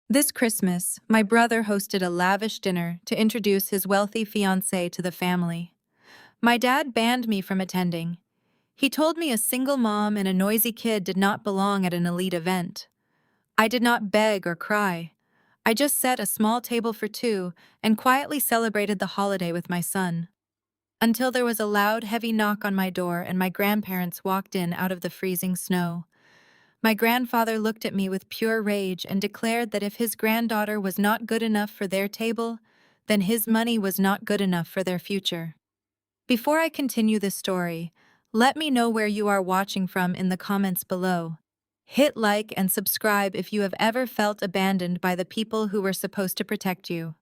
This Christmas, my brother hosted a lavish dinner to introduce his wealthy fiancée to the family. My dad banned me from attending. He told me a single mom and a noisy kid did not belong at an elite event. I did not beg or cry. I just set a small table for two and quietly celebrated the holiday with my son. Until there was a loud, heavy knock on my door and my grandparents walked in out of the freezing snow. My grandfather looked at me with pure rage and declared that if his granddaughter was not good enough for their table, then his money was not good enough for their future. Before I continue this story, let me know where you are watching from in the comments below. Hit like and subscribe if you have ever felt abandoned by the people who were supposed to protect you.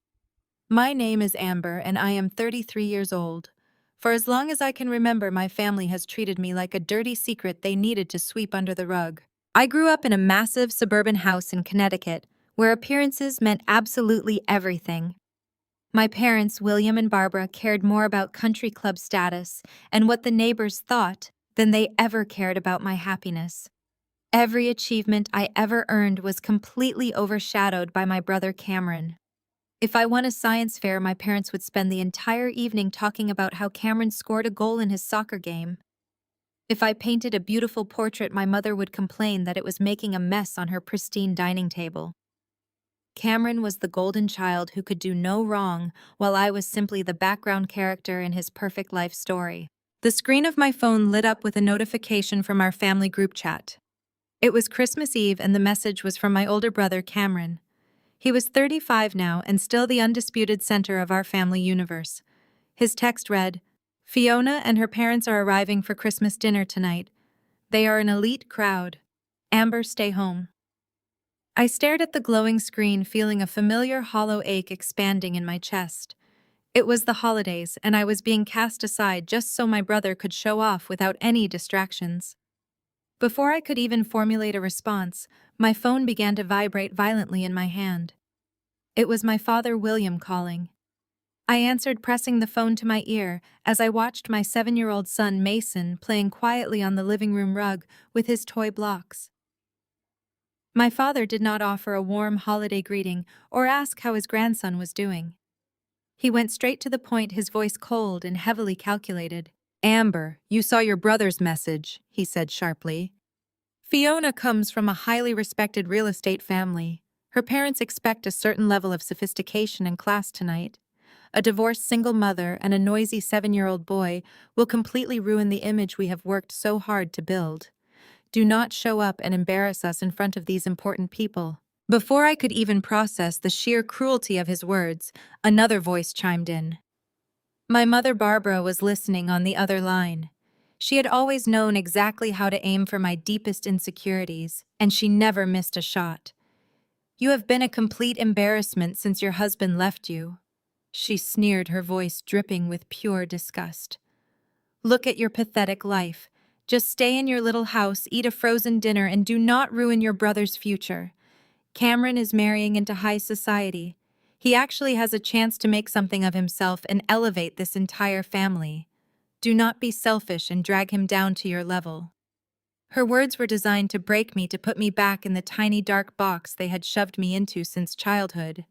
My name is Amber and I am 33 years old. For as long as I can remember, my family has treated me like a dirty secret they needed to sweep under the rug. I grew up in a massive suburban house in Connecticut, where appearances meant absolutely everything. My parents, William and Barbara, cared more about country club status and what the neighbors thought than they ever cared about my happiness. Every achievement I ever earned was completely overshadowed by my brother Cameron. If I won a science fair, my parents would spend the entire evening talking about how Cameron scored a goal in his soccer game. If I painted a beautiful portrait, my mother would complain that it was making a mess on her pristine dining table. Cameron was the golden child who could do no wrong, while I was simply the background character in his perfect life story. The screen of my phone lit up with a notification from our family group chat. It was Christmas Eve and the message was from my older brother Cameron. He was 35 now and still the undisputed center of our family universe. His text read, "Fiona and her parents are arriving for Christmas dinner tonight. They are an elite crowd. Amber, stay home." I stared at the glowing screen, feeling a familiar hollow ache expanding in my chest. It was the holidays, and I was being cast aside just so my brother could show off without any distractions. Before I could even formulate a response, my phone began to vibrate violently in my hand. It was my father, William, calling. I answered, pressing the phone to my ear as I watched my 7-year-old son, Mason, playing quietly on the living room rug with his toy blocks. My father did not offer a warm holiday greeting or ask how his grandson was doing. He went straight to the point, his voice cold and heavily calculated. "Amber, you saw your brother's message," he said sharply. "Fiona comes from a highly respected real estate family. Her parents expect a certain level of sophistication and class tonight. A divorced single mother and a noisy 7-year-old boy will completely ruin the image we have worked so hard to build. Do not show up and embarrass us in front of these important people." Before I could even process the sheer cruelty of his words, another voice chimed in. My mother, Barbara, was listening on the other line. She had always known exactly how to aim for my deepest insecurities, and she never missed a shot. "You have been a complete embarrassment since your husband left you," she sneered, her voice dripping with pure disgust. "Look at your pathetic life. Just stay in your little house, eat a frozen dinner, and do not ruin your brother's future. Cameron is marrying into high society. He actually has a chance to make something of himself and elevate this entire family. Do not be selfish and drag him down to your level." Her words were designed to break me, to put me back in the tiny dark box they had shoved me into since childhood.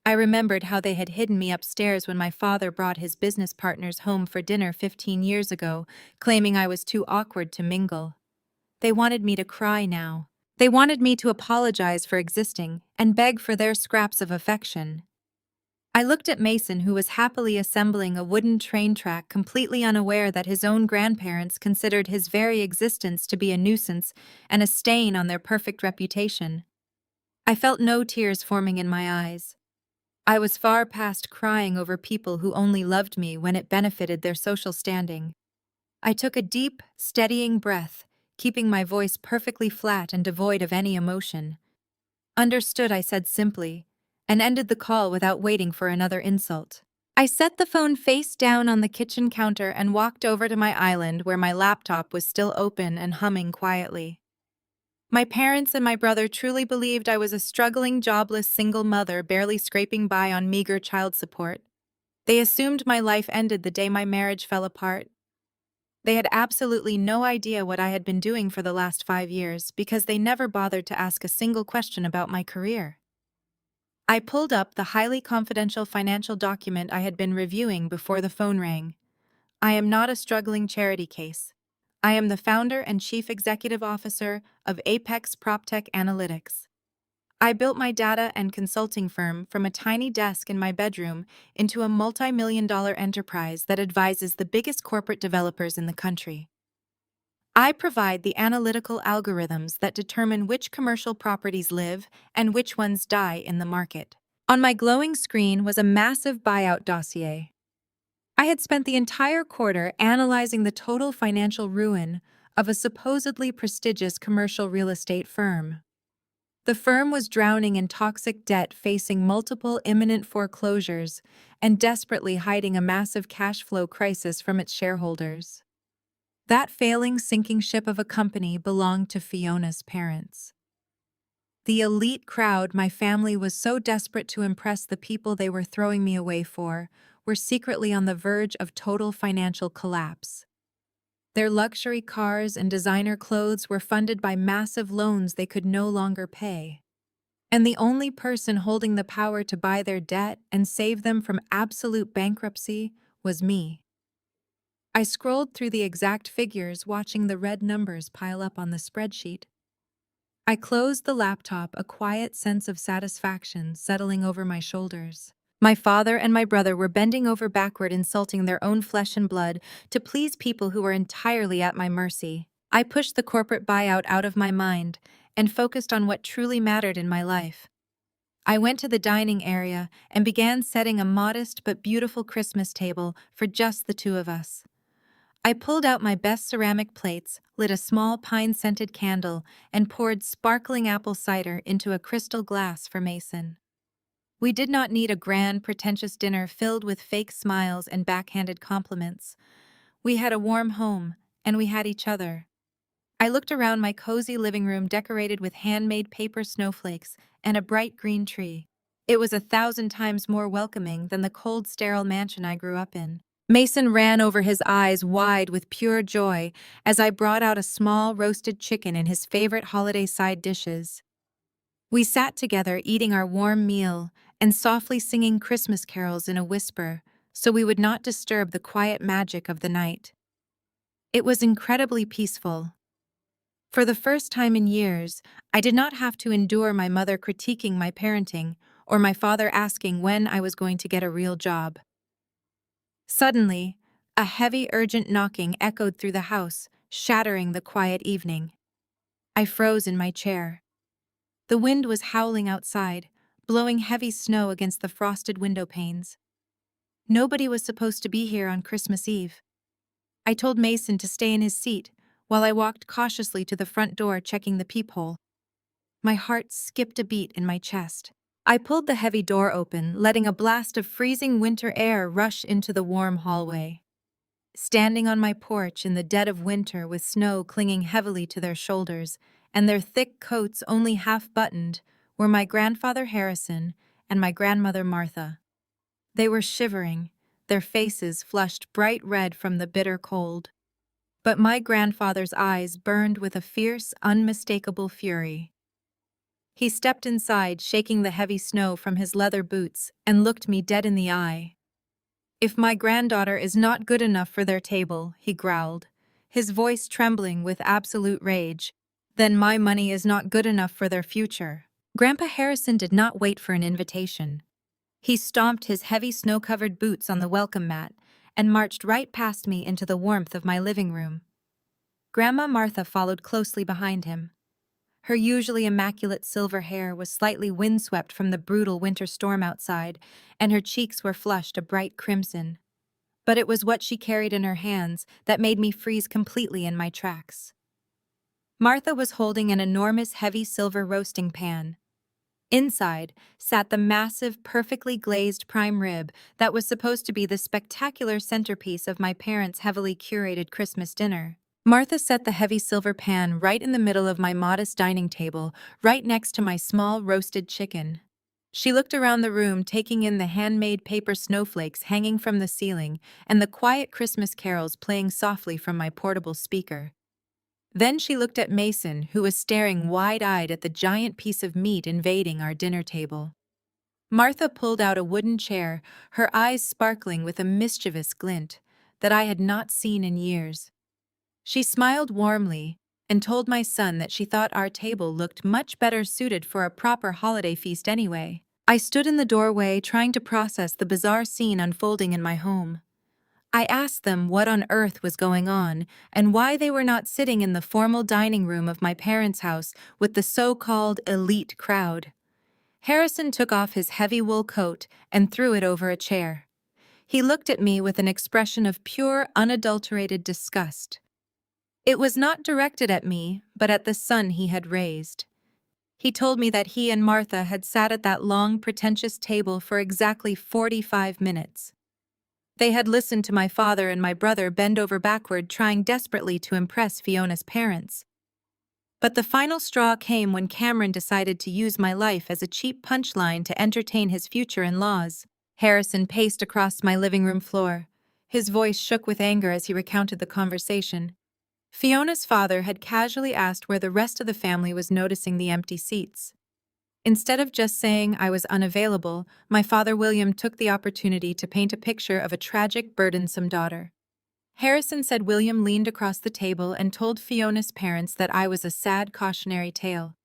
I remembered how they had hidden me upstairs when my father brought his business partners home for dinner 15 years ago, claiming I was too awkward to mingle. They wanted me to cry now. They wanted me to apologize for existing and beg for their scraps of affection. I looked at Mason, who was happily assembling a wooden train track, completely unaware that his own grandparents considered his very existence to be a nuisance and a stain on their perfect reputation. I felt no tears forming in my eyes. I was far past crying over people who only loved me when it benefited their social standing. I took a deep, steadying breath, keeping my voice perfectly flat and devoid of any emotion. "Understood," I said simply, and ended the call without waiting for another insult. I set the phone face down on the kitchen counter and walked over to my island, where my laptop was still open and humming quietly. My parents and my brother truly believed I was a struggling, jobless single mother barely scraping by on meager child support. They assumed my life ended the day my marriage fell apart. They had absolutely no idea what I had been doing for the last 5 years, because they never bothered to ask a single question about my career. I pulled up the highly confidential financial document I had been reviewing before the phone rang. I am not a struggling charity case. I am the founder and chief executive officer of Apex PropTech Analytics. I built my data and consulting firm from a tiny desk in my bedroom into a multi-million-dollar enterprise that advises the biggest corporate developers in the country. I provide the analytical algorithms that determine which commercial properties live and which ones die in the market. On my glowing screen was a massive buyout dossier. I had spent the entire quarter analyzing the total financial ruin of a supposedly prestigious commercial real estate firm. The firm was drowning in toxic debt, facing multiple imminent foreclosures, and desperately hiding a massive cash flow crisis from its shareholders. That failing sinking ship of a company belonged to Fiona's parents. The elite crowd my family was so desperate to impress the people they were throwing me away for were secretly on the verge of total financial collapse. Their luxury cars and designer clothes were funded by massive loans they could no longer pay. And the only person holding the power to buy their debt and save them from absolute bankruptcy was me. I scrolled through the exact figures, watching the red numbers pile up on the spreadsheet. I closed the laptop, a quiet sense of satisfaction settling over my shoulders. My father and my brother were bending over backward, insulting their own flesh and blood to please people who were entirely at my mercy. I pushed the corporate buyout out of my mind and focused on what truly mattered in my life. I went to the dining area and began setting a modest but beautiful Christmas table for just the two of us. I pulled out my best ceramic plates, lit a small pine-scented candle, and poured sparkling apple cider into a crystal glass for Mason. We did not need a grand, pretentious dinner filled with fake smiles and backhanded compliments. We had a warm home, and we had each other. I looked around my cozy living room decorated with handmade paper snowflakes and a bright green tree. It was 1,000 times more welcoming than the cold, sterile mansion I grew up in. Mason ran over, his eyes wide with pure joy, as I brought out a small roasted chicken and his favorite holiday side dishes. We sat together eating our warm meal and softly singing Christmas carols in a whisper, so we would not disturb the quiet magic of the night. It was incredibly peaceful. For the first time in years, I did not have to endure my mother critiquing my parenting or my father asking when I was going to get a real job. Suddenly, a heavy, urgent knocking echoed through the house, shattering the quiet evening. I froze in my chair. The wind was howling outside, blowing heavy snow against the frosted window panes. Nobody was supposed to be here on Christmas Eve. I told Mason to stay in his seat while I walked cautiously to the front door, checking the peephole. My heart skipped a beat in my chest. I pulled the heavy door open, letting a blast of freezing winter air rush into the warm hallway. Standing on my porch in the dead of winter with snow clinging heavily to their shoulders and their thick coats only half buttoned were my grandfather Harrison and my grandmother Martha. They were shivering, their faces flushed bright red from the bitter cold. But my grandfather's eyes burned with a fierce, unmistakable fury. He stepped inside, shaking the heavy snow from his leather boots, and looked me dead in the eye. "If my granddaughter is not good enough for their table," he growled, his voice trembling with absolute rage, "then my money is not good enough for their future." Grandpa Harrison did not wait for an invitation. He stomped his heavy snow-covered boots on the welcome mat and marched right past me into the warmth of my living room. Grandma Martha followed closely behind him. Her usually immaculate silver hair was slightly windswept from the brutal winter storm outside, and her cheeks were flushed a bright crimson. But it was what she carried in her hands that made me freeze completely in my tracks. Martha was holding an enormous heavy silver roasting pan. Inside sat the massive, perfectly glazed prime rib that was supposed to be the spectacular centerpiece of my parents' heavily curated Christmas dinner. Martha set the heavy silver pan right in the middle of my modest dining table, right next to my small roasted chicken. She looked around the room, taking in the handmade paper snowflakes hanging from the ceiling and the quiet Christmas carols playing softly from my portable speaker. Then she looked at Mason, who was staring wide-eyed at the giant piece of meat invading our dinner table. Martha pulled out a wooden chair, her eyes sparkling with a mischievous glint that I had not seen in years. She smiled warmly and told my son that she thought our table looked much better suited for a proper holiday feast anyway. I stood in the doorway trying to process the bizarre scene unfolding in my home. I asked them what on earth was going on and why they were not sitting in the formal dining room of my parents' house with the so-called elite crowd. Harrison took off his heavy wool coat and threw it over a chair. He looked at me with an expression of pure, unadulterated disgust. It was not directed at me, but at the son he had raised. He told me that he and Martha had sat at that long, pretentious table for exactly 45 minutes. They had listened to my father and my brother bend over backward trying desperately to impress Fiona's parents. But the final straw came when Cameron decided to use my life as a cheap punchline to entertain his future in-laws. Harrison paced across my living room floor. His voice shook with anger as he recounted the conversation. Fiona's father had casually asked where the rest of the family was noticing the empty seats. Instead of just saying I was unavailable, my father William took the opportunity to paint a picture of a tragic, burdensome daughter. Harrison said William leaned across the table and told Fiona's parents that I was a sad cautionary tale.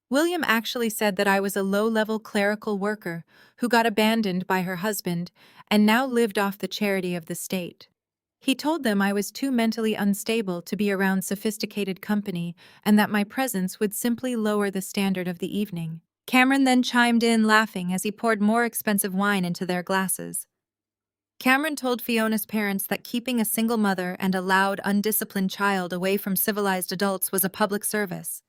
William actually said that I was a low-level clerical worker who got abandoned by her husband and now lived off the charity of the state. He told them I was too mentally unstable to be around sophisticated company and that my presence would simply lower the standard of the evening. Cameron then chimed in, laughing as he poured more expensive wine into their glasses. Cameron told Fiona's parents that keeping a single mother and a loud, undisciplined child away from civilized adults was a public service.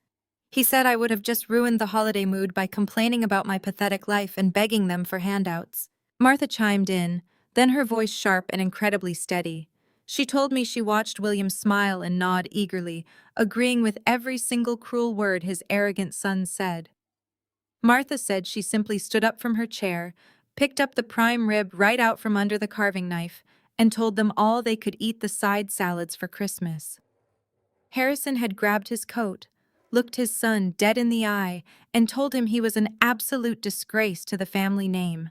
He said I would have just ruined the holiday mood by complaining about my pathetic life and begging them for handouts. Martha chimed in, then her voice sharp and incredibly steady. She told me she watched William smile and nod eagerly, agreeing with every single cruel word his arrogant son said. Martha said she simply stood up from her chair, picked up the prime rib right out from under the carving knife, and told them all they could eat the side salads for Christmas. Harrison had grabbed his coat, looked his son dead in the eye, and told him he was an absolute disgrace to the family name.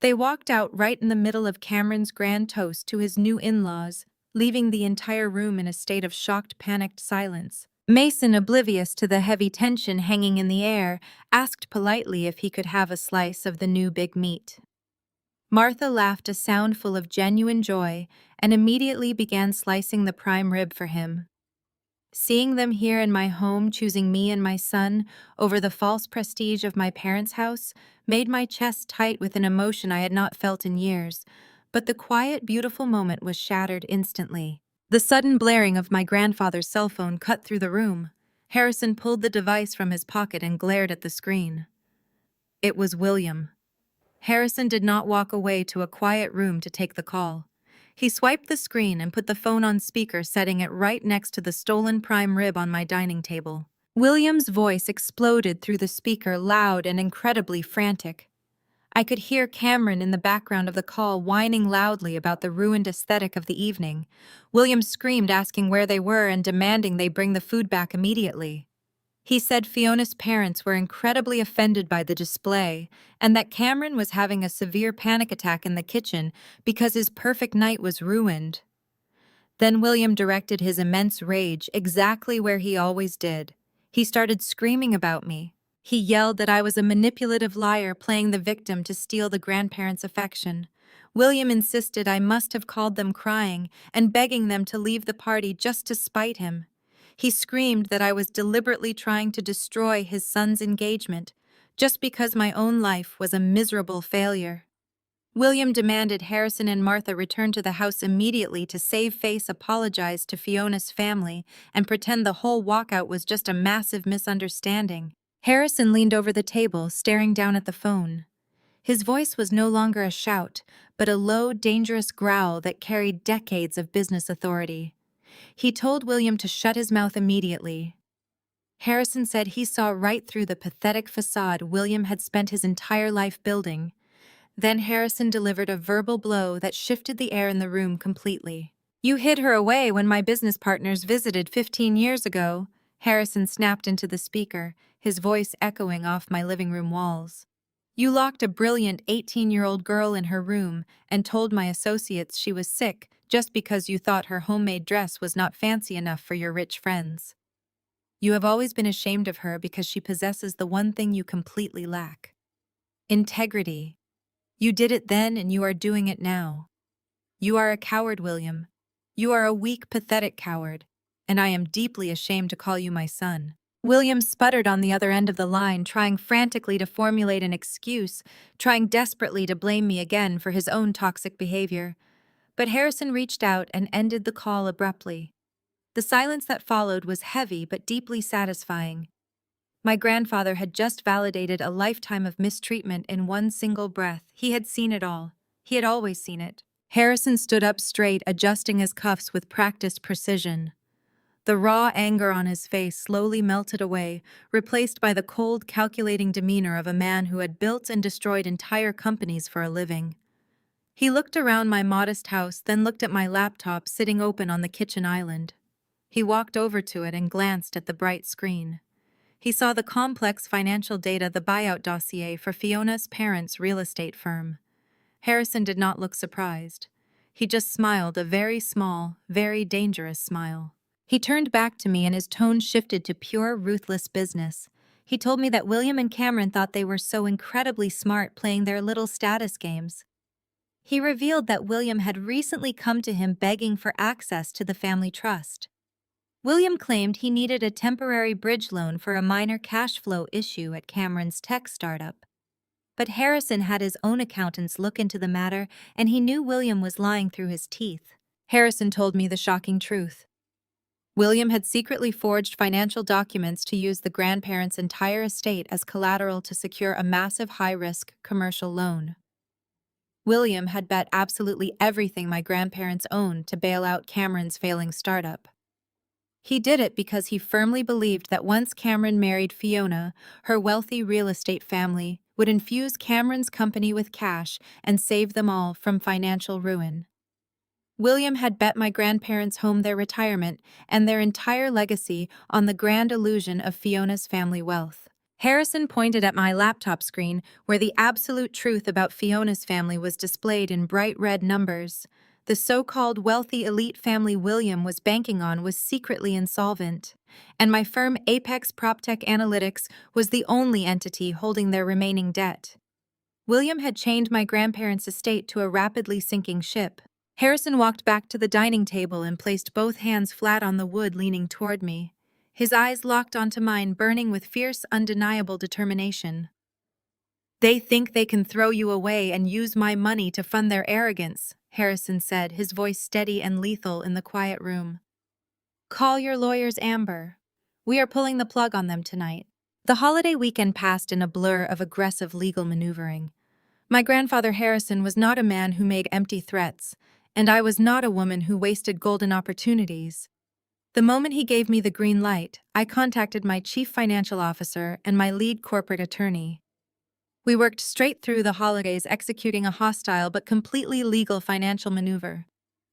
They walked out right in the middle of Cameron's grand toast to his new in-laws, leaving the entire room in a state of shocked, panicked silence. Mason, oblivious to the heavy tension hanging in the air, asked politely if he could have a slice of the new big meat. Martha laughed a sound full of genuine joy and immediately began slicing the prime rib for him. Seeing them here in my home choosing me and my son over the false prestige of my parents' house made my chest tight with an emotion I had not felt in years, but the quiet, beautiful moment was shattered instantly. The sudden blaring of my grandfather's cell phone cut through the room. Harrison pulled the device from his pocket and glared at the screen. It was William. Harrison did not walk away to a quiet room to take the call. He swiped the screen and put the phone on speaker, setting it right next to the stolen prime rib on my dining table. William's voice exploded through the speaker, loud and incredibly frantic. I could hear Cameron in the background of the call whining loudly about the ruined aesthetic of the evening. William screamed, asking where they were and demanding they bring the food back immediately. He said Fiona's parents were incredibly offended by the display and that Cameron was having a severe panic attack in the kitchen because his perfect night was ruined. Then William directed his immense rage exactly where he always did. He started screaming about me. He yelled that I was a manipulative liar playing the victim to steal the grandparents' affection. William insisted I must have called them crying and begging them to leave the party just to spite him. He screamed that I was deliberately trying to destroy his son's engagement, just because my own life was a miserable failure. William demanded Harrison and Martha return to the house immediately to save face, apologize to Fiona's family, and pretend the whole walkout was just a massive misunderstanding. Harrison leaned over the table, staring down at the phone. His voice was no longer a shout, but a low, dangerous growl that carried decades of business authority. He told William to shut his mouth immediately. Harrison said he saw right through the pathetic facade William had spent his entire life building. Then Harrison delivered a verbal blow that shifted the air in the room completely. "You hid her away when my business partners visited 15 years ago," Harrison snapped into the speaker, his voice echoing off my living room walls. You locked a brilliant 18-year-old girl in her room and told my associates she was sick just because you thought her homemade dress was not fancy enough for your rich friends. You have always been ashamed of her because she possesses the one thing you completely lack: integrity. You did it then and you are doing it now. You are a coward, William. You are a weak, pathetic coward, and I am deeply ashamed to call you my son. William sputtered on the other end of the line, trying frantically to formulate an excuse, trying desperately to blame me again for his own toxic behavior. But Harrison reached out and ended the call abruptly. The silence that followed was heavy but deeply satisfying. My grandfather had just validated a lifetime of mistreatment in one single breath. He had seen it all. He had always seen it. Harrison stood up straight, adjusting his cuffs with practiced precision. The raw anger on his face slowly melted away, replaced by the cold, calculating demeanor of a man who had built and destroyed entire companies for a living. He looked around my modest house, then looked at my laptop sitting open on the kitchen island. He walked over to it and glanced at the bright screen. He saw the complex financial data, the buyout dossier for Fiona's parents' real estate firm. Harrison did not look surprised. He just smiled, a very small, very dangerous smile. He turned back to me and his tone shifted to pure, ruthless business. He told me that William and Cameron thought they were so incredibly smart playing their little status games. He revealed that William had recently come to him begging for access to the family trust. William claimed he needed a temporary bridge loan for a minor cash flow issue at Cameron's tech startup. But Harrison had his own accountants look into the matter, and he knew William was lying through his teeth. Harrison told me the shocking truth. William had secretly forged financial documents to use the grandparents' entire estate as collateral to secure a massive high-risk commercial loan. William had bet absolutely everything my grandparents owned to bail out Cameron's failing startup. He did it because he firmly believed that once Cameron married Fiona, her wealthy real estate family would infuse Cameron's company with cash and save them all from financial ruin. William had bet my grandparents home their retirement and their entire legacy on the grand illusion of Fiona's family wealth. Harrison pointed at my laptop screen where the absolute truth about Fiona's family was displayed in bright red numbers. The so-called wealthy elite family William was banking on was secretly insolvent, and my firm Apex PropTech Analytics was the only entity holding their remaining debt. William had chained my grandparents' estate to a rapidly sinking ship. Harrison walked back to the dining table and placed both hands flat on the wood, leaning toward me. His eyes locked onto mine, burning with fierce, undeniable determination. "They think they can throw you away and use my money to fund their arrogance," Harrison said, his voice steady and lethal in the quiet room. "Call your lawyers, Amber. We are pulling the plug on them tonight." The holiday weekend passed in a blur of aggressive legal maneuvering. My grandfather Harrison was not a man who made empty threats, and I was not a woman who wasted golden opportunities. The moment he gave me the green light, I contacted my chief financial officer and my lead corporate attorney. We worked straight through the holidays executing a hostile but completely legal financial maneuver.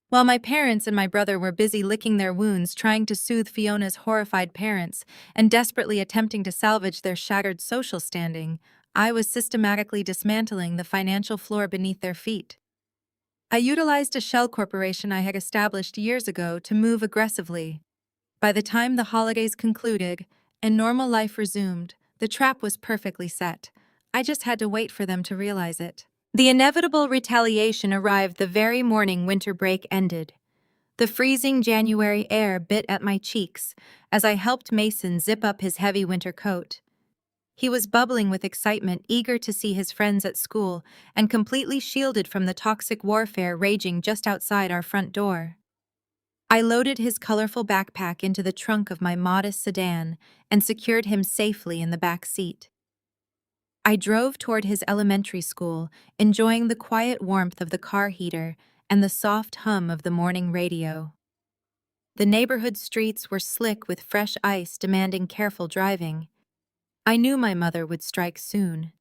While my parents and my brother were busy licking their wounds trying to soothe Fiona's horrified parents and desperately attempting to salvage their shattered social standing, I was systematically dismantling the financial floor beneath their feet. I utilized a shell corporation I had established years ago to move aggressively. By the time the holidays concluded and normal life resumed, the trap was perfectly set. I just had to wait for them to realize it. The inevitable retaliation arrived the very morning winter break ended. The freezing January air bit at my cheeks as I helped Mason zip up his heavy winter coat. He was bubbling with excitement, eager to see his friends at school, and completely shielded from the toxic warfare raging just outside our front door. I loaded his colorful backpack into the trunk of my modest sedan and secured him safely in the back seat. I drove toward his elementary school, enjoying the quiet warmth of the car heater and the soft hum of the morning radio. The neighborhood streets were slick with fresh ice, demanding careful driving. I knew my mother would strike soon.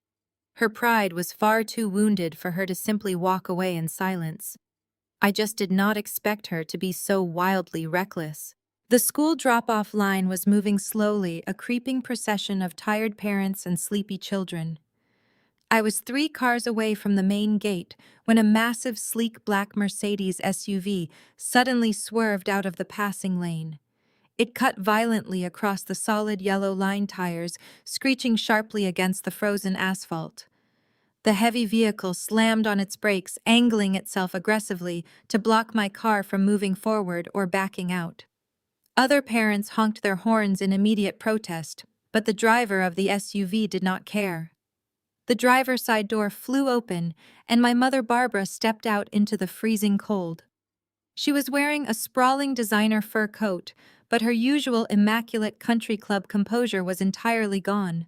Her pride was far too wounded for her to simply walk away in silence. I just did not expect her to be so wildly reckless. The school drop-off line was moving slowly, a creeping procession of tired parents and sleepy children. I was 3 cars away from the main gate when a massive, sleek black Mercedes SUV suddenly swerved out of the passing lane. It cut violently across the solid yellow line tires, screeching sharply against the frozen asphalt. The heavy vehicle slammed on its brakes, angling itself aggressively to block my car from moving forward or backing out. Other parents honked their horns in immediate protest, but the driver of the SUV did not care. The driver's side door flew open, and my mother Barbara stepped out into the freezing cold. She was wearing a sprawling designer fur coat, but her usual immaculate country club composure was entirely gone.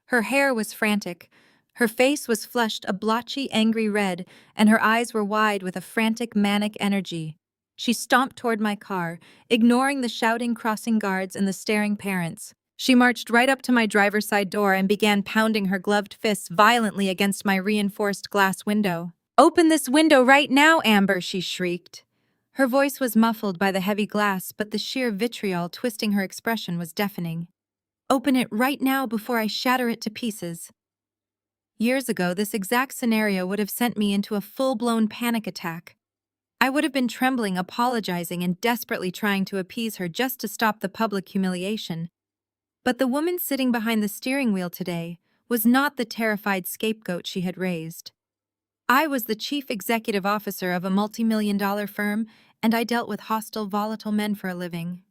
Her hair was frantic, her face was flushed a blotchy, angry red, and her eyes were wide with a frantic, manic energy. She stomped toward my car, ignoring the shouting crossing guards and the staring parents. She marched right up to my driver's side door and began pounding her gloved fists violently against my reinforced glass window. "Open this window right now, Amber!" she shrieked. Her voice was muffled by the heavy glass, but the sheer vitriol twisting her expression was deafening. "Open it right now before I shatter it to pieces." Years ago, this exact scenario would have sent me into a full-blown panic attack. I would have been trembling, apologizing, and desperately trying to appease her just to stop the public humiliation. But the woman sitting behind the steering wheel today was not the terrified scapegoat she had raised. I was the chief executive officer of a multi-million-dollar firm, and I dealt with hostile, volatile men for a living.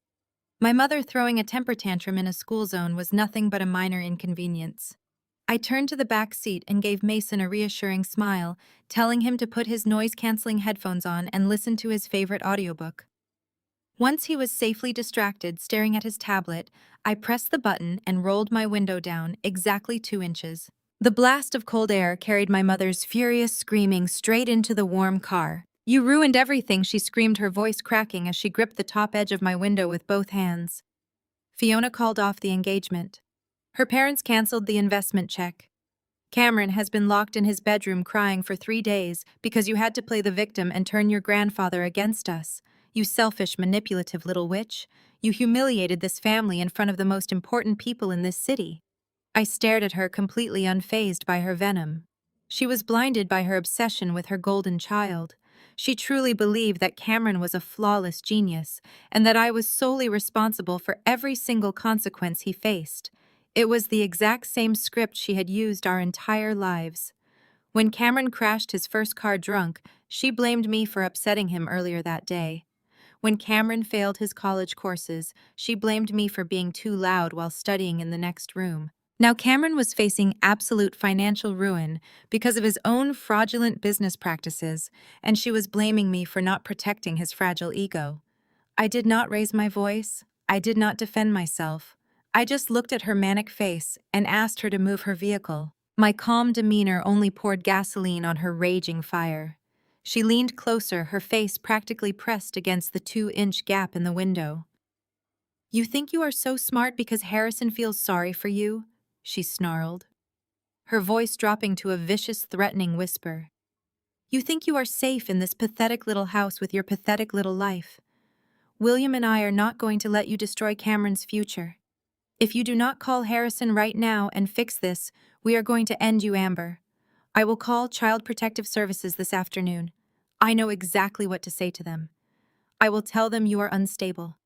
My mother throwing a temper tantrum in a school zone was nothing but a minor inconvenience. I turned to the back seat and gave Mason a reassuring smile, telling him to put his noise-canceling headphones on and listen to his favorite audiobook. Once he was safely distracted staring at his tablet, I pressed the button and rolled my window down exactly 2 inches. The blast of cold air carried my mother's furious screaming straight into the warm car. "You ruined everything," she screamed, her voice cracking as she gripped the top edge of my window with both hands. Fiona called off the engagement. Her parents canceled the investment check. Cameron has been locked in his bedroom crying for 3 days because you had to play the victim and turn your grandfather against us. You selfish, manipulative little witch. You humiliated this family in front of the most important people in this city. I stared at her, completely unfazed by her venom. She was blinded by her obsession with her golden child. She truly believed that Cameron was a flawless genius, and that I was solely responsible for every single consequence he faced. It was the exact same script she had used our entire lives. When Cameron crashed his first car drunk, she blamed me for upsetting him earlier that day. When Cameron failed his college courses, she blamed me for being too loud while studying in the next room. Now Cameron was facing absolute financial ruin because of his own fraudulent business practices, and she was blaming me for not protecting his fragile ego. I did not raise my voice. I did not defend myself. I just looked at her manic face and asked her to move her vehicle. My calm demeanor only poured gasoline on her raging fire. She leaned closer, her face practically pressed against the 2-inch gap in the window. "You think you are so smart because Harrison feels sorry for you?" she snarled, her voice dropping to a vicious, threatening whisper. "You think you are safe in this pathetic little house with your pathetic little life. William and I are not going to let you destroy Cameron's future. If you do not call Harrison right now and fix this, we are going to end you, Amber. I will call Child Protective Services this afternoon. I know exactly what to say to them. I will tell them you are unstable.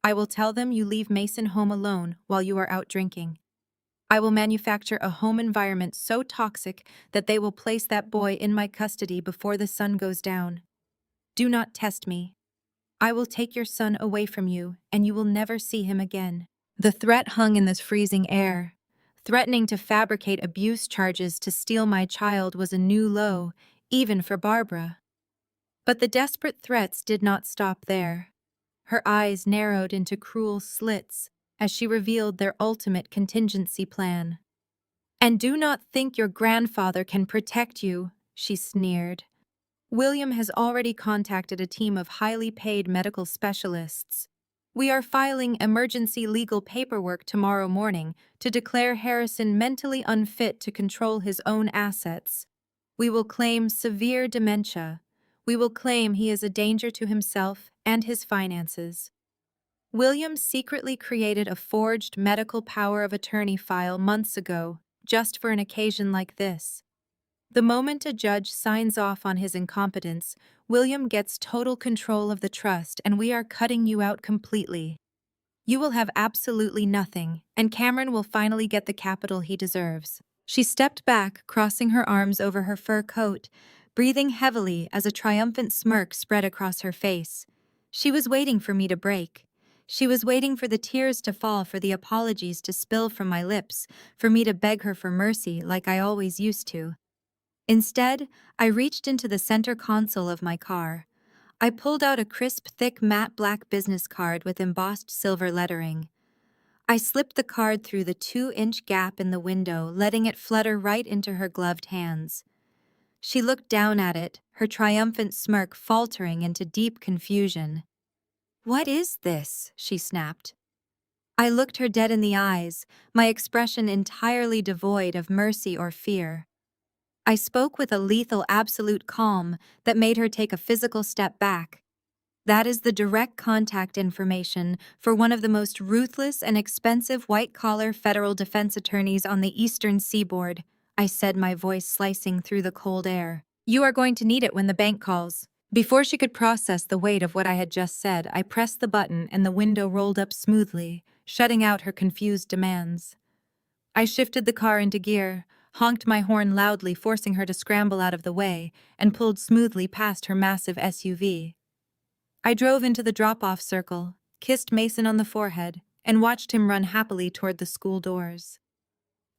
I will tell them you leave Mason home alone while you are out drinking. I will manufacture a home environment so toxic that they will place that boy in my custody before the sun goes down. Do not test me. I will take your son away from you, and you will never see him again." The threat hung in this freezing air. Threatening to fabricate abuse charges to steal my child was a new low, even for Barbara. But the desperate threats did not stop there. Her eyes narrowed into cruel slits as she revealed their ultimate contingency plan. "And do not think your grandfather can protect you," she sneered. "William has already contacted a team of highly paid medical specialists. We are filing emergency legal paperwork tomorrow morning to declare Harrison mentally unfit to control his own assets. We will claim severe dementia. We will claim he is a danger to himself and his finances." William secretly created a forged medical power of attorney file months ago, just for an occasion like this. The moment a judge signs off on his incompetence, William gets total control of the trust and we are cutting you out completely. You will have absolutely nothing, and Cameron will finally get the capital he deserves. She stepped back, crossing her arms over her fur coat, breathing heavily as a triumphant smirk spread across her face. She was waiting for me to break. She was waiting for the tears to fall, for the apologies to spill from my lips, for me to beg her for mercy like I always used to. Instead, I reached into the center console of my car. I pulled out a crisp, thick, matte black business card with embossed silver lettering. I slipped the card through the 2-inch gap in the window, letting it flutter right into her gloved hands. She looked down at it, her triumphant smirk faltering into deep confusion. "What is this?" she snapped. I looked her dead in the eyes, my expression entirely devoid of mercy or fear. I spoke with a lethal absolute calm that made her take a physical step back. "That is the direct contact information for one of the most ruthless and expensive white-collar federal defense attorneys on the eastern seaboard," I said, my voice slicing through the cold air. "You are going to need it when the bank calls." Before she could process the weight of what I had just said, I pressed the button and the window rolled up smoothly, shutting out her confused demands. I shifted the car into gear, honked my horn loudly, forcing her to scramble out of the way, and pulled smoothly past her massive SUV. I drove into the drop-off circle, kissed Mason on the forehead, and watched him run happily toward the school doors.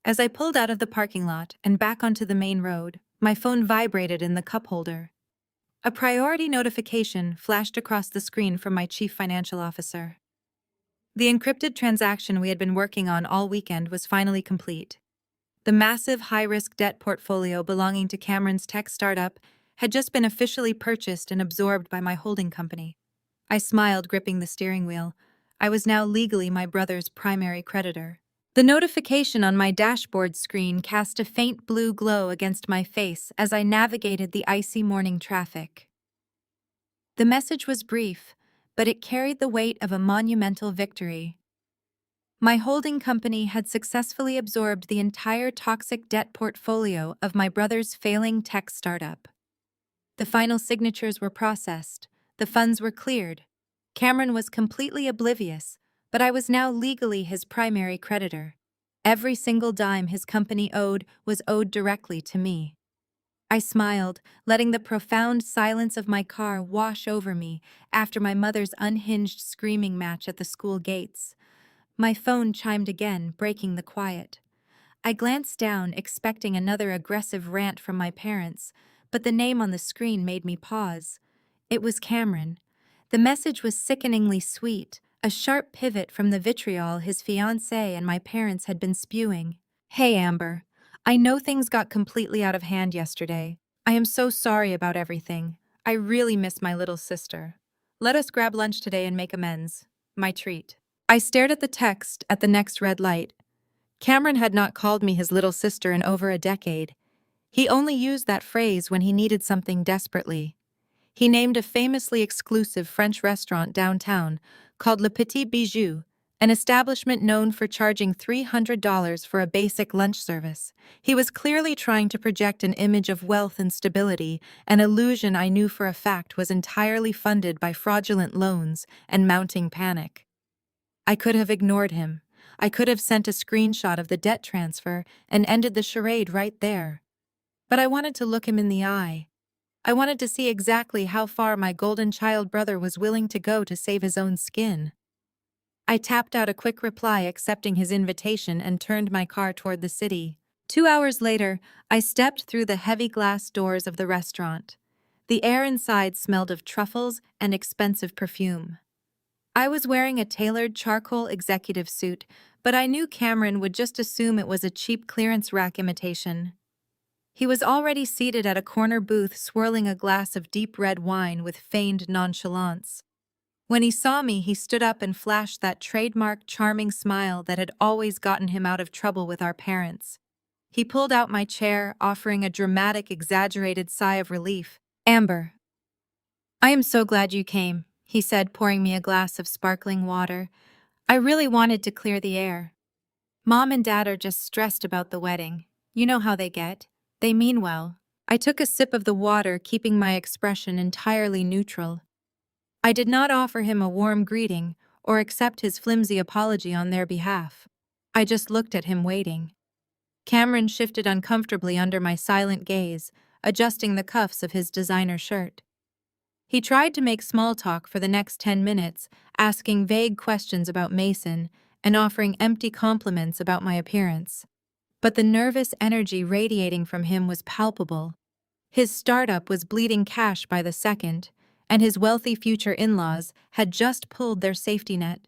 As I pulled out of the parking lot and back onto the main road, my phone vibrated in the cup holder. A priority notification flashed across the screen from my chief financial officer. The encrypted transaction we had been working on all weekend was finally complete. The massive high-risk debt portfolio belonging to Cameron's tech startup had just been officially purchased and absorbed by my holding company. I smiled, gripping the steering wheel. I was now legally my brother's primary creditor. The notification on my dashboard screen cast a faint blue glow against my face as I navigated the icy morning traffic. The message was brief, but it carried the weight of a monumental victory. My holding company had successfully absorbed the entire toxic debt portfolio of my brother's failing tech startup. The final signatures were processed, the funds were cleared. Cameron was completely oblivious, but I was now legally his primary creditor. Every single dime his company owed was owed directly to me. I smiled, letting the profound silence of my car wash over me after my mother's unhinged screaming match at the school gates. My phone chimed again, breaking the quiet. I glanced down, expecting another aggressive rant from my parents, but the name on the screen made me pause. It was Cameron. The message was sickeningly sweet, a sharp pivot from the vitriol his fiancée and my parents had been spewing. "Hey, Amber. I know things got completely out of hand yesterday. I am so sorry about everything. I really miss my little sister. Let us grab lunch today and make amends. My treat." I stared at the text at the next red light. Cameron had not called me his little sister in over a decade. He only used that phrase when he needed something desperately. He named a famously exclusive French restaurant downtown called Le Petit Bijou, an establishment known for charging $300 for a basic lunch service. He was clearly trying to project an image of wealth and stability, an illusion I knew for a fact was entirely funded by fraudulent loans and mounting panic. I could have ignored him. I could have sent a screenshot of the debt transfer and ended the charade right there. But I wanted to look him in the eye. I wanted to see exactly how far my golden child brother was willing to go to save his own skin. I tapped out a quick reply accepting his invitation and turned my car toward the city. 2 hours later, I stepped through the heavy glass doors of the restaurant. The air inside smelled of truffles and expensive perfume. I was wearing a tailored charcoal executive suit, but I knew Cameron would just assume it was a cheap clearance rack imitation. He was already seated at a corner booth swirling a glass of deep red wine with feigned nonchalance. When he saw me, he stood up and flashed that trademark charming smile that had always gotten him out of trouble with our parents. He pulled out my chair, offering a dramatic, exaggerated sigh of relief. "Amber, I am so glad you came," he said, pouring me a glass of sparkling water. "I really wanted to clear the air. Mom and Dad are just stressed about the wedding. You know how they get." They mean well. I took a sip of the water, keeping my expression entirely neutral. I did not offer him a warm greeting or accept his flimsy apology on their behalf. I just looked at him waiting. Cameron shifted uncomfortably under my silent gaze, adjusting the cuffs of his designer shirt. He tried to make small talk for the next 10 minutes, asking vague questions about Mason and offering empty compliments about my appearance. But the nervous energy radiating from him was palpable. His startup was bleeding cash by the second, and his wealthy future in-laws had just pulled their safety net.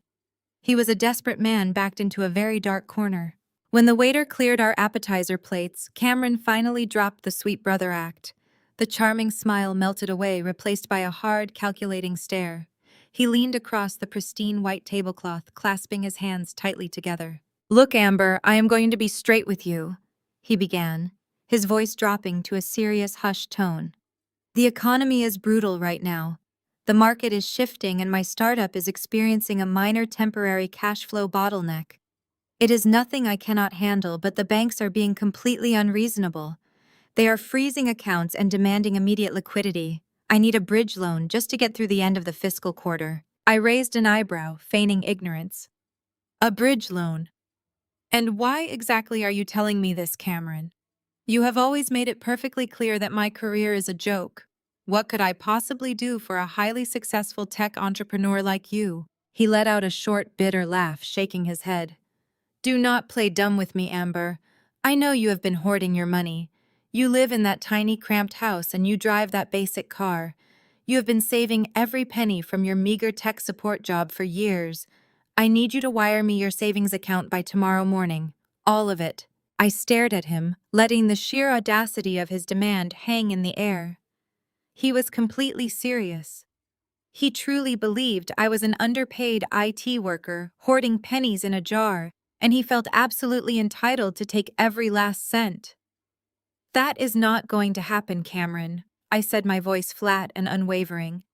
He was a desperate man backed into a very dark corner. When the waiter cleared our appetizer plates, Cameron finally dropped the sweet brother act. The charming smile melted away, replaced by a hard, calculating stare. He leaned across the pristine white tablecloth, clasping his hands tightly together. "Look, Amber, I am going to be straight with you," he began, his voice dropping to a serious, hushed tone. "The economy is brutal right now. The market is shifting and my startup is experiencing a minor temporary cash flow bottleneck. It is nothing I cannot handle, but the banks are being completely unreasonable. They are freezing accounts and demanding immediate liquidity. I need a bridge loan just to get through the end of the fiscal quarter." I raised an eyebrow, feigning ignorance. "A bridge loan? And why exactly are you telling me this, Cameron? You have always made it perfectly clear that my career is a joke. What could I possibly do for a highly successful tech entrepreneur like you?" He let out a short, bitter laugh, shaking his head. "Do not play dumb with me, Amber. I know you have been hoarding your money. You live in that tiny, cramped house and you drive that basic car. You have been saving every penny from your meager tech support job for years. I need you to wire me your savings account by tomorrow morning. All of it." I stared at him, letting the sheer audacity of his demand hang in the air. He was completely serious. He truly believed I was an underpaid IT worker hoarding pennies in a jar, and he felt absolutely entitled to take every last cent. "That is not going to happen, Cameron," I said, my voice flat and unwavering.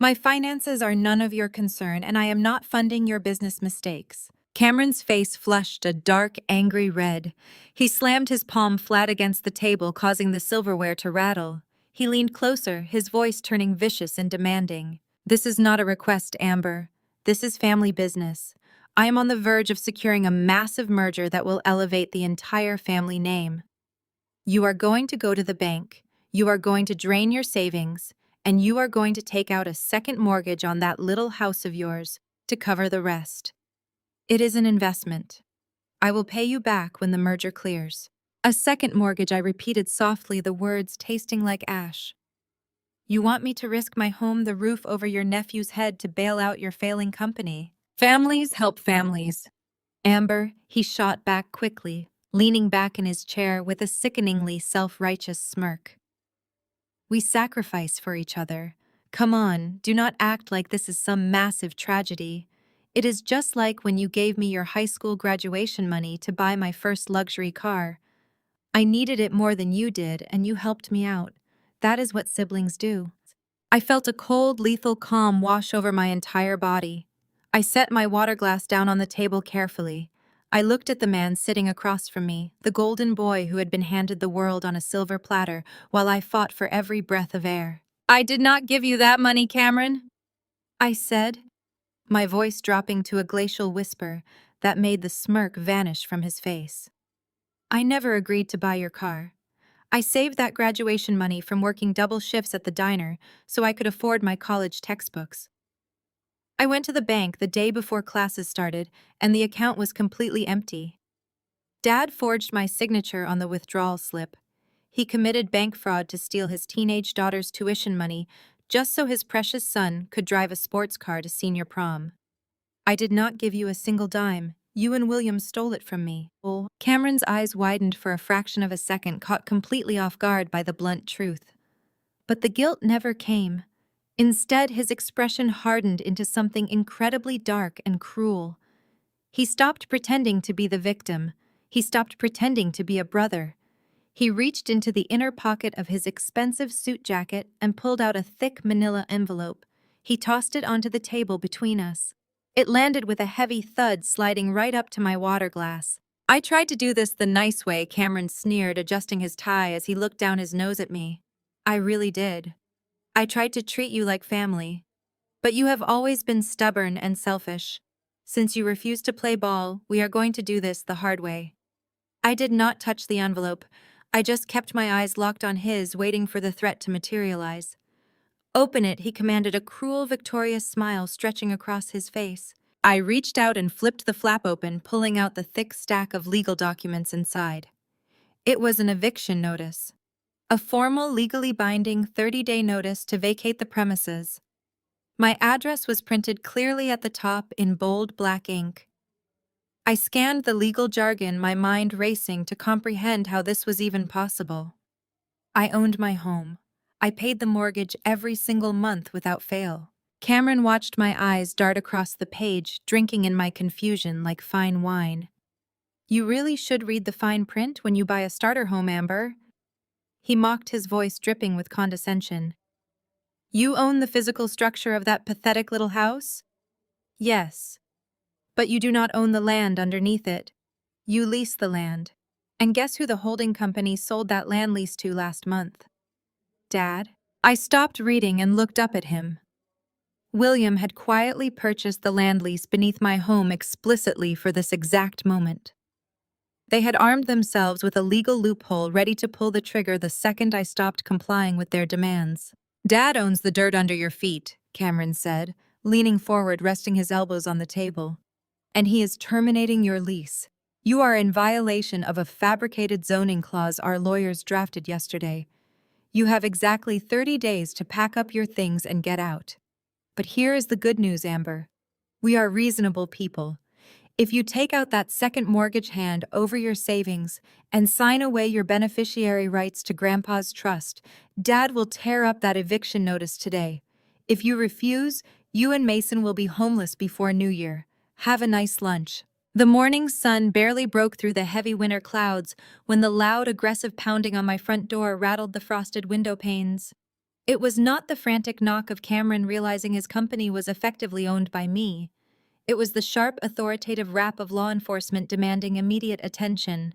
"My finances are none of your concern, and I am not funding your business mistakes." Cameron's face flushed a dark, angry red. He slammed his palm flat against the table, causing the silverware to rattle. He leaned closer, his voice turning vicious and demanding. "This is not a request, Amber. This is family business. I am on the verge of securing a massive merger that will elevate the entire family name. You are going to go to the bank, you are going to drain your savings, and you are going to take out a second mortgage on that little house of yours to cover the rest. It is an investment. I will pay you back when the merger clears." "A second mortgage," I repeated softly, the words tasting like ash. "You want me to risk my home, the roof over your nephew's head to bail out your failing company?" "Families help families." "Amber," he shot back quickly, leaning back in his chair with a sickeningly self-righteous smirk. "We sacrifice for each other. Come on, do not act like this is some massive tragedy. It is just like when you gave me your high school graduation money to buy my first luxury car. I needed it more than you did, and you helped me out. That is what siblings do." I felt a cold, lethal calm wash over my entire body. I set my water glass down on the table carefully. I looked at the man sitting across from me, the golden boy who had been handed the world on a silver platter while I fought for every breath of air. "I did not give you that money, Cameron," I said, my voice dropping to a glacial whisper that made the smirk vanish from his face. "I never agreed to buy your car. I saved that graduation money from working double shifts at the diner so I could afford my college textbooks. I went to the bank the day before classes started, and the account was completely empty. Dad forged my signature on the withdrawal slip. He committed bank fraud to steal his teenage daughter's tuition money just so his precious son could drive a sports car to senior prom. I did not give you a single dime. You and William stole it from me." Oh, Cameron's eyes widened for a fraction of a second, caught completely off guard by the blunt truth. But the guilt never came. Instead, his expression hardened into something incredibly dark and cruel. He stopped pretending to be the victim. He stopped pretending to be a brother. He reached into the inner pocket of his expensive suit jacket and pulled out a thick manila envelope. He tossed it onto the table between us. It landed with a heavy thud, sliding right up to my water glass. I tried to do this the nice way, Cameron sneered, adjusting his tie as he looked down his nose at me. I really did. I tried to treat you like family. But you have always been stubborn and selfish. Since you refuse to play ball, we are going to do this the hard way. I did not touch the envelope. I just kept my eyes locked on his, waiting for the threat to materialize. Open it, he commanded, a cruel, victorious smile stretching across his face. I reached out and flipped the flap open, pulling out the thick stack of legal documents inside. It was an eviction notice. A formal, legally binding 30-day notice to vacate the premises. My address was printed clearly at the top in bold black ink. I scanned the legal jargon, my mind racing to comprehend how this was even possible. I owned my home. I paid the mortgage every single month without fail. Cameron watched my eyes dart across the page, drinking in my confusion like fine wine. You really should read the fine print when you buy a starter home, Amber. He mocked, his voice dripping with condescension. You own the physical structure of that pathetic little house? Yes. But you do not own the land underneath it. You lease the land. And guess who the holding company sold that land lease to last month? Dad? I stopped reading and looked up at him. William had quietly purchased the land lease beneath my home explicitly for this exact moment. They had armed themselves with a legal loophole ready to pull the trigger the second I stopped complying with their demands. Dad owns the dirt under your feet, Cameron said, leaning forward, resting his elbows on the table. And he is terminating your lease. You are in violation of a fabricated zoning clause our lawyers drafted yesterday. You have exactly 30 days to pack up your things and get out. But here is the good news, Amber. We are reasonable people. If you take out that second mortgage hand over your savings and sign away your beneficiary rights to Grandpa's trust, Dad will tear up that eviction notice today. If you refuse, you and Mason will be homeless before New Year. Have a nice lunch. The morning sun barely broke through the heavy winter clouds when the loud, aggressive pounding on my front door rattled the frosted window panes. It was not the frantic knock of Cameron realizing his company was effectively owned by me. It was the sharp, authoritative rap of law enforcement demanding immediate attention.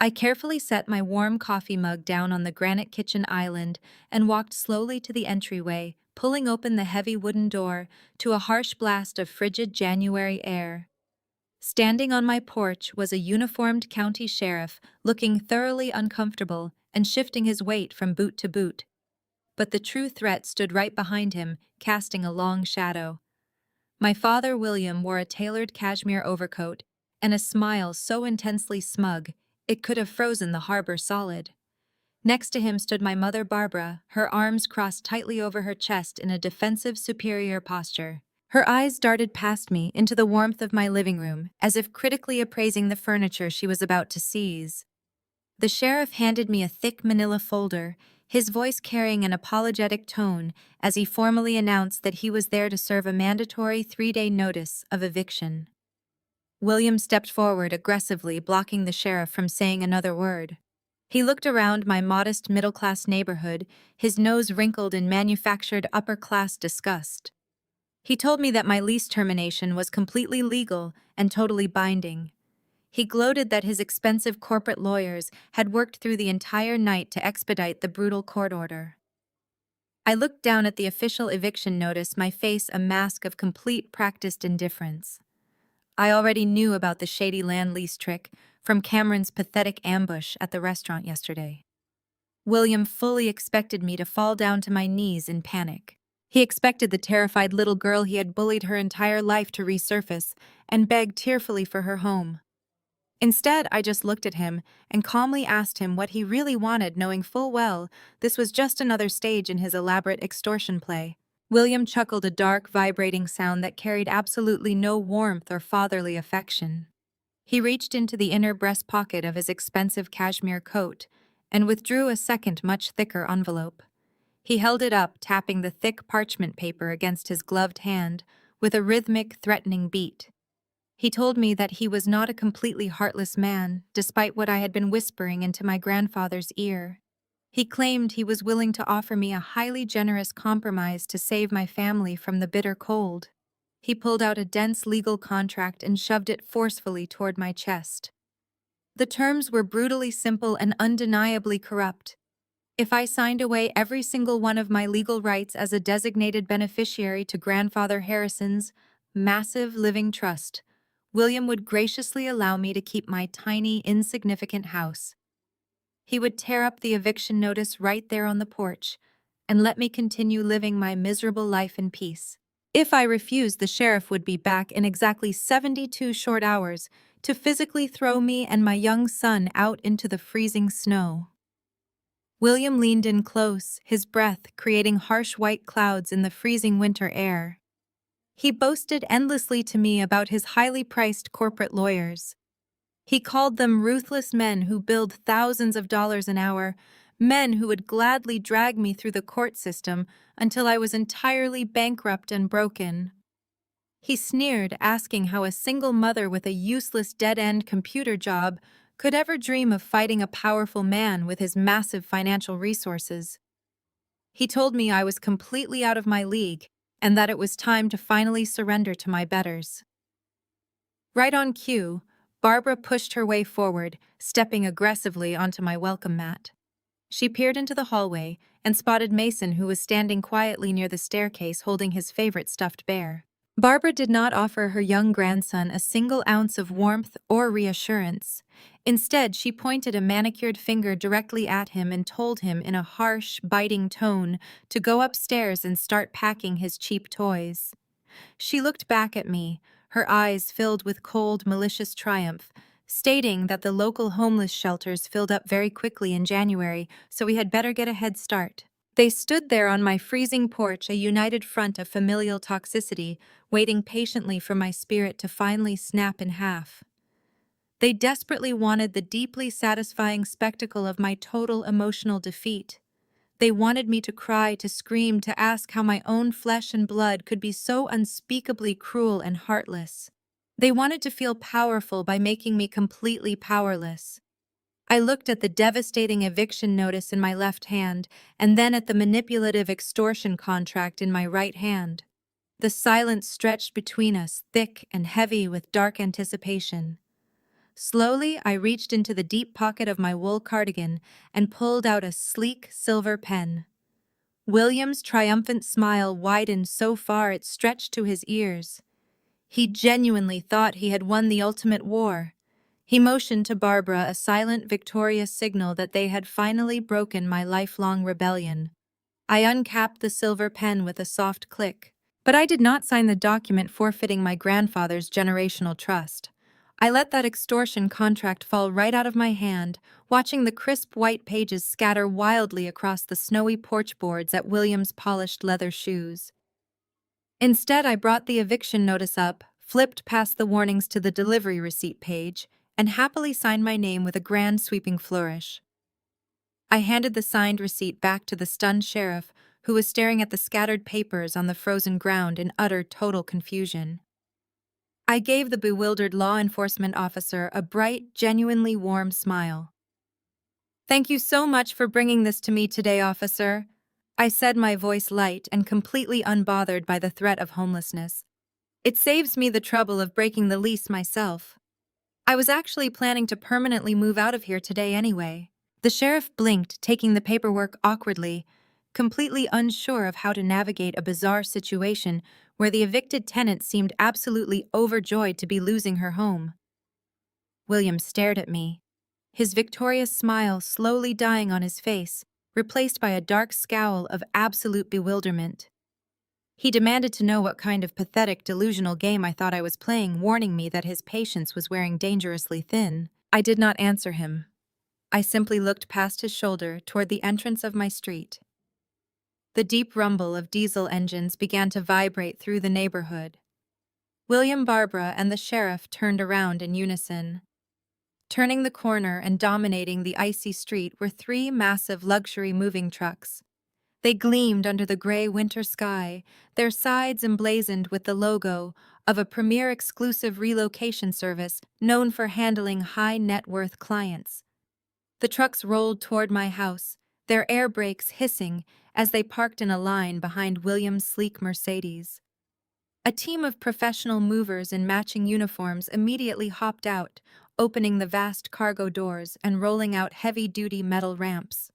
I carefully set my warm coffee mug down on the granite kitchen island and walked slowly to the entryway, pulling open the heavy wooden door to a harsh blast of frigid January air. Standing on my porch was a uniformed county sheriff, looking thoroughly uncomfortable and shifting his weight from boot to boot. But the true threat stood right behind him, casting a long shadow. My father, William, wore a tailored cashmere overcoat and a smile so intensely smug it could have frozen the harbor solid. Next to him stood my mother, Barbara, her arms crossed tightly over her chest in a defensive, superior posture. Her eyes darted past me into the warmth of my living room, as if critically appraising the furniture she was about to seize. The sheriff handed me a thick manila folder, his voice carrying an apologetic tone as he formally announced that he was there to serve a mandatory 3-day notice of eviction. William stepped forward aggressively, blocking the sheriff from saying another word. He looked around my modest middle-class neighborhood, his nose wrinkled in manufactured upper-class disgust. He told me that my lease termination was completely legal and totally binding. He gloated that his expensive corporate lawyers had worked through the entire night to expedite the brutal court order. I looked down at the official eviction notice, my face a mask of complete practiced indifference. I already knew about the shady land lease trick from Cameron's pathetic ambush at the restaurant yesterday. William fully expected me to fall down to my knees in panic. He expected the terrified little girl he had bullied her entire life to resurface and beg tearfully for her home. Instead, I just looked at him and calmly asked him what he really wanted, knowing full well this was just another stage in his elaborate extortion play. William chuckled, a dark, vibrating sound that carried absolutely no warmth or fatherly affection. He reached into the inner breast pocket of his expensive cashmere coat and withdrew a second, much thicker envelope. He held it up, tapping the thick parchment paper against his gloved hand with a rhythmic, threatening beat. He told me that he was not a completely heartless man, despite what I had been whispering into my grandfather's ear. He claimed he was willing to offer me a highly generous compromise to save my family from the bitter cold. He pulled out a dense legal contract and shoved it forcefully toward my chest. The terms were brutally simple and undeniably corrupt. If I signed away every single one of my legal rights as a designated beneficiary to Grandfather Harrison's massive living trust, William would graciously allow me to keep my tiny, insignificant house. He would tear up the eviction notice right there on the porch and let me continue living my miserable life in peace. If I refused, the sheriff would be back in exactly 72 short hours to physically throw me and my young son out into the freezing snow. William leaned in close, his breath creating harsh white clouds in the freezing winter air. He boasted endlessly to me about his highly priced corporate lawyers. He called them ruthless men who billed thousands of dollars an hour, men who would gladly drag me through the court system until I was entirely bankrupt and broken. He sneered, asking how a single mother with a useless dead-end computer job could ever dream of fighting a powerful man with his massive financial resources. He told me I was completely out of my league and that it was time to finally surrender to my betters. Right on cue, Barbara pushed her way forward, stepping aggressively onto my welcome mat. She peered into the hallway and spotted Mason, who was standing quietly near the staircase holding his favorite stuffed bear. Barbara did not offer her young grandson a single ounce of warmth or reassurance. Instead, she pointed a manicured finger directly at him and told him in a harsh, biting tone to go upstairs and start packing his cheap toys. She looked back at me, her eyes filled with cold, malicious triumph, stating that the local homeless shelters filled up very quickly in January, so we had better get a head start. They stood there on my freezing porch, a united front of familial toxicity, waiting patiently for my spirit to finally snap in half. They desperately wanted the deeply satisfying spectacle of my total emotional defeat. They wanted me to cry, to scream, to ask how my own flesh and blood could be so unspeakably cruel and heartless. They wanted to feel powerful by making me completely powerless. I looked at the devastating eviction notice in my left hand, and then at the manipulative extortion contract in my right hand. The silence stretched between us, thick and heavy with dark anticipation. Slowly, I reached into the deep pocket of my wool cardigan and pulled out a sleek silver pen. William's triumphant smile widened so far it stretched to his ears. He genuinely thought he had won the ultimate war. He motioned to Barbara a silent, victorious signal that they had finally broken my lifelong rebellion. I uncapped the silver pen with a soft click. But I did not sign the document forfeiting my grandfather's generational trust. I let that extortion contract fall right out of my hand, watching the crisp white pages scatter wildly across the snowy porch boards at William's polished leather shoes. Instead, I brought the eviction notice up, flipped past the warnings to the delivery receipt page, and happily signed my name with a grand sweeping flourish. I handed the signed receipt back to the stunned sheriff, who was staring at the scattered papers on the frozen ground in utter total confusion. I gave the bewildered law enforcement officer a bright, genuinely warm smile. "Thank you so much for bringing this to me today, officer," I said, my voice light and completely unbothered by the threat of homelessness. "It saves me the trouble of breaking the lease myself. I was actually planning to permanently move out of here today anyway." The sheriff blinked, taking the paperwork awkwardly, completely unsure of how to navigate a bizarre situation where the evicted tenant seemed absolutely overjoyed to be losing her home. William stared at me, his victorious smile slowly dying on his face, replaced by a dark scowl of absolute bewilderment. He demanded to know what kind of pathetic, delusional game I thought I was playing, warning me that his patience was wearing dangerously thin. I did not answer him. I simply looked past his shoulder toward the entrance of my street. The deep rumble of diesel engines began to vibrate through the neighborhood. William, Barbara, and the sheriff turned around in unison. Turning the corner and dominating the icy street were three massive luxury moving trucks. They gleamed under the gray winter sky, their sides emblazoned with the logo of a premier exclusive relocation service known for handling high net worth clients. The trucks rolled toward my house, their air brakes hissing as they parked in a line behind William's sleek Mercedes. A team of professional movers in matching uniforms immediately hopped out, opening the vast cargo doors and rolling out heavy-duty metal ramps.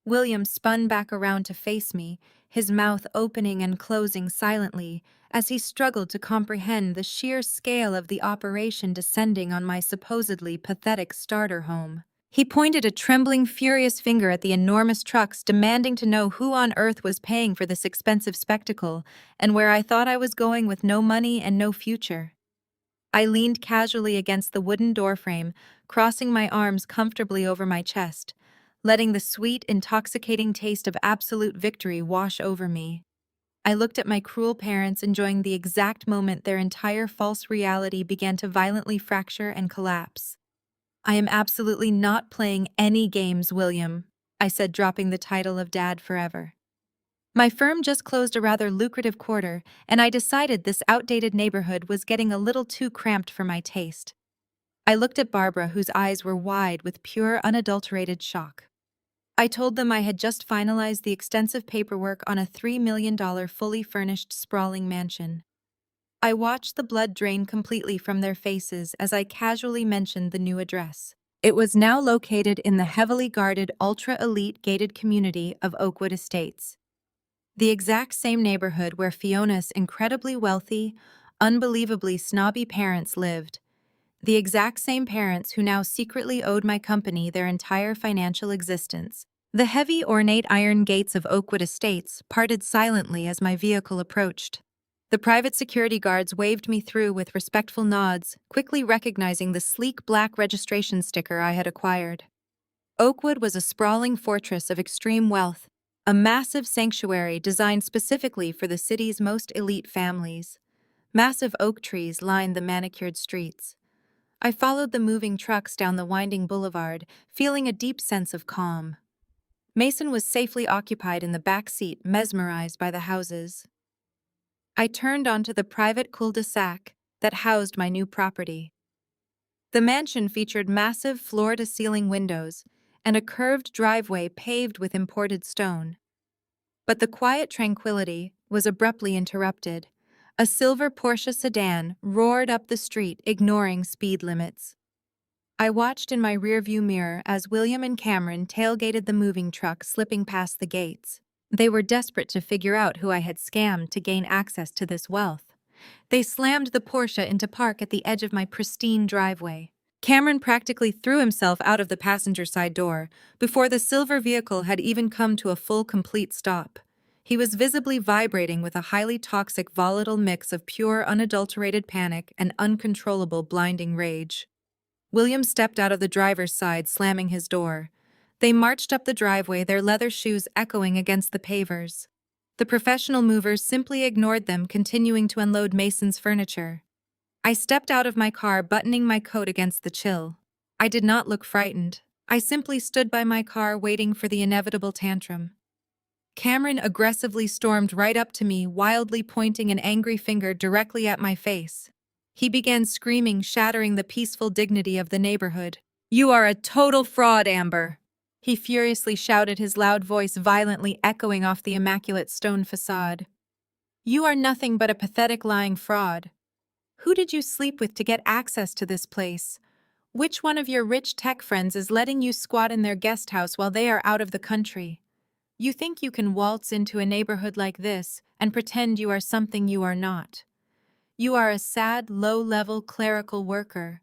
William spun back around to face me, his mouth opening and closing silently as he struggled to comprehend the sheer scale of the operation descending on my supposedly pathetic starter home. He pointed a trembling, furious finger at the enormous trucks, demanding to know who on earth was paying for this expensive spectacle and where I thought I was going with no money and no future. I leaned casually against the wooden doorframe, crossing my arms comfortably over my chest, letting the sweet, intoxicating taste of absolute victory wash over me. I looked at my cruel parents, enjoying the exact moment their entire false reality began to violently fracture and collapse. "I am absolutely not playing any games, William," I said, dropping the title of Dad forever. My firm just closed a rather lucrative quarter, and I decided this outdated neighborhood was getting a little too cramped for my taste. I looked at Barbara, whose eyes were wide with pure, unadulterated shock. I told them I had just finalized the extensive paperwork on a $3 million fully furnished, sprawling mansion. I watched the blood drain completely from their faces as I casually mentioned the new address. It was now located in the heavily guarded, ultra-elite gated community of Oakwood Estates. The exact same neighborhood where Fiona's incredibly wealthy, unbelievably snobby parents lived. The exact same parents who now secretly owed my company their entire financial existence. The heavy, ornate iron gates of Oakwood Estates parted silently as my vehicle approached. The private security guards waved me through with respectful nods, quickly recognizing the sleek black registration sticker I had acquired. Oakwood was a sprawling fortress of extreme wealth, a massive sanctuary designed specifically for the city's most elite families. Massive oak trees lined the manicured streets. I followed the moving trucks down the winding boulevard, feeling a deep sense of calm. Mason was safely occupied in the back seat, mesmerized by the houses. I turned onto the private cul-de-sac that housed my new property. The mansion featured massive floor-to-ceiling windows and a curved driveway paved with imported stone. But the quiet tranquility was abruptly interrupted. A silver Porsche sedan roared up the street, ignoring speed limits. I watched in my rearview mirror as William and Cameron tailgated the moving truck, slipping past the gates. They were desperate to figure out who I had scammed to gain access to this wealth. They slammed the Porsche into park at the edge of my pristine driveway. Cameron practically threw himself out of the passenger side door before the silver vehicle had even come to a full, complete stop. He was visibly vibrating with a highly toxic, volatile mix of pure, unadulterated panic and uncontrollable, blinding rage. William stepped out of the driver's side, slamming his door. They marched up the driveway, their leather shoes echoing against the pavers. The professional movers simply ignored them, continuing to unload Mason's furniture. I stepped out of my car, buttoning my coat against the chill. I did not look frightened. I simply stood by my car, waiting for the inevitable tantrum. Cameron aggressively stormed right up to me, wildly pointing an angry finger directly at my face. He began screaming, shattering the peaceful dignity of the neighborhood. "You are a total fraud, Amber!" He furiously shouted, his loud voice violently echoing off the immaculate stone facade. "You are nothing but a pathetic, lying fraud. Who did you sleep with to get access to this place? Which one of your rich tech friends is letting you squat in their guest house while they are out of the country? You think you can waltz into a neighborhood like this and pretend you are something you are not. You are a sad, low-level clerical worker.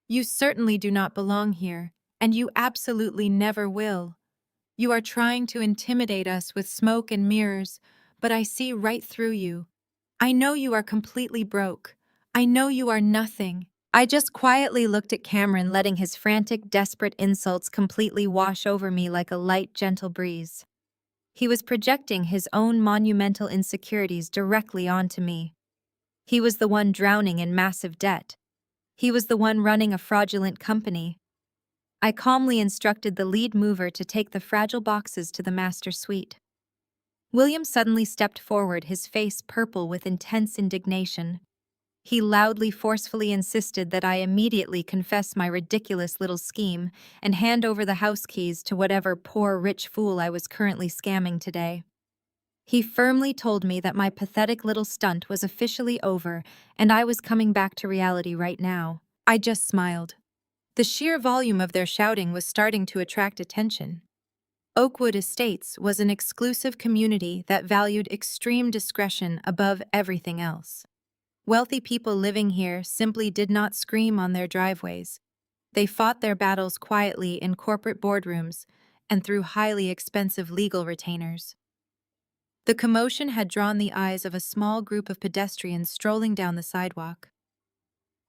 You certainly do not belong here, and you absolutely never will. You are trying to intimidate us with smoke and mirrors, but I see right through you. I know you are completely broke. I know you are nothing." I just quietly looked at Cameron, letting his frantic, desperate insults completely wash over me like a light, gentle breeze. He was projecting his own monumental insecurities directly onto me. He was the one drowning in massive debt. He was the one running a fraudulent company. I calmly instructed the lead mover to take the fragile boxes to the master suite. William suddenly stepped forward, his face purple with intense indignation. He loudly, forcefully insisted that I immediately confess my ridiculous little scheme and hand over the house keys to whatever poor rich fool I was currently scamming today. He firmly told me that my pathetic little stunt was officially over and I was coming back to reality right now. I just smiled. The sheer volume of their shouting was starting to attract attention. Oakwood Estates was an exclusive community that valued extreme discretion above everything else. Wealthy people living here simply did not scream on their driveways. They fought their battles quietly in corporate boardrooms and through highly expensive legal retainers. The commotion had drawn the eyes of a small group of pedestrians strolling down the sidewalk.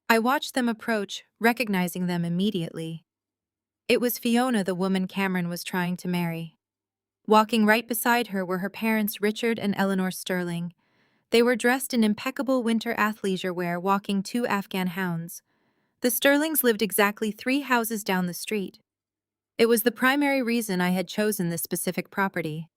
I watched them approach, recognizing them immediately. It was Fiona, the woman Cameron was trying to marry. Walking right beside her were her parents, Richard and Eleanor Sterling. They were dressed in impeccable winter athleisure wear, walking two Afghan hounds. The Sterlings lived exactly 3 houses down the street. It was the primary reason I had chosen this specific property.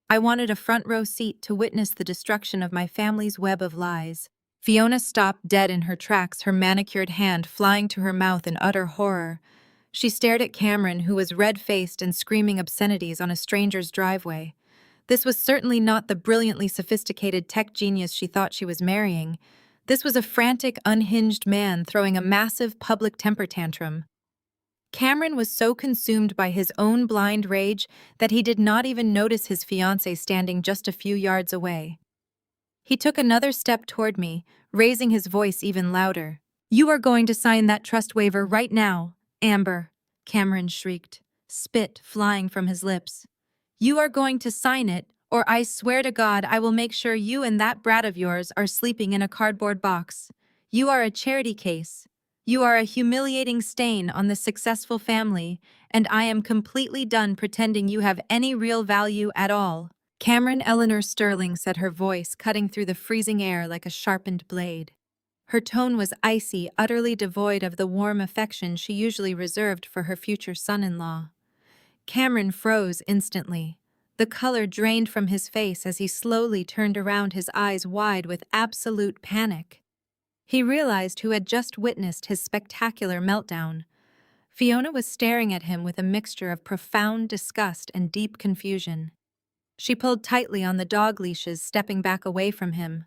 I wanted a front-row seat to witness the destruction of my family's web of lies. Fiona stopped dead in her tracks, her manicured hand flying to her mouth in utter horror. She stared at Cameron, who was red-faced and screaming obscenities on a stranger's driveway. This was certainly not the brilliantly sophisticated tech genius she thought she was marrying. This was a frantic, unhinged man throwing a massive public temper tantrum. Cameron was so consumed by his own blind rage that he did not even notice his fiancée standing just a few yards away. He took another step toward me, raising his voice even louder. "You are going to sign that trust waiver right now, Amber," Cameron shrieked, spit flying from his lips. "You are going to sign it, or I swear to God I will make sure you and that brat of yours are sleeping in a cardboard box. You are a charity case. You are a humiliating stain on the successful family, and I am completely done pretending you have any real value at all." Cameron Eleanor Sterling said, her voice cutting through the freezing air like a sharpened blade. Her tone was icy, utterly devoid of the warm affection she usually reserved for her future son-in-law. Cameron froze instantly. The color drained from his face as he slowly turned around, his eyes wide with absolute panic. He realized who had just witnessed his spectacular meltdown. Fiona was staring at him with a mixture of profound disgust and deep confusion. She pulled tightly on the dog leashes, stepping back away from him.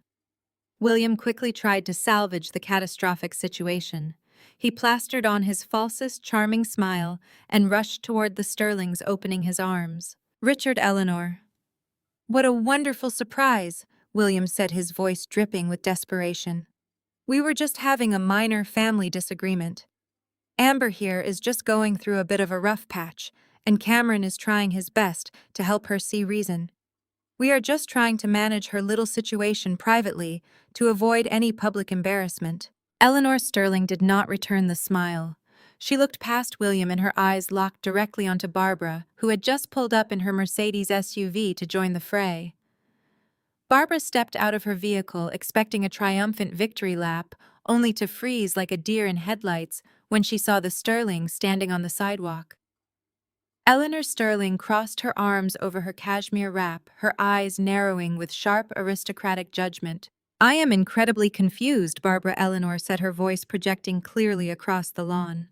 William quickly tried to salvage the catastrophic situation. He plastered on his falsest, charming smile and rushed toward the Sterlings, opening his arms. "Richard, Eleanor." "What a wonderful surprise," William said, his voice dripping with desperation. "We were just having a minor family disagreement. Amber here is just going through a bit of a rough patch, and Cameron is trying his best to help her see reason. We are just trying to manage her little situation privately to avoid any public embarrassment." Eleanor Sterling did not return the smile. She looked past William and her eyes locked directly onto Barbara, who had just pulled up in her Mercedes SUV to join the fray. Barbara stepped out of her vehicle expecting a triumphant victory lap, only to freeze like a deer in headlights when she saw the Sterlings standing on the sidewalk. Eleanor Sterling crossed her arms over her cashmere wrap, her eyes narrowing with sharp aristocratic judgment. "I am incredibly confused," Barbara Eleanor said, her voice projecting clearly across the lawn.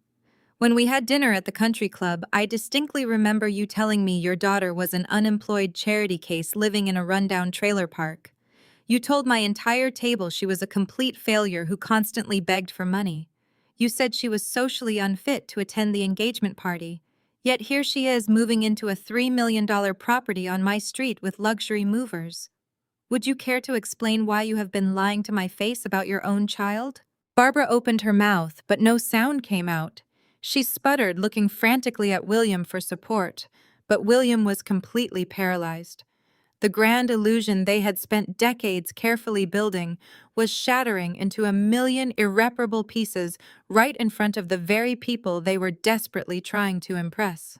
"When we had dinner at the country club, I distinctly remember you telling me your daughter was an unemployed charity case living in a rundown trailer park. You told my entire table she was a complete failure who constantly begged for money. You said she was socially unfit to attend the engagement party. Yet here she is moving into a $3 million property on my street with luxury movers. Would you care to explain why you have been lying to my face about your own child?" Barbara opened her mouth, but no sound came out. She sputtered, looking frantically at William for support, but William was completely paralyzed. The grand illusion they had spent decades carefully building was shattering into a million irreparable pieces right in front of the very people they were desperately trying to impress.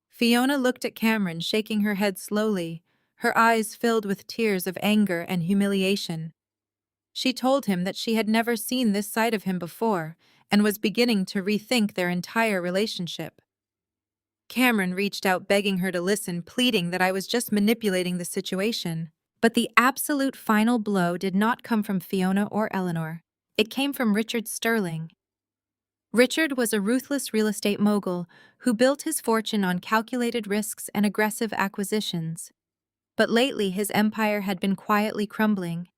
Fiona looked at Cameron, shaking her head slowly, her eyes filled with tears of anger and humiliation. She told him that she had never seen this side of him before and was beginning to rethink their entire relationship. Cameron reached out, begging her to listen, pleading that I was just manipulating the situation. But the absolute final blow did not come from Fiona or Eleanor. It came from Richard Sterling. Richard was a ruthless real estate mogul who built his fortune on calculated risks and aggressive acquisitions. But lately his empire had been quietly crumbling.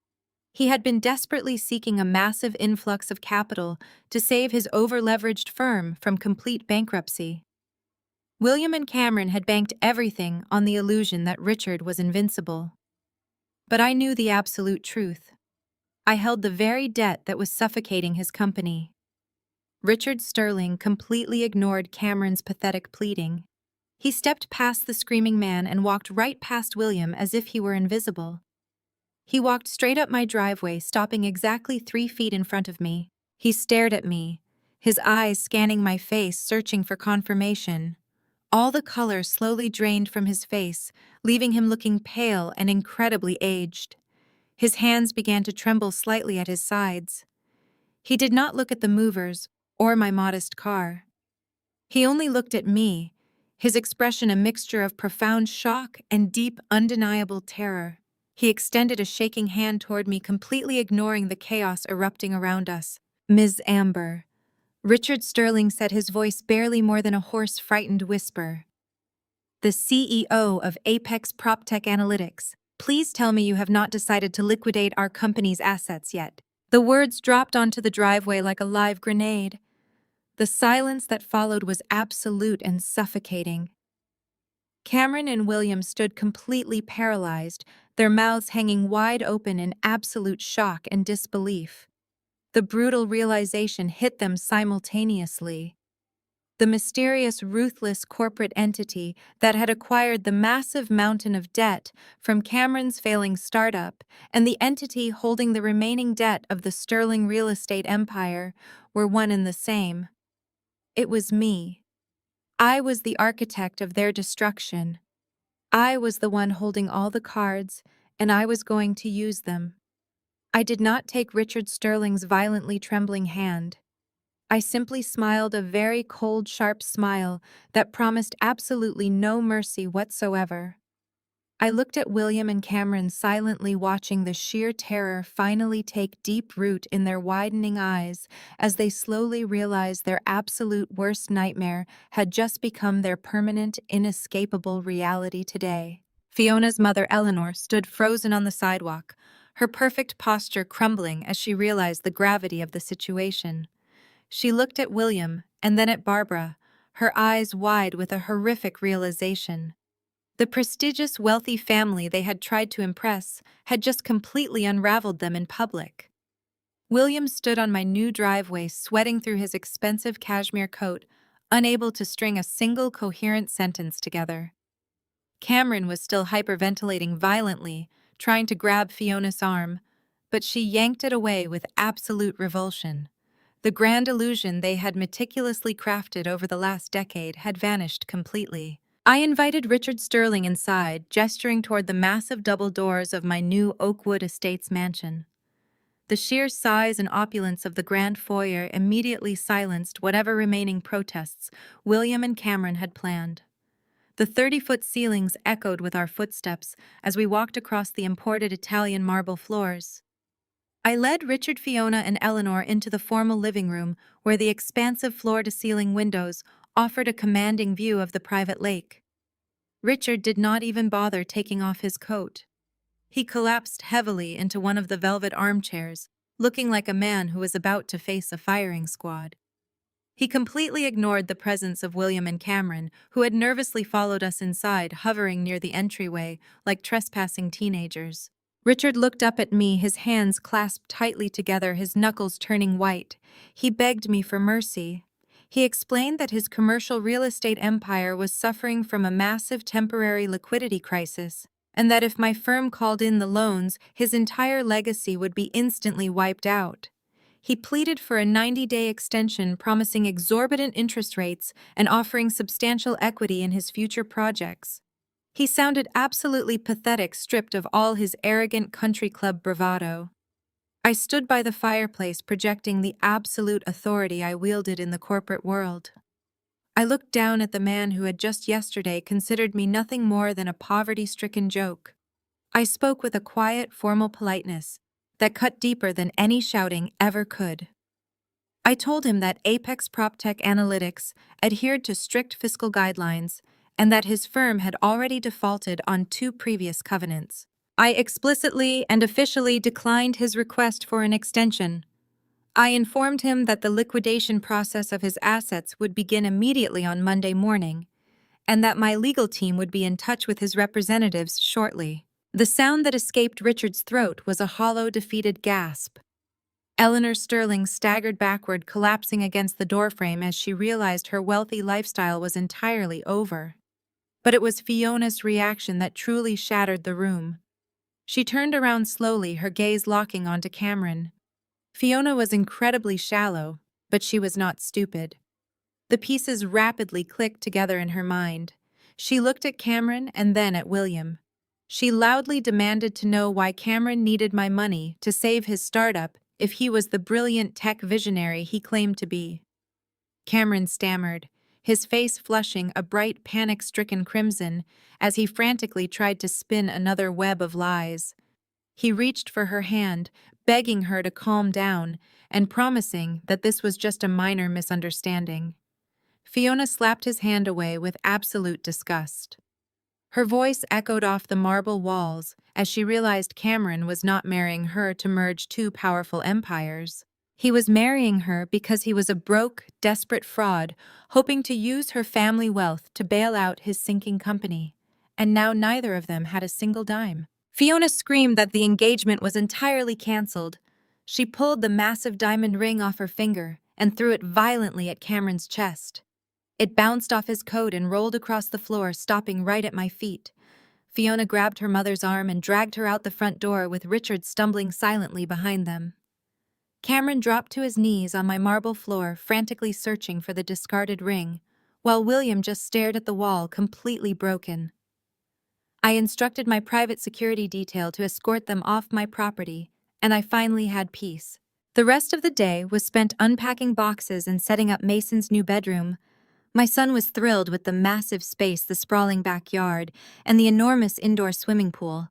He had been desperately seeking a massive influx of capital to save his over-leveraged firm from complete bankruptcy. William and Cameron had banked everything on the illusion that Richard was invincible. But I knew the absolute truth. I held the very debt that was suffocating his company. Richard Sterling completely ignored Cameron's pathetic pleading. He stepped past the screaming man and walked right past William as if he were invisible. He walked straight up my driveway, stopping exactly 3 feet in front of me. He stared at me, his eyes scanning my face, searching for confirmation. All the color slowly drained from his face, leaving him looking pale and incredibly aged. His hands began to tremble slightly at his sides. He did not look at the movers or my modest car. He only looked at me, his expression a mixture of profound shock and deep, undeniable terror. He extended a shaking hand toward me, completely ignoring the chaos erupting around us. "Ms. Amber," Richard Sterling said, his voice barely more than a hoarse, frightened whisper. "The CEO of Apex PropTech Analytics. Please tell me you have not decided to liquidate our company's assets yet." The words dropped onto the driveway like a live grenade. The silence that followed was absolute and suffocating. Cameron and William stood completely paralyzed, their mouths hanging wide open in absolute shock and disbelief. The brutal realization hit them simultaneously. The mysterious, ruthless corporate entity that had acquired the massive mountain of debt from Cameron's failing startup and the entity holding the remaining debt of the Sterling real estate empire were one and the same. It was me. I was the architect of their destruction. I was the one holding all the cards, and I was going to use them. I did not take Richard Sterling's violently trembling hand. I simply smiled, a very cold, sharp smile that promised absolutely no mercy whatsoever. I looked at William and Cameron, silently watching the sheer terror finally take deep root in their widening eyes as they slowly realized their absolute worst nightmare had just become their permanent, inescapable reality today. Fiona's mother, Eleanor, stood frozen on the sidewalk, her perfect posture crumbling as she realized the gravity of the situation. She looked at William and then at Barbara, her eyes wide with a horrific realization. The prestigious, wealthy family they had tried to impress had just completely unraveled them in public. William stood on my new driveway, sweating through his expensive cashmere coat, unable to string a single coherent sentence together. Cameron was still hyperventilating violently, trying to grab Fiona's arm, but she yanked it away with absolute revulsion. The grand illusion they had meticulously crafted over the last decade had vanished completely. I invited Richard Sterling inside, gesturing toward the massive double doors of my new Oakwood Estates mansion. The sheer size and opulence of the grand foyer immediately silenced whatever remaining protests William and Cameron had planned. The 30-foot ceilings echoed with our footsteps as we walked across the imported Italian marble floors. I led Richard, Fiona, and Eleanor into the formal living room where the expansive floor-to-ceiling windows offered a commanding view of the private lake. Richard did not even bother taking off his coat. He collapsed heavily into one of the velvet armchairs, looking like a man who was about to face a firing squad. He completely ignored the presence of William and Cameron, who had nervously followed us inside, hovering near the entryway like trespassing teenagers. Richard looked up at me, his hands clasped tightly together, his knuckles turning white. He begged me for mercy. He explained that his commercial real estate empire was suffering from a massive temporary liquidity crisis, and that if my firm called in the loans, his entire legacy would be instantly wiped out. He pleaded for a 90-day extension, promising exorbitant interest rates and offering substantial equity in his future projects. He sounded absolutely pathetic, stripped of all his arrogant country club bravado. I stood by the fireplace, projecting the absolute authority I wielded in the corporate world. I looked down at the man who had just yesterday considered me nothing more than a poverty-stricken joke. I spoke with a quiet, formal politeness that cut deeper than any shouting ever could. I told him that Apex PropTech Analytics adhered to strict fiscal guidelines and that his firm had already defaulted on 2 previous covenants. I explicitly and officially declined his request for an extension. I informed him that the liquidation process of his assets would begin immediately on Monday morning, and that my legal team would be in touch with his representatives shortly. The sound that escaped Richard's throat was a hollow, defeated gasp. Eleanor Sterling staggered backward, collapsing against the doorframe as she realized her wealthy lifestyle was entirely over. But it was Fiona's reaction that truly shattered the room. She turned around slowly, her gaze locking onto Cameron. Fiona was incredibly shallow, but she was not stupid. The pieces rapidly clicked together in her mind. She looked at Cameron and then at William. She loudly demanded to know why Cameron needed my money to save his startup if he was the brilliant tech visionary he claimed to be. Cameron stammered, his face flushing a bright panic-stricken crimson as he frantically tried to spin another web of lies. He reached for her hand, begging her to calm down and promising that this was just a minor misunderstanding. Fiona slapped his hand away with absolute disgust. Her voice echoed off the marble walls as she realized Cameron was not marrying her to merge two powerful empires. He was marrying her because he was a broke, desperate fraud, hoping to use her family wealth to bail out his sinking company. And now neither of them had a single dime. Fiona screamed that the engagement was entirely canceled. She pulled the massive diamond ring off her finger and threw it violently at Cameron's chest. It bounced off his coat and rolled across the floor, stopping right at my feet. Fiona grabbed her mother's arm and dragged her out the front door, with Richard stumbling silently behind them. Cameron dropped to his knees on my marble floor, frantically searching for the discarded ring, while William just stared at the wall, completely broken. I instructed my private security detail to escort them off my property, and I finally had peace. The rest of the day was spent unpacking boxes and setting up Mason's new bedroom. My son was thrilled with the massive space, the sprawling backyard, and the enormous indoor swimming pool.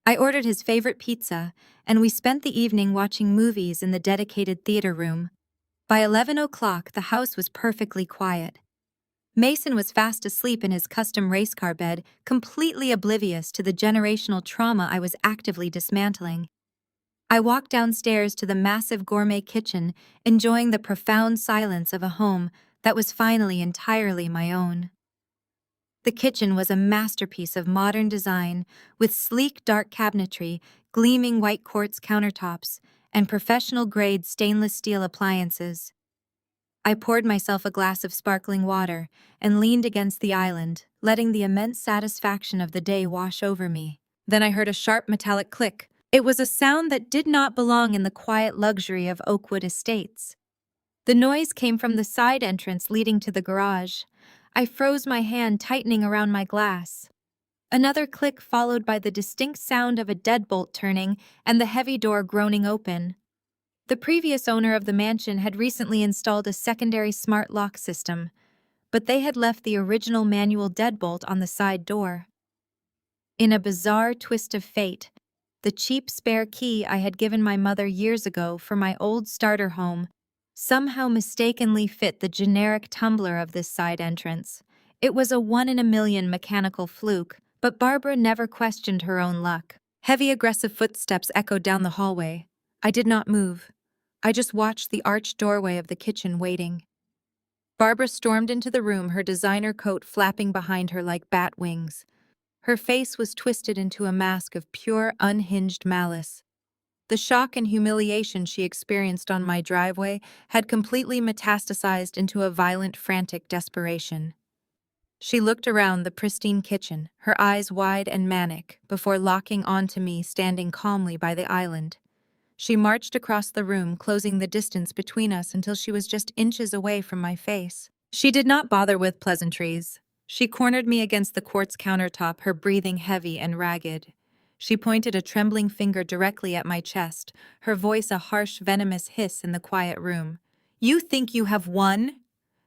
I ordered his favorite pizza, and we spent the evening watching movies in the dedicated theater room. By 11 o'clock, the house was perfectly quiet. Mason was fast asleep in his custom race car bed, completely oblivious to the generational trauma I was actively dismantling. I walked downstairs to the massive gourmet kitchen, enjoying the profound silence of a home that was finally entirely my own. The kitchen was a masterpiece of modern design, with sleek dark cabinetry, gleaming white quartz countertops, and professional-grade stainless steel appliances. I poured myself a glass of sparkling water and leaned against the island, letting the immense satisfaction of the day wash over me. Then I heard a sharp metallic click. It was a sound that did not belong in the quiet luxury of Oakwood Estates. The noise came from the side entrance leading to the garage. I froze, my hand tightening around my glass. Another click followed by the distinct sound of a deadbolt turning and the heavy door groaning open. The previous owner of the mansion had recently installed a secondary smart lock system, but they had left the original manual deadbolt on the side door. In a bizarre twist of fate, the cheap spare key I had given my mother years ago for my old starter home somehow mistakenly fit the generic tumbler of this side entrance. It was a one-in-a-million mechanical fluke, but Barbara never questioned her own luck. Heavy, aggressive footsteps echoed down the hallway. I did not move. I just watched the arched doorway of the kitchen, waiting. Barbara stormed into the room, her designer coat flapping behind her like bat wings. Her face was twisted into a mask of pure, unhinged malice. The shock and humiliation she experienced on my driveway had completely metastasized into a violent, frantic desperation. She looked around the pristine kitchen, her eyes wide and manic, before locking onto me standing calmly by the island. She marched across the room, closing the distance between us until she was just inches away from my face. She did not bother with pleasantries. She cornered me against the quartz countertop, her breathing heavy and ragged. She pointed a trembling finger directly at my chest, her voice a harsh, venomous hiss in the quiet room. "You think you have won?"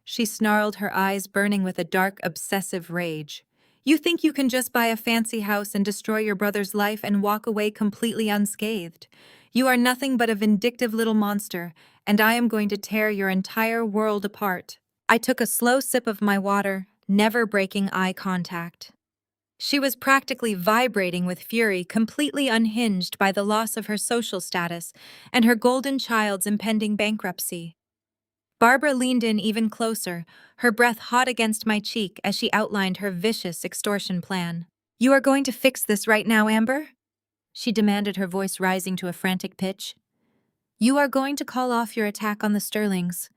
She snarled, her eyes burning with a dark, obsessive rage. "You think you can just buy a fancy house and destroy your brother's life and walk away completely unscathed? You are nothing but a vindictive little monster, and I am going to tear your entire world apart." I took a slow sip of my water, never breaking eye contact. She was practically vibrating with fury, completely unhinged by the loss of her social status and her golden child's impending bankruptcy. Barbara leaned in even closer, her breath hot against my cheek as she outlined her vicious extortion plan. "You are going to fix this right now, Amber?" she demanded, her voice rising to a frantic pitch. "You are going to call off your attack on the Sterlings.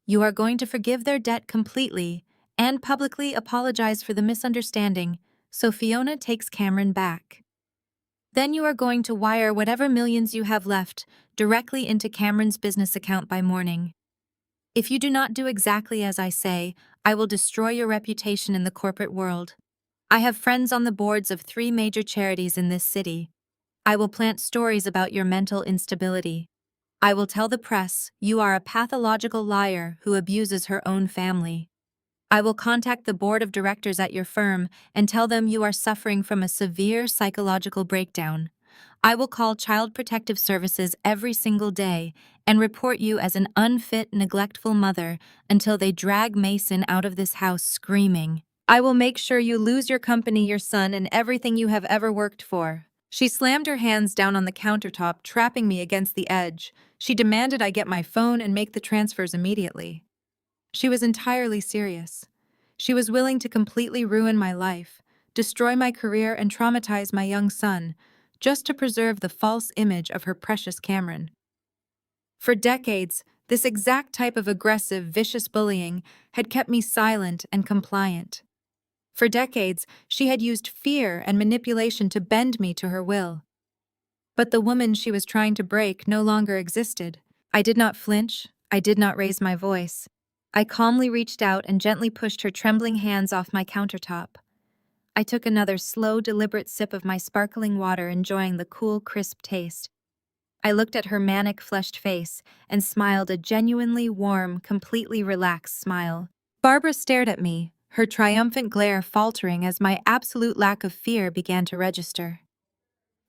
You are going to forgive their debt completely and publicly apologize for the misunderstanding so Fiona takes Cameron back. Then you are going to wire whatever millions you have left directly into Cameron's business account by morning. If you do not do exactly as I say, I will destroy your reputation in the corporate world. I have friends on the boards of 3 major charities in this city. I will plant stories about your mental instability. I will tell the press you are a pathological liar who abuses her own family. I will contact the board of directors at your firm and tell them you are suffering from a severe psychological breakdown. I will call Child Protective Services every single day and report you as an unfit, neglectful mother until they drag Mason out of this house screaming. I will make sure you lose your company, your son, and everything you have ever worked for." She slammed her hands down on the countertop, trapping me against the edge. She demanded I get my phone and make the transfers immediately. She was entirely serious. She was willing to completely ruin my life, destroy my career, and traumatize my young son, just to preserve the false image of her precious Cameron. For decades, this exact type of aggressive, vicious bullying had kept me silent and compliant. For decades, she had used fear and manipulation to bend me to her will. But the woman she was trying to break no longer existed. I did not flinch. I did not raise my voice. I calmly reached out and gently pushed her trembling hands off my countertop. I took another slow, deliberate sip of my sparkling water, enjoying the cool, crisp taste. I looked at her manic, flushed face and smiled, a genuinely warm, completely relaxed smile. Barbara stared at me, her triumphant glare faltering as my absolute lack of fear began to register.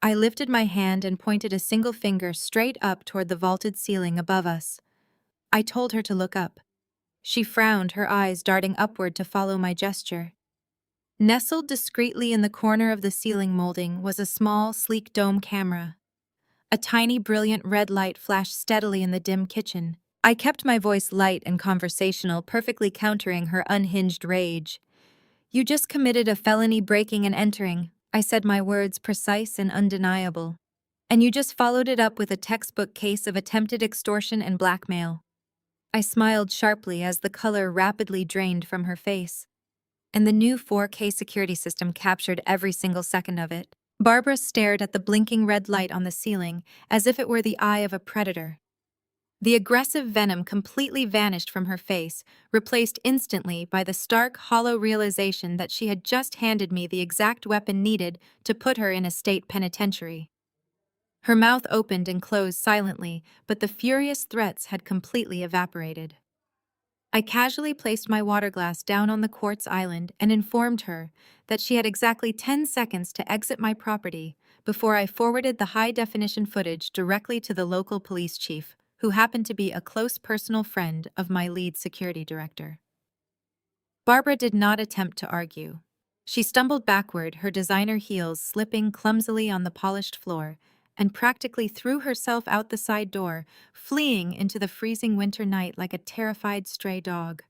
I lifted my hand and pointed a single finger straight up toward the vaulted ceiling above us. I told her to look up. She frowned, her eyes darting upward to follow my gesture. Nestled discreetly in the corner of the ceiling molding was a small, sleek dome camera. A tiny, brilliant red light flashed steadily in the dim kitchen. I kept my voice light and conversational, perfectly countering her unhinged rage. "You just committed a felony breaking and entering," I said, my words precise and undeniable. "And you just followed it up with a textbook case of attempted extortion and blackmail." I smiled sharply as the color rapidly drained from her face. "And the new 4K security system captured every single second of it." Barbara stared at the blinking red light on the ceiling as if it were the eye of a predator. The aggressive venom completely vanished from her face, replaced instantly by the stark, hollow realization that she had just handed me the exact weapon needed to put her in a state penitentiary. Her mouth opened and closed silently, but the furious threats had completely evaporated. I casually placed my water glass down on the quartz island and informed her that she had exactly 10 seconds to exit my property before I forwarded the high-definition footage directly to the local police chief, who happened to be a close personal friend of my lead security director. Barbara did not attempt to argue. She stumbled backward, her designer heels slipping clumsily on the polished floor, and practically threw herself out the side door, fleeing into the freezing winter night like a terrified stray dog.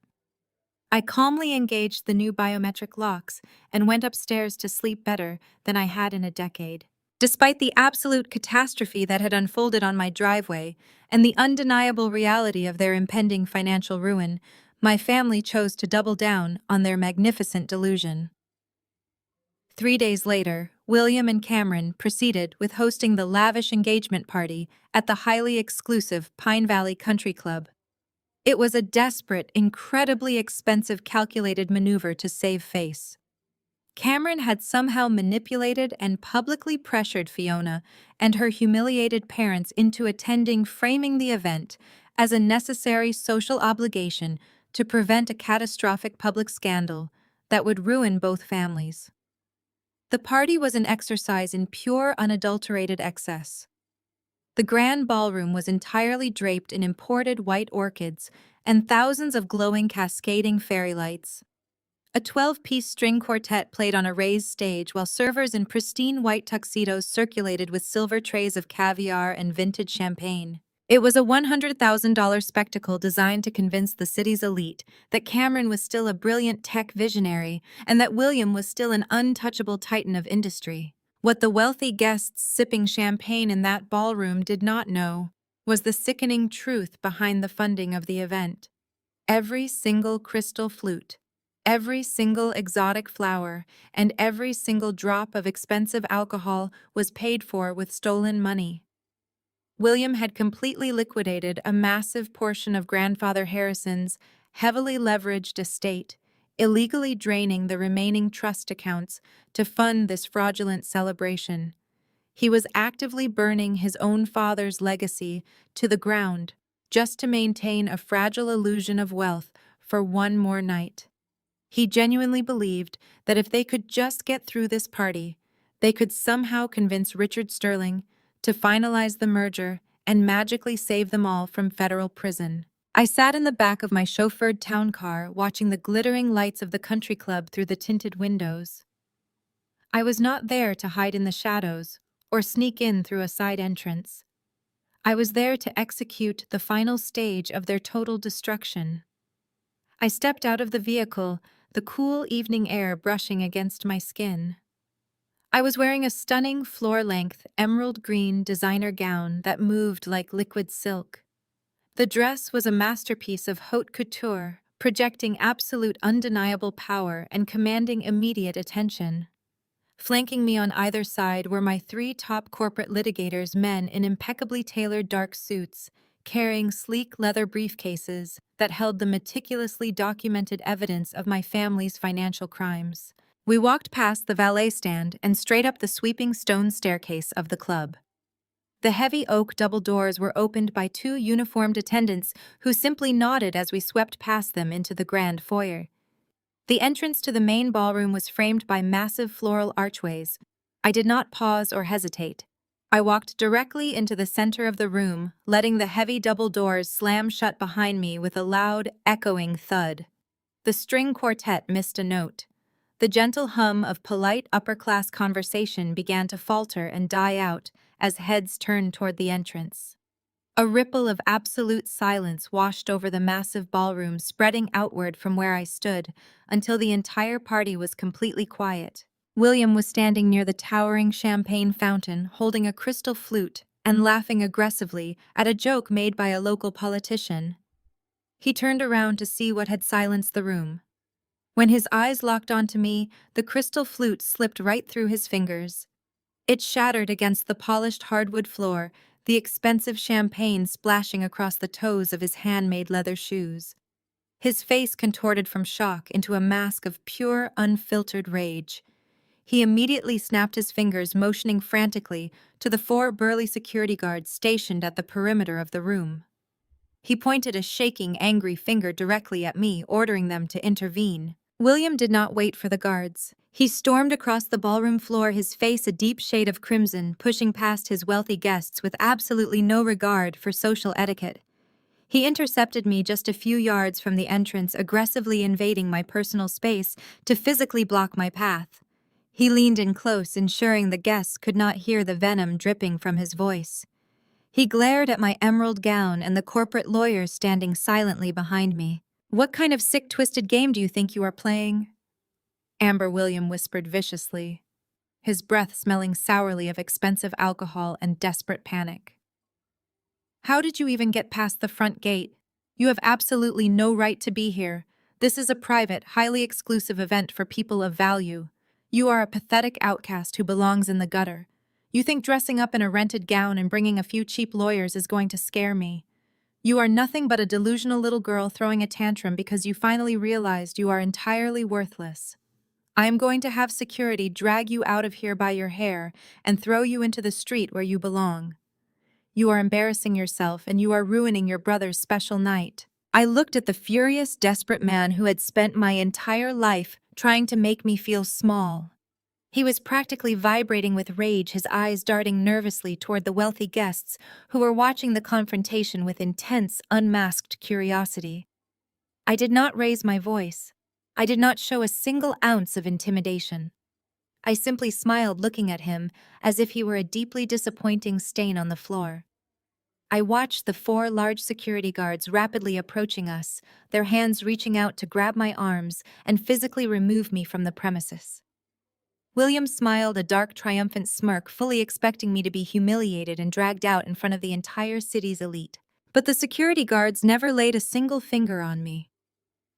I calmly engaged the new biometric locks and went upstairs to sleep better than I had in a decade. Despite the absolute catastrophe that had unfolded on my driveway and the undeniable reality of their impending financial ruin, my family chose to double down on their magnificent delusion. 3 days later, William and Cameron proceeded with hosting the lavish engagement party at the highly exclusive Pine Valley Country Club. It was a desperate, incredibly expensive, calculated maneuver to save face. Cameron had somehow manipulated and publicly pressured Fiona and her humiliated parents into attending, framing the event as a necessary social obligation to prevent a catastrophic public scandal that would ruin both families. The party was an exercise in pure, unadulterated excess. The grand ballroom was entirely draped in imported white orchids and thousands of glowing, cascading fairy lights. A 12-piece string quartet played on a raised stage while servers in pristine white tuxedos circulated with silver trays of caviar and vintage champagne. It was a $100,000 spectacle designed to convince the city's elite that Cameron was still a brilliant tech visionary and that William was still an untouchable titan of industry. What the wealthy guests sipping champagne in that ballroom did not know was the sickening truth behind the funding of the event. Every single crystal flute, every single exotic flower, and every single drop of expensive alcohol was paid for with stolen money. William had completely liquidated a massive portion of Grandfather Harrison's heavily leveraged estate, illegally draining the remaining trust accounts to fund this fraudulent celebration. He was actively burning his own father's legacy to the ground just to maintain a fragile illusion of wealth for one more night. He genuinely believed that if they could just get through this party, they could somehow convince Richard Sterling to finalize the merger and magically save them all from federal prison. I sat in the back of my chauffeured town car watching the glittering lights of the country club through the tinted windows. I was not there to hide in the shadows or sneak in through a side entrance. I was there to execute the final stage of their total destruction. I stepped out of the vehicle, the cool evening air brushing against my skin. I was wearing a stunning floor-length emerald green designer gown that moved like liquid silk. The dress was a masterpiece of haute couture, projecting absolute undeniable power and commanding immediate attention. Flanking me on either side were my three top corporate litigators, men in impeccably tailored dark suits, carrying sleek leather briefcases that held the meticulously documented evidence of my family's financial crimes. We walked past the valet stand and straight up the sweeping stone staircase of the club. The heavy oak double doors were opened by two uniformed attendants who simply nodded as we swept past them into the grand foyer. The entrance to the main ballroom was framed by massive floral archways. I did not pause or hesitate. I walked directly into the center of the room, letting the heavy double doors slam shut behind me with a loud, echoing thud. The string quartet missed a note. The gentle hum of polite upper-class conversation began to falter and die out as heads turned toward the entrance. A ripple of absolute silence washed over the massive ballroom, spreading outward from where I stood until the entire party was completely quiet. William was standing near the towering champagne fountain, holding a crystal flute and laughing aggressively at a joke made by a local politician. He turned around to see what had silenced the room. When his eyes locked onto me, the crystal flute slipped right through his fingers. It shattered against the polished hardwood floor, the expensive champagne splashing across the toes of his handmade leather shoes. His face contorted from shock into a mask of pure, unfiltered rage. He immediately snapped his fingers, motioning frantically to the four burly security guards stationed at the perimeter of the room. He pointed a shaking, angry finger directly at me, ordering them to intervene. William did not wait for the guards. He stormed across the ballroom floor, his face a deep shade of crimson, pushing past his wealthy guests with absolutely no regard for social etiquette. He intercepted me just a few yards from the entrance, aggressively invading my personal space to physically block my path. He leaned in close, ensuring the guests could not hear the venom dripping from his voice. He glared at my emerald gown and the corporate lawyers standing silently behind me. "What kind of sick, twisted game do you think you are playing?" Amber William whispered viciously, his breath smelling sourly of expensive alcohol and desperate panic. "How did you even get past the front gate? You have absolutely no right to be here. This is a private, highly exclusive event for people of value. You are a pathetic outcast who belongs in the gutter. You think dressing up in a rented gown and bringing a few cheap lawyers is going to scare me. You are nothing but a delusional little girl throwing a tantrum because you finally realized you are entirely worthless. I am going to have security drag you out of here by your hair and throw you into the street where you belong. You are embarrassing yourself and you are ruining your brother's special night." I looked at the furious, desperate man who had spent my entire life trying to make me feel small. He was practically vibrating with rage, his eyes darting nervously toward the wealthy guests who were watching the confrontation with intense, unmasked curiosity. I did not raise my voice. I did not show a single ounce of intimidation. I simply smiled, looking at him as if he were a deeply disappointing stain on the floor. I watched the 4 large security guards rapidly approaching us, their hands reaching out to grab my arms and physically remove me from the premises. William smiled a dark, triumphant smirk, fully expecting me to be humiliated and dragged out in front of the entire city's elite. But the security guards never laid a single finger on me.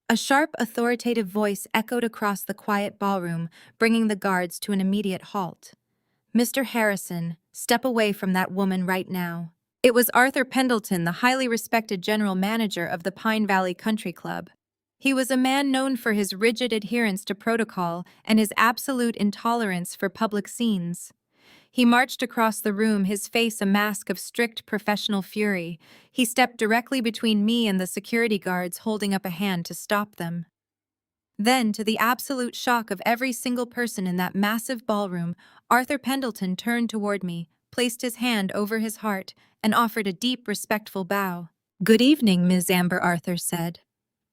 A sharp, authoritative voice echoed across the quiet ballroom, bringing the guards to an immediate halt. "Mr. Harrison, step away from that woman right now." It was Arthur Pendleton, the highly respected general manager of the Pine Valley Country Club. He was a man known for his rigid adherence to protocol and his absolute intolerance for public scenes. He marched across the room, his face a mask of strict professional fury. He stepped directly between me and the security guards, holding up a hand to stop them. Then, to the absolute shock of every single person in that massive ballroom, Arthur Pendleton turned toward me, placed his hand over his heart, and offered a deep, respectful bow. "Good evening, Ms. Amber," Arthur said,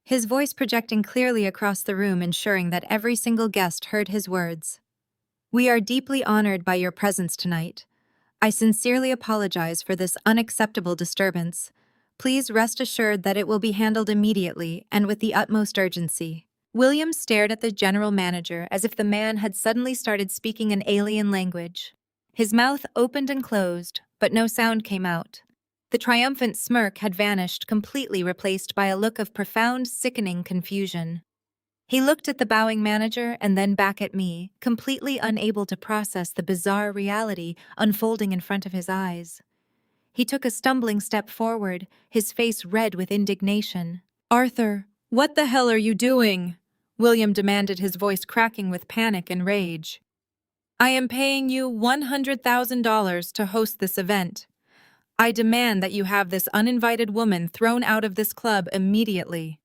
his voice projecting clearly across the room, ensuring that every single guest heard his words. "We are deeply honored by your presence tonight. I sincerely apologize for this unacceptable disturbance. Please rest assured that it will be handled immediately and with the utmost urgency." William stared at the general manager as if the man had suddenly started speaking an alien language. His mouth opened and closed, but no sound came out. The triumphant smirk had vanished, completely replaced by a look of profound, sickening confusion. He looked at the bowing manager and then back at me, completely unable to process the bizarre reality unfolding in front of his eyes. He took a stumbling step forward, his face red with indignation. "Arthur, what the hell are you doing?" William demanded, his voice cracking with panic and rage. "I am paying you $100,000 to host this event. I demand that you have this uninvited woman thrown out of this club immediately.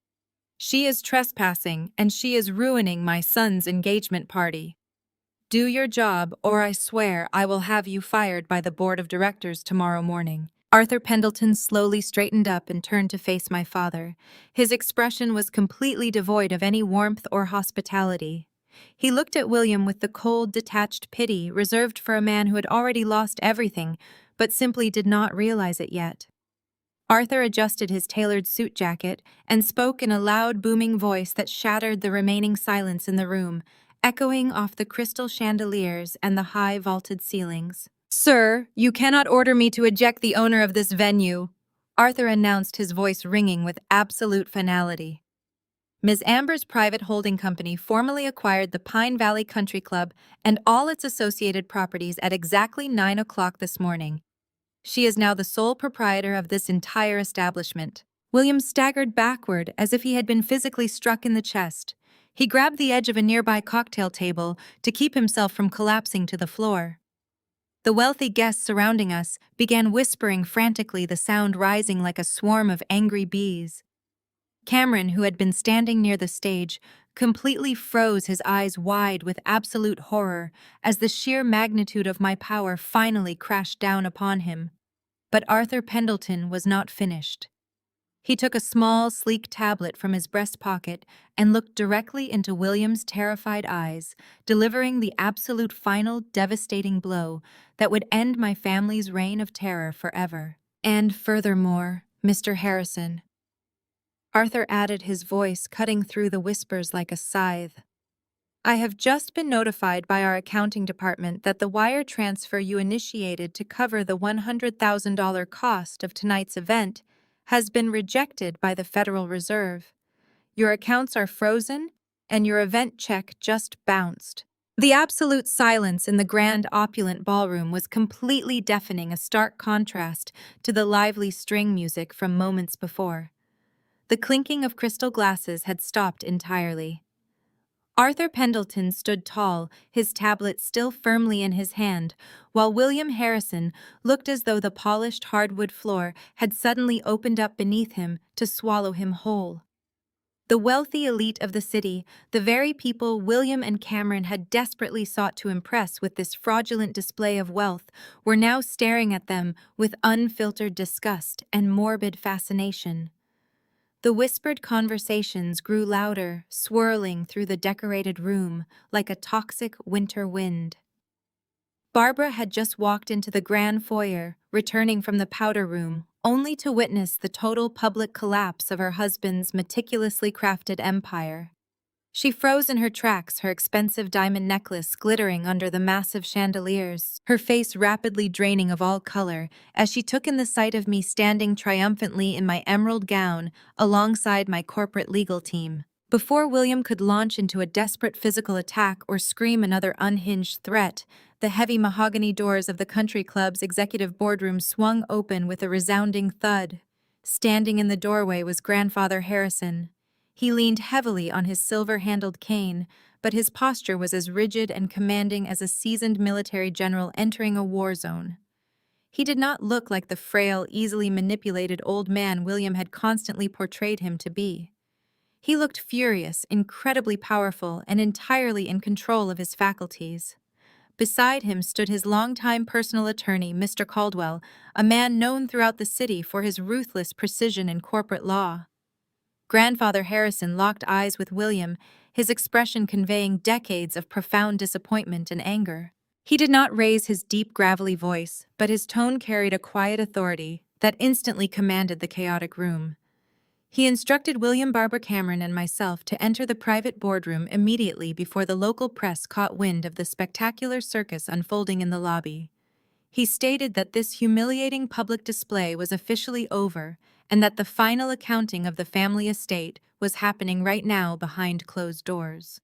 She is trespassing, and she is ruining my son's engagement party. Do your job, or I swear I will have you fired by the board of directors tomorrow morning." Arthur Pendleton slowly straightened up and turned to face my father. His expression was completely devoid of any warmth or hospitality. He looked at William with the cold, detached pity reserved for a man who had already lost everything, but simply did not realize it yet. Arthur adjusted his tailored suit jacket and spoke in a loud, booming voice that shattered the remaining silence in the room, echoing off the crystal chandeliers and the high vaulted ceilings. "Sir, you cannot order me to eject the owner of this venue," Arthur announced, his voice ringing with absolute finality. Ms. Amber's private holding company formally acquired the Pine Valley Country Club and all its associated properties at exactly 9 o'clock this morning. She is now the sole proprietor of this entire establishment. William staggered backward as if he had been physically struck in the chest. He grabbed the edge of a nearby cocktail table to keep himself from collapsing to the floor. The wealthy guests surrounding us began whispering frantically, the sound rising like a swarm of angry bees. Cameron, who had been standing near the stage, completely froze, his eyes wide with absolute horror as the sheer magnitude of my power finally crashed down upon him. But Arthur Pendleton was not finished. He took a small, sleek tablet from his breast pocket and looked directly into William's terrified eyes, delivering the absolute final, devastating blow that would end my family's reign of terror forever. "And furthermore, Mr. Harrison," Arthur added, his voice cutting through the whispers like a scythe, "I have just been notified by our accounting department that the wire transfer you initiated to cover the $100,000 cost of tonight's event has been rejected by the Federal Reserve. Your accounts are frozen, and your event check just bounced." The absolute silence in the grand, opulent ballroom was completely deafening, a stark contrast to the lively string music from moments before. The clinking of crystal glasses had stopped entirely. Arthur Pendleton stood tall, his tablet still firmly in his hand, while William Harrison looked as though the polished hardwood floor had suddenly opened up beneath him to swallow him whole. The wealthy elite of the city, the very people William and Cameron had desperately sought to impress with this fraudulent display of wealth, were now staring at them with unfiltered disgust and morbid fascination. The whispered conversations grew louder, swirling through the decorated room like a toxic winter wind. Barbara had just walked into the grand foyer, returning from the powder room, only to witness the total public collapse of her husband's meticulously crafted empire. She froze in her tracks, her expensive diamond necklace glittering under the massive chandeliers, her face rapidly draining of all color as she took in the sight of me standing triumphantly in my emerald gown alongside my corporate legal team. Before William could launch into a desperate physical attack or scream another unhinged threat, the heavy mahogany doors of the country club's executive boardroom swung open with a resounding thud. Standing in the doorway was Grandfather Harrison. He leaned heavily on his silver-handled cane, but his posture was as rigid and commanding as a seasoned military general entering a war zone. He did not look like the frail, easily manipulated old man William had constantly portrayed him to be. He looked furious, incredibly powerful, and entirely in control of his faculties. Beside him stood his longtime personal attorney, Mr. Caldwell, a man known throughout the city for his ruthless precision in corporate law. Grandfather Harrison locked eyes with William, his expression conveying decades of profound disappointment and anger. He did not raise his deep, gravelly voice, but his tone carried a quiet authority that instantly commanded the chaotic room. He instructed William Barbara Cameron and myself to enter the private boardroom immediately before the local press caught wind of the spectacular circus unfolding in the lobby. He stated that this humiliating public display was officially over and that the final accounting of the family estate was happening right now behind closed doors.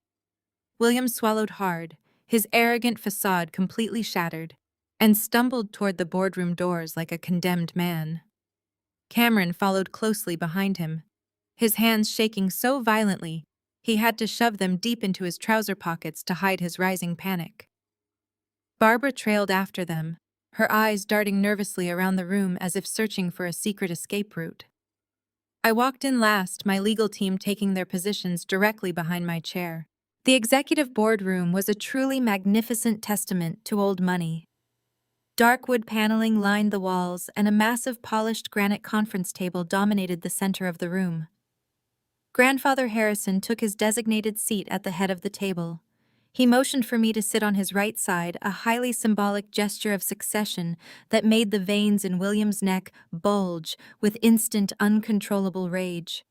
William swallowed hard, his arrogant facade completely shattered, and stumbled toward the boardroom doors like a condemned man. Cameron followed closely behind him, his hands shaking so violently he had to shove them deep into his trouser pockets to hide his rising panic. Barbara trailed after them, her eyes darting nervously around the room as if searching for a secret escape route. I walked in last, my legal team taking their positions directly behind my chair. The executive boardroom was a truly magnificent testament to old money. Dark wood paneling lined the walls, and a massive polished granite conference table dominated the center of the room. Grandfather Harrison took his designated seat at the head of the table. He motioned for me to sit on his right side, a highly symbolic gesture of succession that made the veins in William's neck bulge with instant, uncontrollable rage.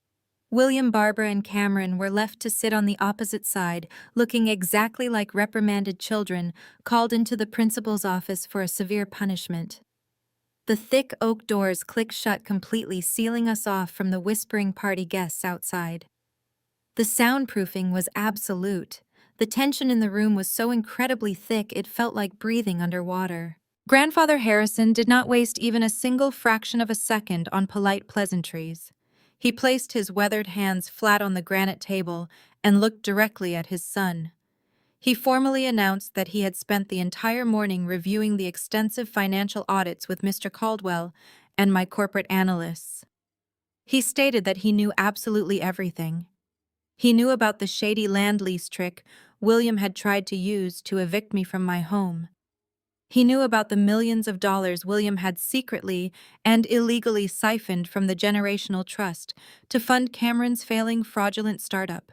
William, Barbara, and Cameron were left to sit on the opposite side, looking exactly like reprimanded children called into the principal's office for a severe punishment. The thick oak doors clicked shut completely, sealing us off from the whispering party guests outside. The soundproofing was absolute. The tension in the room was so incredibly thick it felt like breathing underwater. Grandfather Harrison did not waste even a single fraction of a second on polite pleasantries. He placed his weathered hands flat on the granite table and looked directly at his son. He formally announced that he had spent the entire morning reviewing the extensive financial audits with Mr. Caldwell and my corporate analysts. He stated that he knew absolutely everything. He knew about the shady land lease trick William had tried to use to evict me from my home. He knew about the millions of dollars William had secretly and illegally siphoned from the generational trust to fund Cameron's failing fraudulent startup.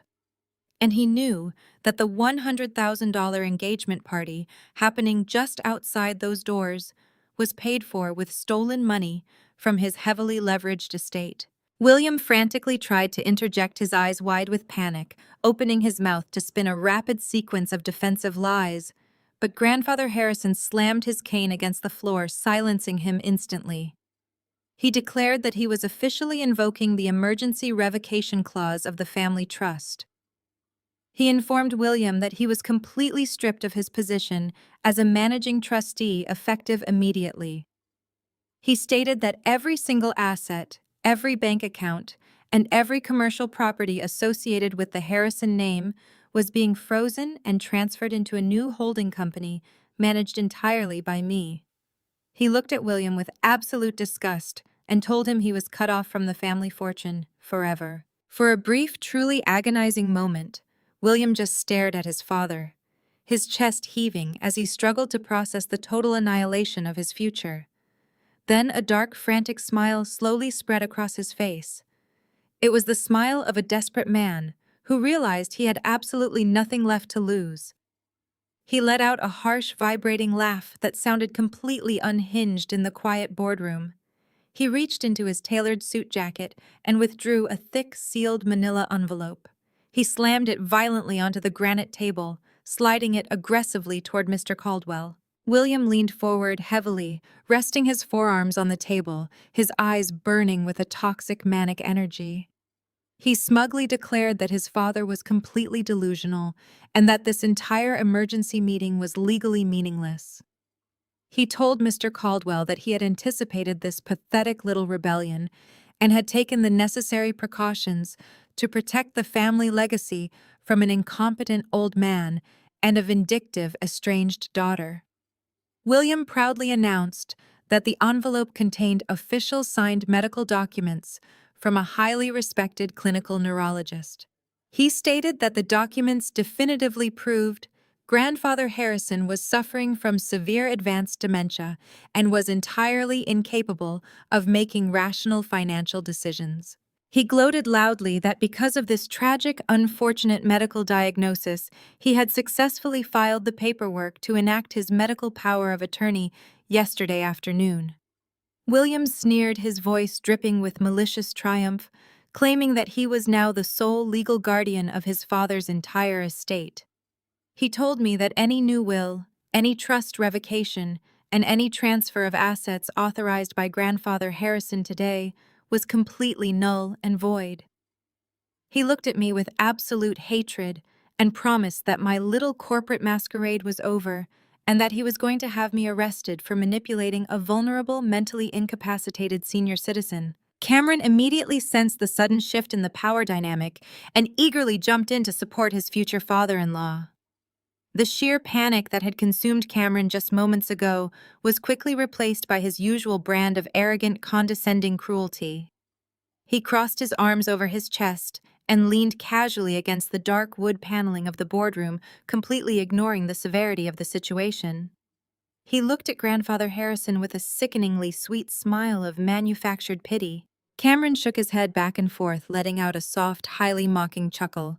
And he knew that the $100,000 engagement party happening just outside those doors was paid for with stolen money from his heavily leveraged estate. William frantically tried to interject, his eyes wide with panic, opening his mouth to spin a rapid sequence of defensive lies, but Grandfather Harrison slammed his cane against the floor, silencing him instantly. He declared that he was officially invoking the emergency revocation clause of the family trust. He informed William that he was completely stripped of his position as a managing trustee effective immediately. He stated that every single asset, every bank account, and every commercial property associated with the Harrison name was being frozen and transferred into a new holding company managed entirely by me. He looked at William with absolute disgust and told him he was cut off from the family fortune forever. For a brief, truly agonizing moment, William just stared at his father, his chest heaving as he struggled to process the total annihilation of his future. Then a dark, frantic smile slowly spread across his face. It was the smile of a desperate man who realized he had absolutely nothing left to lose. He let out a harsh, vibrating laugh that sounded completely unhinged in the quiet boardroom. He reached into his tailored suit jacket and withdrew a thick, sealed manila envelope. He slammed it violently onto the granite table, sliding it aggressively toward Mr. Caldwell. William leaned forward heavily, resting his forearms on the table, his eyes burning with a toxic manic energy. He smugly declared that his father was completely delusional and that this entire emergency meeting was legally meaningless. He told Mr. Caldwell that he had anticipated this pathetic little rebellion and had taken the necessary precautions to protect the family legacy from an incompetent old man and a vindictive, estranged daughter. William proudly announced that the envelope contained official signed medical documents from a highly respected clinical neurologist. He stated that the documents definitively proved Grandfather Harrison was suffering from severe advanced dementia and was entirely incapable of making rational financial decisions. He gloated loudly that because of this tragic, unfortunate medical diagnosis, he had successfully filed the paperwork to enact his medical power of attorney yesterday afternoon. William sneered, his voice dripping with malicious triumph, claiming that he was now the sole legal guardian of his father's entire estate. He told me that any new will, any trust revocation, and any transfer of assets authorized by Grandfather Harrison today was completely null and void. He looked at me with absolute hatred and promised that my little corporate masquerade was over and that he was going to have me arrested for manipulating a vulnerable, mentally incapacitated senior citizen. Cameron immediately sensed the sudden shift in the power dynamic and eagerly jumped in to support his future father-in-law. The sheer panic that had consumed Cameron just moments ago was quickly replaced by his usual brand of arrogant, condescending cruelty. He crossed his arms over his chest and leaned casually against the dark wood paneling of the boardroom, completely ignoring the severity of the situation. He looked at Grandfather Harrison with a sickeningly sweet smile of manufactured pity. Cameron shook his head back and forth, letting out a soft, highly mocking chuckle.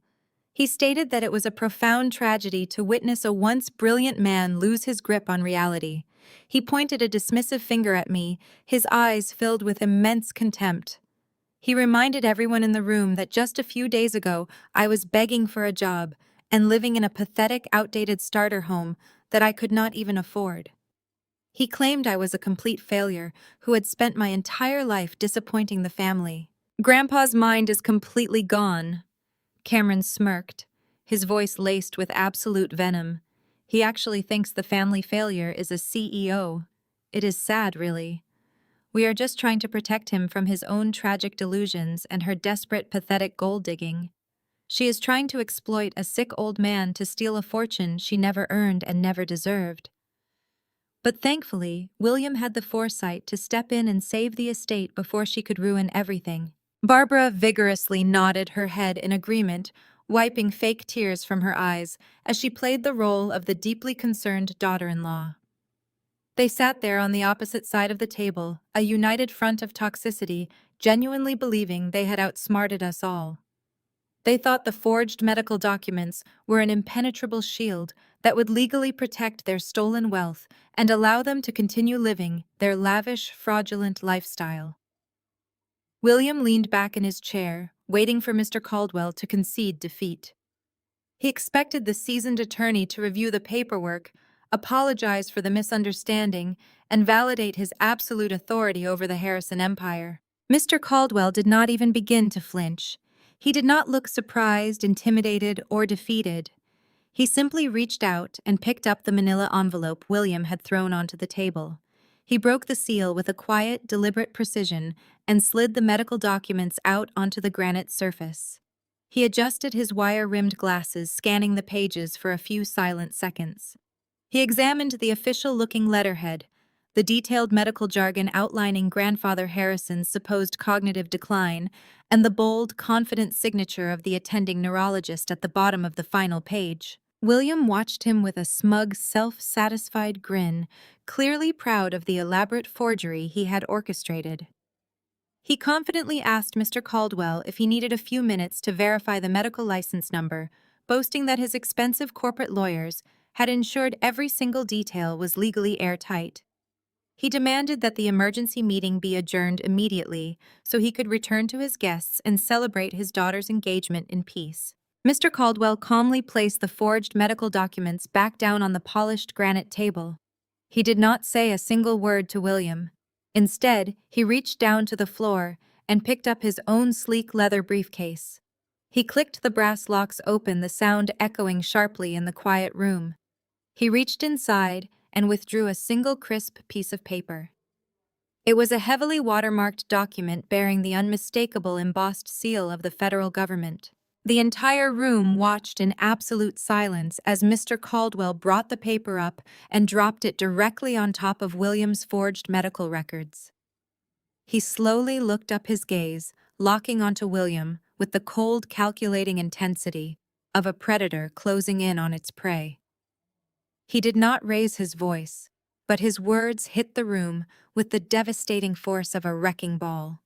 He stated that it was a profound tragedy to witness a once brilliant man lose his grip on reality. He pointed a dismissive finger at me, his eyes filled with immense contempt. He reminded everyone in the room that just a few days ago I was begging for a job and living in a pathetic, outdated starter home that I could not even afford. He claimed I was a complete failure who had spent my entire life disappointing the family. Grandpa's mind is completely gone. Cameron smirked, his voice laced with absolute venom. He actually thinks the family failure is a CEO. It is sad, really. We are just trying to protect him from his own tragic delusions and her desperate, pathetic gold-digging. She is trying to exploit a sick old man to steal a fortune she never earned and never deserved. But thankfully, William had the foresight to step in and save the estate before she could ruin everything. Barbara vigorously nodded her head in agreement, wiping fake tears from her eyes as she played the role of the deeply concerned daughter-in-law. They sat there on the opposite side of the table, a united front of toxicity, genuinely believing they had outsmarted us all. They thought the forged medical documents were an impenetrable shield that would legally protect their stolen wealth and allow them to continue living their lavish, fraudulent lifestyle. William leaned back in his chair, waiting for Mr. Caldwell to concede defeat. He expected the seasoned attorney to review the paperwork, apologize for the misunderstanding, and validate his absolute authority over the Harrison empire. Mr. Caldwell did not even begin to flinch. He did not look surprised, intimidated, or defeated. He simply reached out and picked up the manila envelope William had thrown onto the table. He broke the seal with a quiet, deliberate precision and slid the medical documents out onto the granite surface. He adjusted his wire-rimmed glasses, scanning the pages for a few silent seconds. He examined the official-looking letterhead, the detailed medical jargon outlining Grandfather Harrison's supposed cognitive decline, and the bold, confident signature of the attending neurologist at the bottom of the final page. William watched him with a smug, self-satisfied grin, clearly proud of the elaborate forgery he had orchestrated. He confidently asked Mr. Caldwell if he needed a few minutes to verify the medical license number, boasting that his expensive corporate lawyers had ensured every single detail was legally airtight. He demanded that the emergency meeting be adjourned immediately so he could return to his guests and celebrate his daughter's engagement in peace. Mr. Caldwell calmly placed the forged medical documents back down on the polished granite table. He did not say a single word to William. Instead, he reached down to the floor and picked up his own sleek leather briefcase. He clicked the brass locks open, the sound echoing sharply in the quiet room. He reached inside and withdrew a single crisp piece of paper. It was a heavily watermarked document bearing the unmistakable embossed seal of the federal government. The entire room watched in absolute silence as Mr. Caldwell brought the paper up and dropped it directly on top of William's forged medical records. He slowly looked up, his gaze locking onto William with the cold, calculating intensity of a predator closing in on its prey. He did not raise his voice, but his words hit the room with the devastating force of a wrecking ball.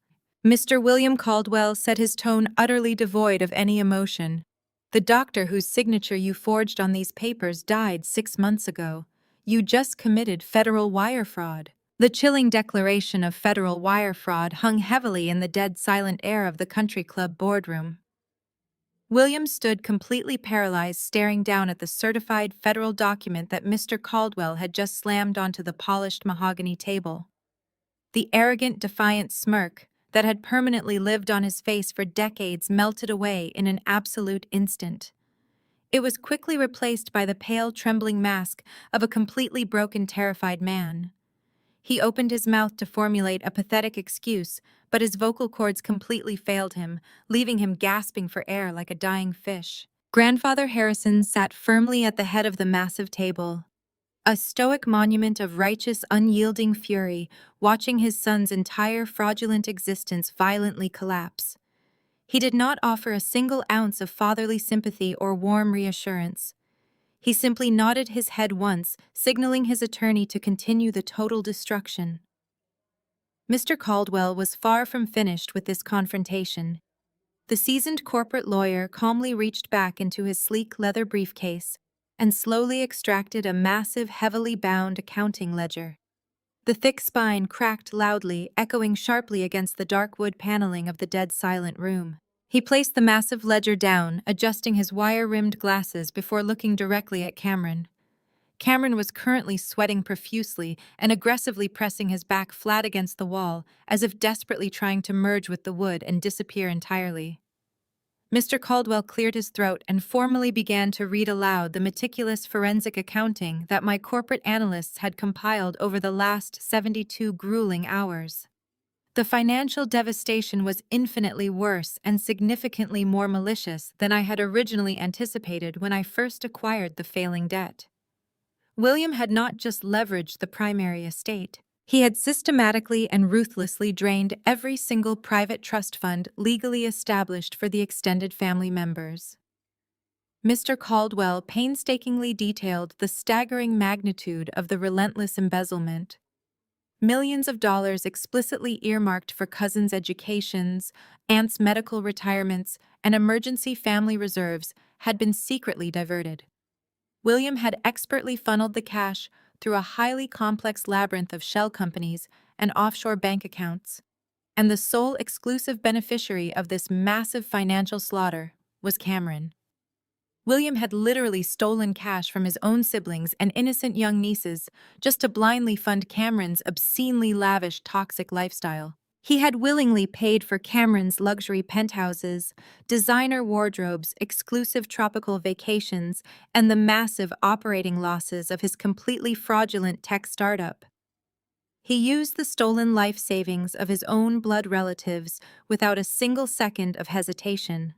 Mr. William Caldwell said, his tone utterly devoid of any emotion. "The doctor whose signature you forged on these papers died 6 months ago. You just committed federal wire fraud." The chilling declaration of federal wire fraud hung heavily in the dead silent air of the country club boardroom. William stood completely paralyzed, staring down at the certified federal document that Mr. Caldwell had just slammed onto the polished mahogany table. The arrogant, defiant smirk that had permanently lived on his face for decades melted away in an absolute instant. It was quickly replaced by the pale, trembling mask of a completely broken, terrified man. He opened his mouth to formulate a pathetic excuse, but his vocal cords completely failed him, leaving him gasping for air like a dying fish. Grandfather Harrison sat firmly at the head of the massive table, a stoic monument of righteous, unyielding fury, watching his son's entire fraudulent existence violently collapse. He did not offer a single ounce of fatherly sympathy or warm reassurance. He simply nodded his head once, signaling his attorney to continue the total destruction. Mr. Caldwell was far from finished with this confrontation. The seasoned corporate lawyer calmly reached back into his sleek leather briefcase and slowly extracted a massive, heavily bound accounting ledger. The thick spine cracked loudly, echoing sharply against the dark wood paneling of the dead silent room. He placed the massive ledger down, adjusting his wire-rimmed glasses before looking directly at Cameron. Cameron was currently sweating profusely and aggressively pressing his back flat against the wall, as if desperately trying to merge with the wood and disappear entirely. Mr. Caldwell cleared his throat and formally began to read aloud the meticulous forensic accounting that my corporate analysts had compiled over the last 72 grueling hours. The financial devastation was infinitely worse and significantly more malicious than I had originally anticipated when I first acquired the failing debt. William had not just leveraged the primary estate. He had systematically and ruthlessly drained every single private trust fund legally established for the extended family members. Mr. Caldwell painstakingly detailed the staggering magnitude of the relentless embezzlement. Millions of dollars explicitly earmarked for cousins' educations, aunts' medical retirements, and emergency family reserves had been secretly diverted. William had expertly funneled the cash through a highly complex labyrinth of shell companies and offshore bank accounts, and the sole exclusive beneficiary of this massive financial slaughter was Cameron. William had literally stolen cash from his own siblings and innocent young nieces just to blindly fund Cameron's obscenely lavish, toxic lifestyle. He had willingly paid for Cameron's luxury penthouses, designer wardrobes, exclusive tropical vacations, and the massive operating losses of his completely fraudulent tech startup. He used the stolen life savings of his own blood relatives without a single second of hesitation.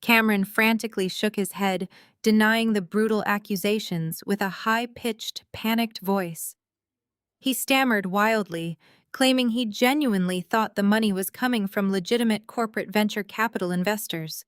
Cameron frantically shook his head, denying the brutal accusations with a high-pitched, panicked voice. He stammered wildly, claiming he genuinely thought the money was coming from legitimate corporate venture capital investors.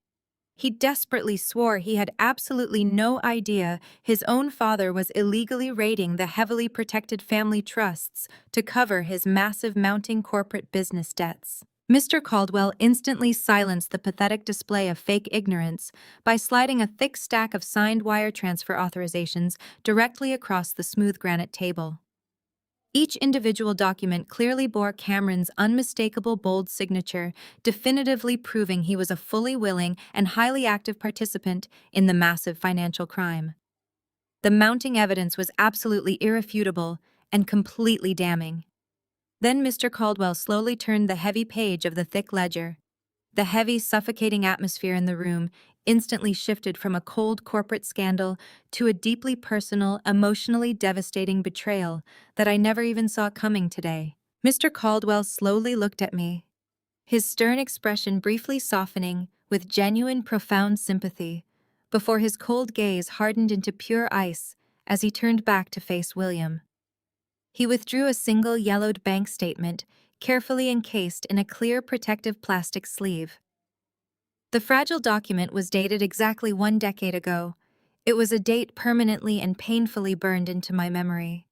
He desperately swore he had absolutely no idea his own father was illegally raiding the heavily protected family trusts to cover his massive mounting corporate business debts. Mr. Caldwell instantly silenced the pathetic display of fake ignorance by sliding a thick stack of signed wire transfer authorizations directly across the smooth granite table. Each individual document clearly bore Cameron's unmistakable bold signature, definitively proving he was a fully willing and highly active participant in the massive financial crime. The mounting evidence was absolutely irrefutable and completely damning. Then Mr. Caldwell slowly turned the heavy page of the thick ledger. The heavy, suffocating atmosphere in the room instantly shifted from a cold corporate scandal to a deeply personal, emotionally devastating betrayal that I never even saw coming today. Mr. Caldwell slowly looked at me, his stern expression briefly softening with genuine, profound sympathy, before his cold gaze hardened into pure ice as he turned back to face William. He withdrew a single yellowed bank statement, carefully encased in a clear protective plastic sleeve. The fragile document was dated exactly 1 decade ago. It was a date permanently and painfully burned into my memory.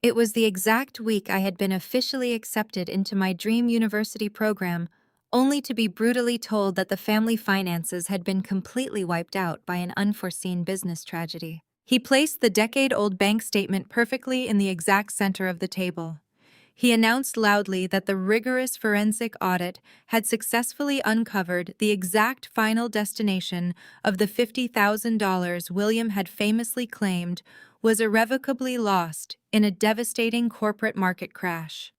It was the exact week I had been officially accepted into my dream university program, only to be brutally told that the family finances had been completely wiped out by an unforeseen business tragedy. He placed the decade-old bank statement perfectly in the exact center of the table. He announced loudly that the rigorous forensic audit had successfully uncovered the exact final destination of the $50,000 William had famously claimed was irrevocably lost in a devastating corporate market crash.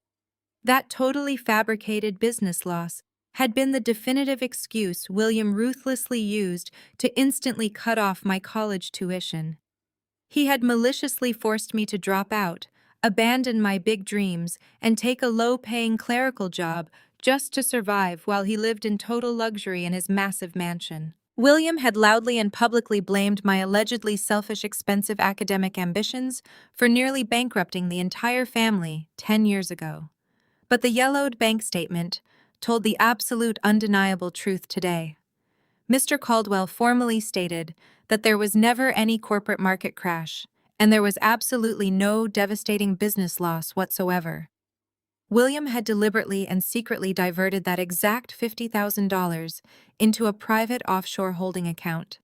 That totally fabricated business loss had been the definitive excuse William ruthlessly used to instantly cut off my college tuition. He had maliciously forced me to drop out, abandon my big dreams, and take a low-paying clerical job just to survive while he lived in total luxury in his massive mansion. William had loudly and publicly blamed my allegedly selfish, expensive academic ambitions for nearly bankrupting the entire family 10 years ago. But the yellowed bank statement told the absolute undeniable truth today. Mr. Caldwell formally stated that there was never any corporate market crash, and there was absolutely no devastating business loss whatsoever. William had deliberately and secretly diverted that exact $50,000 into a private offshore holding account.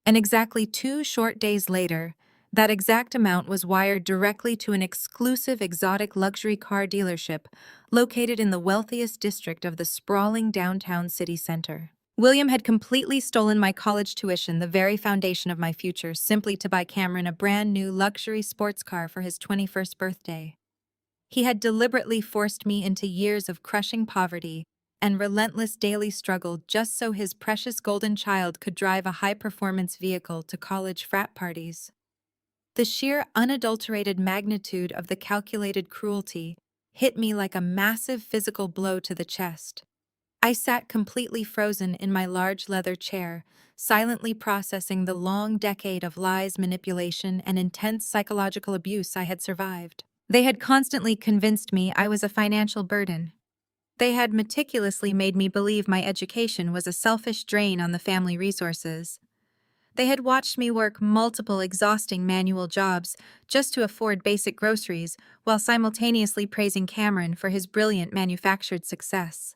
And exactly 2 short days later, that exact amount was wired directly to an exclusive exotic luxury car dealership located in the wealthiest district of the sprawling downtown city center. William had completely stolen my college tuition, the very foundation of my future, simply to buy Cameron a brand new luxury sports car for his 21st birthday. He had deliberately forced me into years of crushing poverty and relentless daily struggle just so his precious golden child could drive a high-performance vehicle to college frat parties. The sheer unadulterated magnitude of the calculated cruelty hit me like a massive physical blow to the chest. I sat completely frozen in my large leather chair, silently processing the long decade of lies, manipulation, and intense psychological abuse I had survived. They had constantly convinced me I was a financial burden. They had meticulously made me believe my education was a selfish drain on the family resources. They had watched me work multiple exhausting manual jobs just to afford basic groceries while simultaneously praising Cameron for his brilliant manufactured success.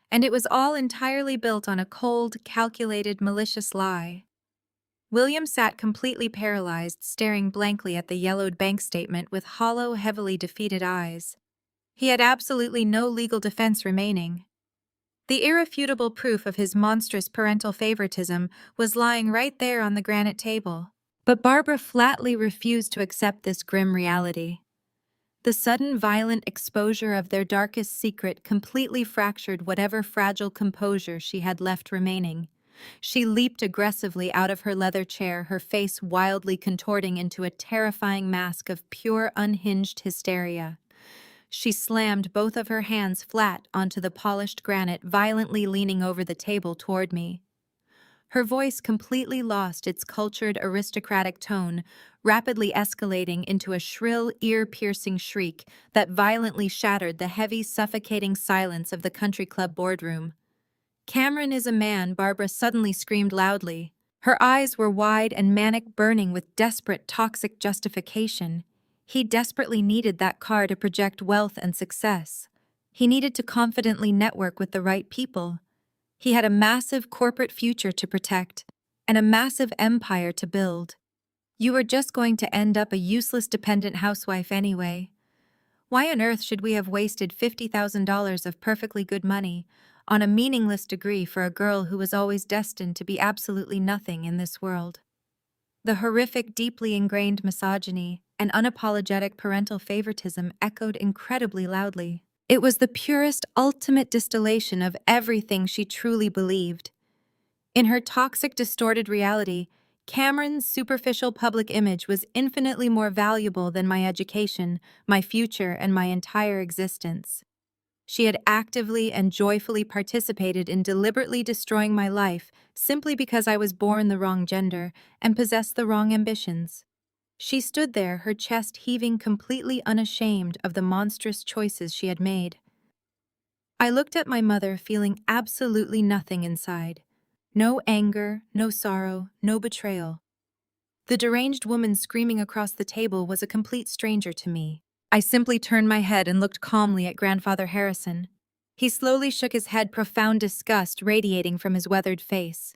And it was all entirely built on a cold, calculated, malicious lie. William sat completely paralyzed, staring blankly at the yellowed bank statement with hollow, heavily defeated eyes. He had absolutely no legal defense remaining. The irrefutable proof of his monstrous parental favoritism was lying right there on the granite table. But Barbara flatly refused to accept this grim reality. The sudden violent exposure of their darkest secret completely fractured whatever fragile composure she had left remaining. She leaped aggressively out of her leather chair, her face wildly contorting into a terrifying mask of pure, unhinged hysteria. She slammed both of her hands flat onto the polished granite, violently leaning over the table toward me. Her voice completely lost its cultured, aristocratic tone, rapidly escalating into a shrill, ear-piercing shriek that violently shattered the heavy, suffocating silence of the country club boardroom. "Cameron is a man," Barbara suddenly screamed loudly. Her eyes were wide and manic, burning with desperate, toxic justification. He desperately needed that car to project wealth and success. He needed to confidently network with the right people. He had a massive corporate future to protect and a massive empire to build. You were just going to end up a useless dependent housewife anyway. Why on earth should we have wasted $50,000 of perfectly good money on a meaningless degree for a girl who was always destined to be absolutely nothing in this world? The horrific, deeply ingrained misogyny and unapologetic parental favoritism echoed incredibly loudly. It was the purest, ultimate distillation of everything she truly believed. In her toxic, distorted reality, Cameron's superficial public image was infinitely more valuable than my education, my future, and my entire existence. She had actively and joyfully participated in deliberately destroying my life simply because I was born the wrong gender and possessed the wrong ambitions. She stood there, her chest heaving, completely unashamed of the monstrous choices she had made. I looked at my mother, feeling absolutely nothing inside. No anger, no sorrow, no betrayal. The deranged woman screaming across the table was a complete stranger to me. I simply turned my head and looked calmly at Grandfather Harrison. He slowly shook his head, profound disgust radiating from his weathered face.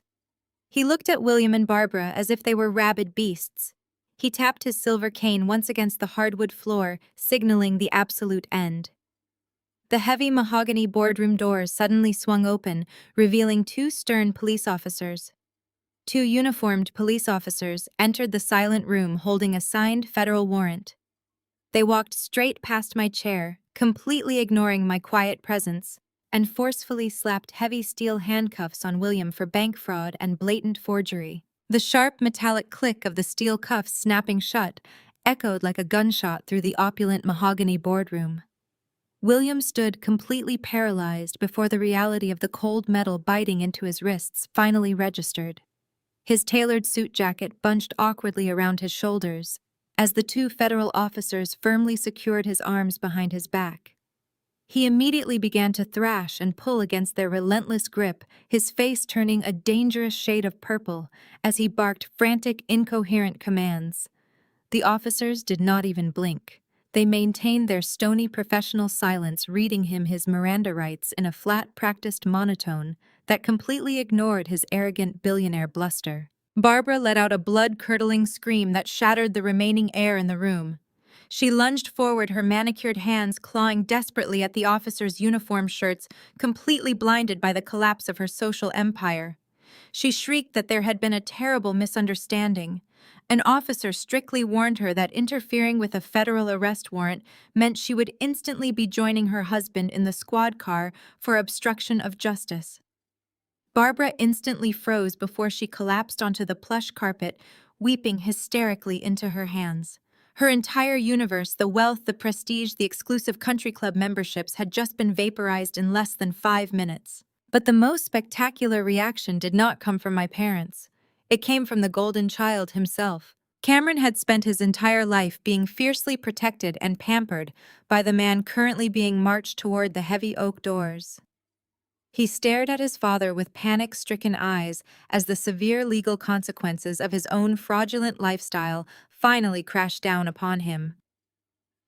He looked at William and Barbara as if they were rabid beasts. He tapped his silver cane once against the hardwood floor, signaling the absolute end. The heavy mahogany boardroom doors suddenly swung open, revealing two stern police officers. Two uniformed police officers entered the silent room holding a signed federal warrant. They walked straight past my chair, completely ignoring my quiet presence, and forcefully slapped heavy steel handcuffs on William for bank fraud and blatant forgery. The sharp metallic click of the steel cuffs snapping shut echoed like a gunshot through the opulent mahogany boardroom. William stood completely paralyzed before the reality of the cold metal biting into his wrists finally registered. His tailored suit jacket bunched awkwardly around his shoulders as the two federal officers firmly secured his arms behind his back. He immediately began to thrash and pull against their relentless grip, his face turning a dangerous shade of purple as he barked frantic, incoherent commands. The officers did not even blink. They maintained their stony professional silence, reading him his Miranda rights in a flat, practiced monotone that completely ignored his arrogant billionaire bluster. Barbara let out a blood-curdling scream that shattered the remaining air in the room. She lunged forward, her manicured hands clawing desperately at the officers' uniform shirts, completely blinded by the collapse of her social empire. She shrieked that there had been a terrible misunderstanding. An officer strictly warned her that interfering with a federal arrest warrant meant she would instantly be joining her husband in the squad car for obstruction of justice. Barbara instantly froze before she collapsed onto the plush carpet, weeping hysterically into her hands. Her entire universe, the wealth, the prestige, the exclusive country club memberships had just been vaporized in less than 5 minutes. But the most spectacular reaction did not come from my parents. It came from the golden child himself. Cameron had spent his entire life being fiercely protected and pampered by the man currently being marched toward the heavy oak doors. He stared at his father with panic-stricken eyes as the severe legal consequences of his own fraudulent lifestyle finally crashed down upon him.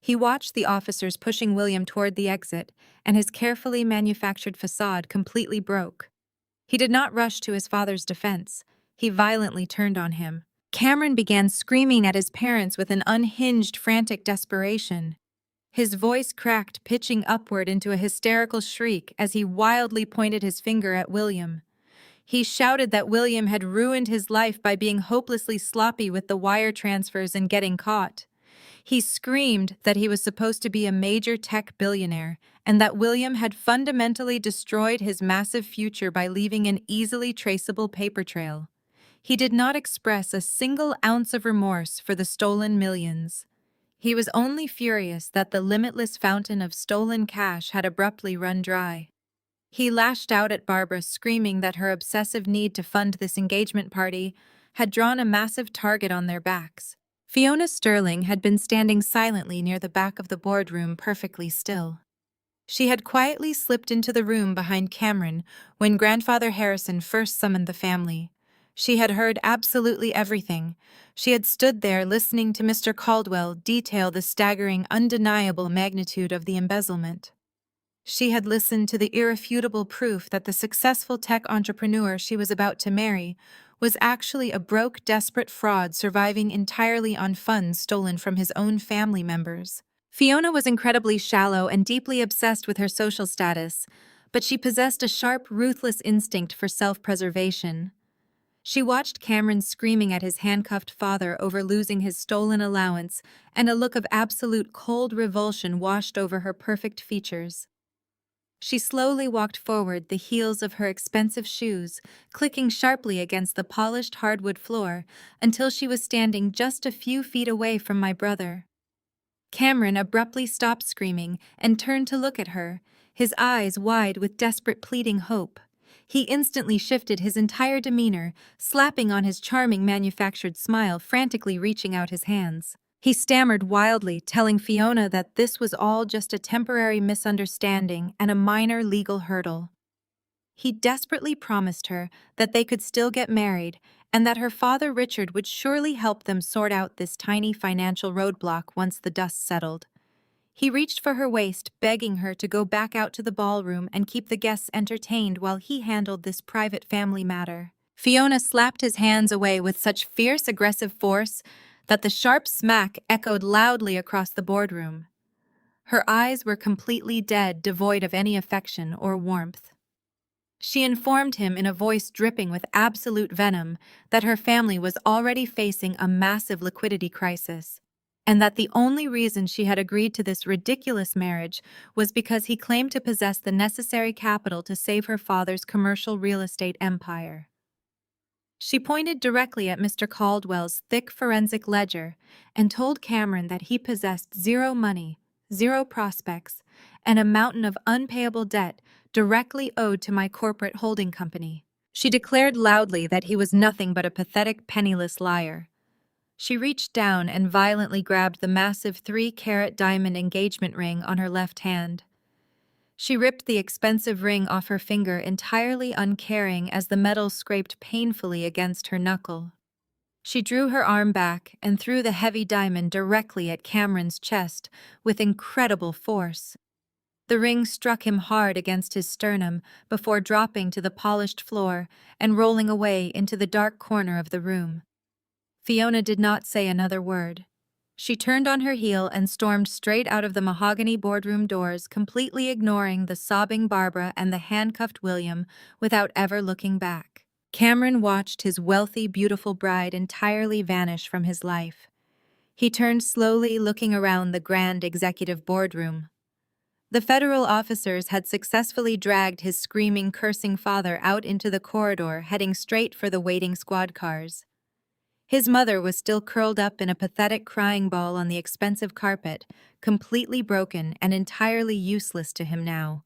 He watched the officers pushing William toward the exit, and his carefully manufactured facade completely broke. He did not rush to his father's defense. He violently turned on him. Cameron began screaming at his parents with an unhinged, frantic desperation. His voice cracked, pitching upward into a hysterical shriek as he wildly pointed his finger at William. He shouted that William had ruined his life by being hopelessly sloppy with the wire transfers and getting caught. He screamed that he was supposed to be a major tech billionaire and that William had fundamentally destroyed his massive future by leaving an easily traceable paper trail. He did not express a single ounce of remorse for the stolen millions. He was only furious that the limitless fountain of stolen cash had abruptly run dry. He lashed out at Barbara, screaming that her obsessive need to fund this engagement party had drawn a massive target on their backs. Fiona Sterling had been standing silently near the back of the boardroom, perfectly still. She had quietly slipped into the room behind Cameron when Grandfather Harrison first summoned the family. She had heard absolutely everything. She had stood there listening to Mr. Caldwell detail the staggering, undeniable magnitude of the embezzlement. She had listened to the irrefutable proof that the successful tech entrepreneur she was about to marry was actually a broke, desperate fraud surviving entirely on funds stolen from his own family members. Fiona was incredibly shallow and deeply obsessed with her social status, but she possessed a sharp, ruthless instinct for self-preservation. She watched Cameron screaming at his handcuffed father over losing his stolen allowance, and a look of absolute cold revulsion washed over her perfect features. She slowly walked forward, the heels of her expensive shoes clicking sharply against the polished hardwood floor, until she was standing just a few feet away from my brother. Cameron abruptly stopped screaming and turned to look at her, his eyes wide with desperate pleading hope. He instantly shifted his entire demeanor, slapping on his charming manufactured smile, frantically reaching out his hands. He stammered wildly, telling Fiona that this was all just a temporary misunderstanding and a minor legal hurdle. He desperately promised her that they could still get married and that her father Richard would surely help them sort out this tiny financial roadblock once the dust settled. He reached for her waist, begging her to go back out to the ballroom and keep the guests entertained while he handled this private family matter. Fiona slapped his hands away with such fierce, aggressive force that the sharp smack echoed loudly across the boardroom. Her eyes were completely dead, devoid of any affection or warmth. She informed him in a voice dripping with absolute venom that her family was already facing a massive liquidity crisis, and that the only reason she had agreed to this ridiculous marriage was because he claimed to possess the necessary capital to save her father's commercial real estate empire. She pointed directly at Mr. Caldwell's thick forensic ledger and told Cameron that he possessed zero money, zero prospects, and a mountain of unpayable debt directly owed to my corporate holding company. She declared loudly that he was nothing but a pathetic, penniless liar. She reached down and violently grabbed the massive 3-carat diamond engagement ring on her left hand. She ripped the expensive ring off her finger, entirely uncaring as the metal scraped painfully against her knuckle. She drew her arm back and threw the heavy diamond directly at Cameron's chest with incredible force. The ring struck him hard against his sternum before dropping to the polished floor and rolling away into the dark corner of the room. Fiona did not say another word. She turned on her heel and stormed straight out of the mahogany boardroom doors, completely ignoring the sobbing Barbara and the handcuffed William without ever looking back. Cameron watched his wealthy, beautiful bride entirely vanish from his life. He turned slowly, looking around the grand executive boardroom. The federal officers had successfully dragged his screaming, cursing father out into the corridor, heading straight for the waiting squad cars. His mother was still curled up in a pathetic crying ball on the expensive carpet, completely broken and entirely useless to him now.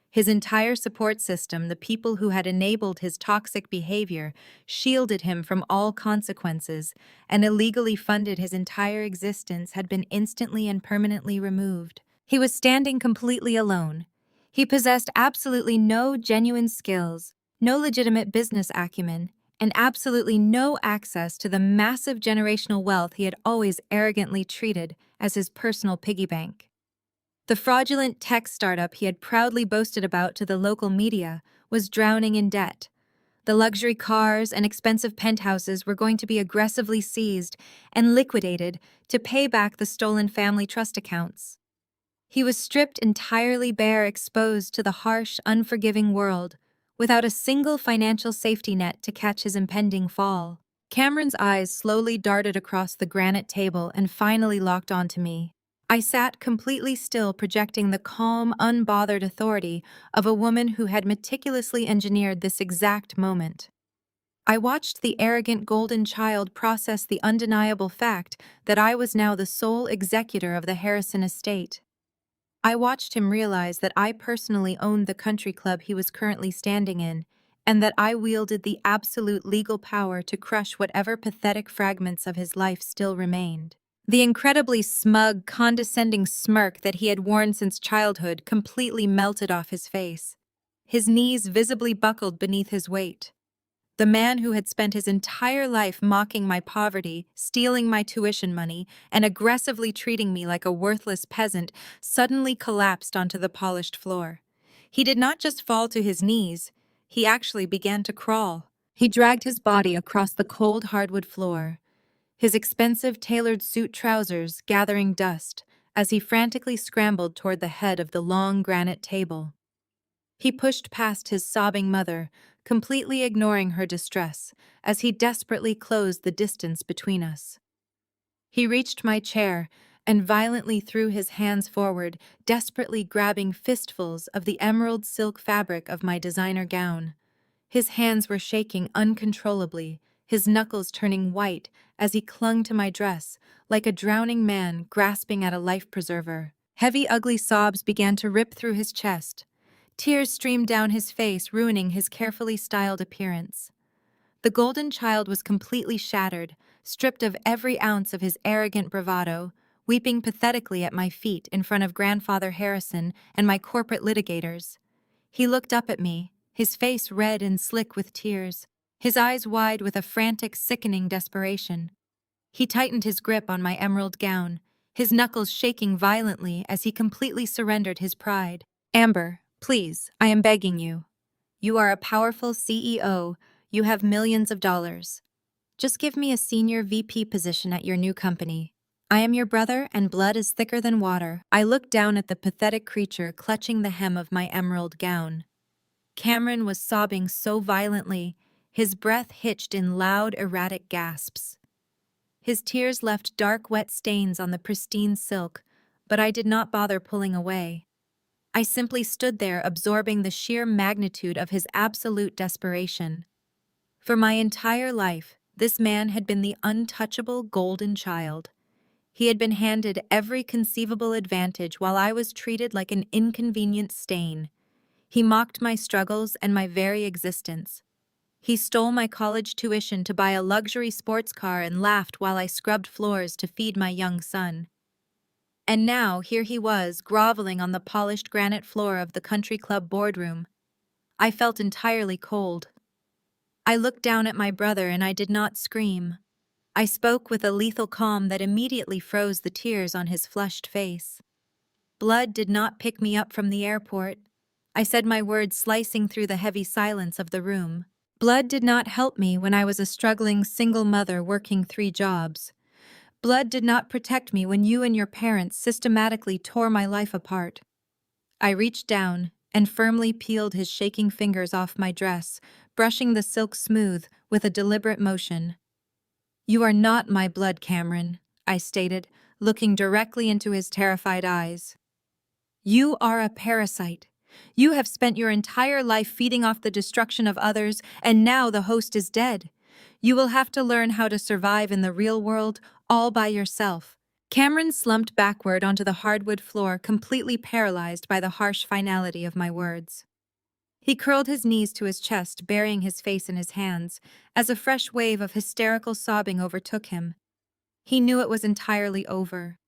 His entire support system, the people who had enabled his toxic behavior, shielded him from all consequences, and illegally funded his entire existence, had been instantly and permanently removed. He was standing completely alone. He possessed absolutely no genuine skills, no legitimate business acumen, and absolutely no access to the massive generational wealth he had always arrogantly treated as his personal piggy bank. The fraudulent tech startup he had proudly boasted about to the local media was drowning in debt. The luxury cars and expensive penthouses were going to be aggressively seized and liquidated to pay back the stolen family trust accounts. He was stripped entirely bare, exposed to the harsh, unforgiving world, without a single financial safety net to catch his impending fall. Cameron's eyes slowly darted across the granite table and finally locked onto me. I sat completely still, projecting the calm, unbothered authority of a woman who had meticulously engineered this exact moment. I watched the arrogant golden child process the undeniable fact that I was now the sole executor of the Harrison estate. I watched him realize that I personally owned the country club he was currently standing in, and that I wielded the absolute legal power to crush whatever pathetic fragments of his life still remained. The incredibly smug, condescending smirk that he had worn since childhood completely melted off his face. His knees visibly buckled beneath his weight. The man who had spent his entire life mocking my poverty, stealing my tuition money, and aggressively treating me like a worthless peasant suddenly collapsed onto the polished floor. He did not just fall to his knees, he actually began to crawl. He dragged his body across the cold hardwood floor, his expensive tailored suit trousers gathering dust as he frantically scrambled toward the head of the long granite table. He pushed past his sobbing mother, completely ignoring her distress, as he desperately closed the distance between us. He reached my chair and violently threw his hands forward, desperately grabbing fistfuls of the emerald silk fabric of my designer gown. His hands were shaking uncontrollably, his knuckles turning white as he clung to my dress, like a drowning man grasping at a life preserver. Heavy, ugly sobs began to rip through his chest. Tears streamed down his face, ruining his carefully styled appearance. The golden child was completely shattered, stripped of every ounce of his arrogant bravado, weeping pathetically at my feet in front of Grandfather Harrison and my corporate litigators. He looked up at me, his face red and slick with tears, his eyes wide with a frantic, sickening desperation. He tightened his grip on my emerald gown, his knuckles shaking violently as he completely surrendered his pride. "Amber, please, I am begging you. You are a powerful CEO. You have millions of dollars. Just give me a senior VP position at your new company. I am your brother, and blood is thicker than water." I looked down at the pathetic creature clutching the hem of my emerald gown. Cameron was sobbing so violently, his breath hitched in loud, erratic gasps. His tears left dark, wet stains on the pristine silk, but I did not bother pulling away. I simply stood there absorbing the sheer magnitude of his absolute desperation. For my entire life, this man had been the untouchable golden child. He had been handed every conceivable advantage while I was treated like an inconvenient stain. He mocked my struggles and my very existence. He stole my college tuition to buy a luxury sports car and laughed while I scrubbed floors to feed my young son. And now, here he was, groveling on the polished granite floor of the country club boardroom. I felt entirely cold. I looked down at my brother and I did not scream. I spoke with a lethal calm that immediately froze the tears on his flushed face. Blood did not pick me up from the airport. I said my words slicing through the heavy silence of the room. Blood did not help me when I was a struggling single mother working 3 jobs. Blood did not protect me when you and your parents systematically tore my life apart. I reached down and firmly peeled his shaking fingers off my dress, brushing the silk smooth with a deliberate motion. "You are not my blood, Cameron," I stated, looking directly into his terrified eyes. "You are a parasite. You have spent your entire life feeding off the destruction of others, and now the host is dead. You will have to learn how to survive in the real world all by yourself." Cameron slumped backward onto the hardwood floor, completely paralyzed by the harsh finality of my words. He curled his knees to his chest, burying his face in his hands, as a fresh wave of hysterical sobbing overtook him. He knew it was entirely over.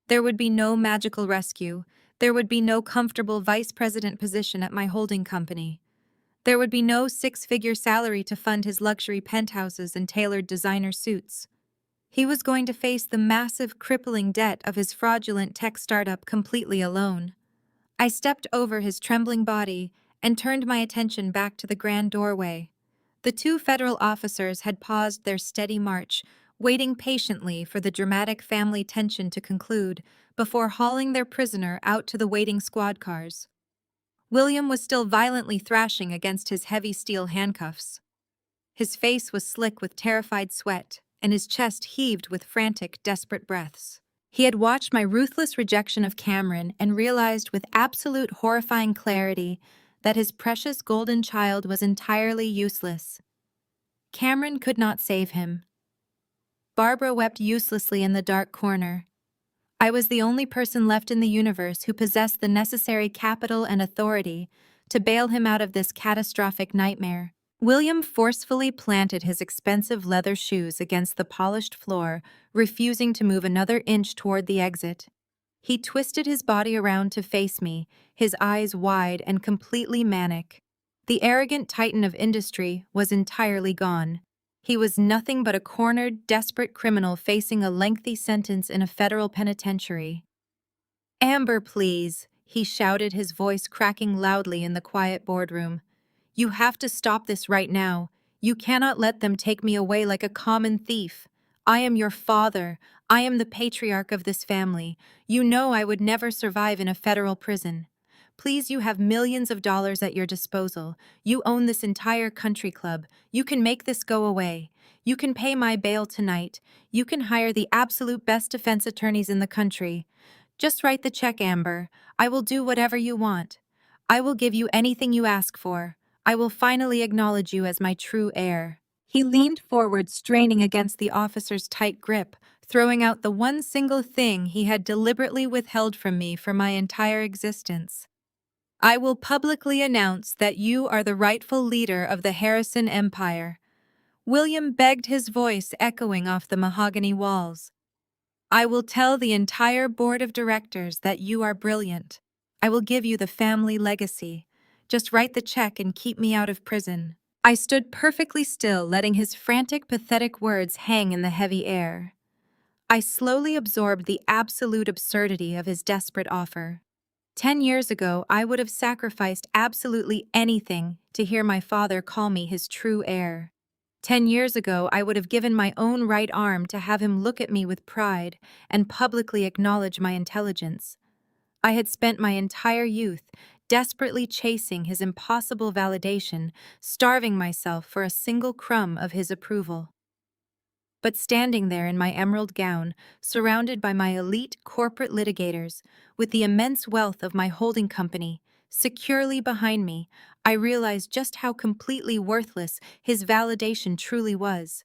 There would be no magical rescue. There would be no comfortable vice president position at my holding company. There would be no 6-figure salary to fund his luxury penthouses and tailored designer suits. He was going to face the massive, crippling debt of his fraudulent tech startup completely alone. I stepped over his trembling body and turned my attention back to the grand doorway. The 2 federal officers had paused their steady march, waiting patiently for the dramatic family tension to conclude before hauling their prisoner out to the waiting squad cars. William was still violently thrashing against his heavy steel handcuffs. His face was slick with terrified sweat, and his chest heaved with frantic, desperate breaths. He had watched my ruthless rejection of Cameron and realized with absolute horrifying clarity that his precious golden child was entirely useless. Cameron could not save him. Barbara wept uselessly in the dark corner. I was the only person left in the universe who possessed the necessary capital and authority to bail him out of this catastrophic nightmare. William forcefully planted his expensive leather shoes against the polished floor, refusing to move another inch toward the exit. He twisted his body around to face me, his eyes wide and completely manic. The arrogant titan of industry was entirely gone. He was nothing but a cornered, desperate criminal facing a lengthy sentence in a federal penitentiary. "Amber, please," he shouted, his voice cracking loudly in the quiet boardroom. "You have to stop this right now. You cannot let them take me away like a common thief. I am your father. I am the patriarch of this family. You know I would never survive in a federal prison. Please, you have millions of dollars at your disposal. You own this entire country club. You can make this go away. You can pay my bail tonight. You can hire the absolute best defense attorneys in the country. Just write the check, Amber. I will do whatever you want. I will give you anything you ask for. I will finally acknowledge you as my true heir." He leaned forward, straining against the officer's tight grip, throwing out the one single thing he had deliberately withheld from me for my entire existence. "I will publicly announce that you are the rightful leader of the Harrison Empire." William begged, his voice echoing off the mahogany walls. "I will tell the entire board of directors that you are brilliant. I will give you the family legacy. Just write the check and keep me out of prison." I stood perfectly still, letting his frantic, pathetic words hang in the heavy air. I slowly absorbed the absolute absurdity of his desperate offer. 10 years ago, I would have sacrificed absolutely anything to hear my father call me his true heir. 10 years ago, I would have given my own right arm to have him look at me with pride and publicly acknowledge my intelligence. I had spent my entire youth desperately chasing his impossible validation, starving myself for a single crumb of his approval. But standing there in my emerald gown, surrounded by my elite corporate litigators, with the immense wealth of my holding company securely behind me, I realized just how completely worthless his validation truly was.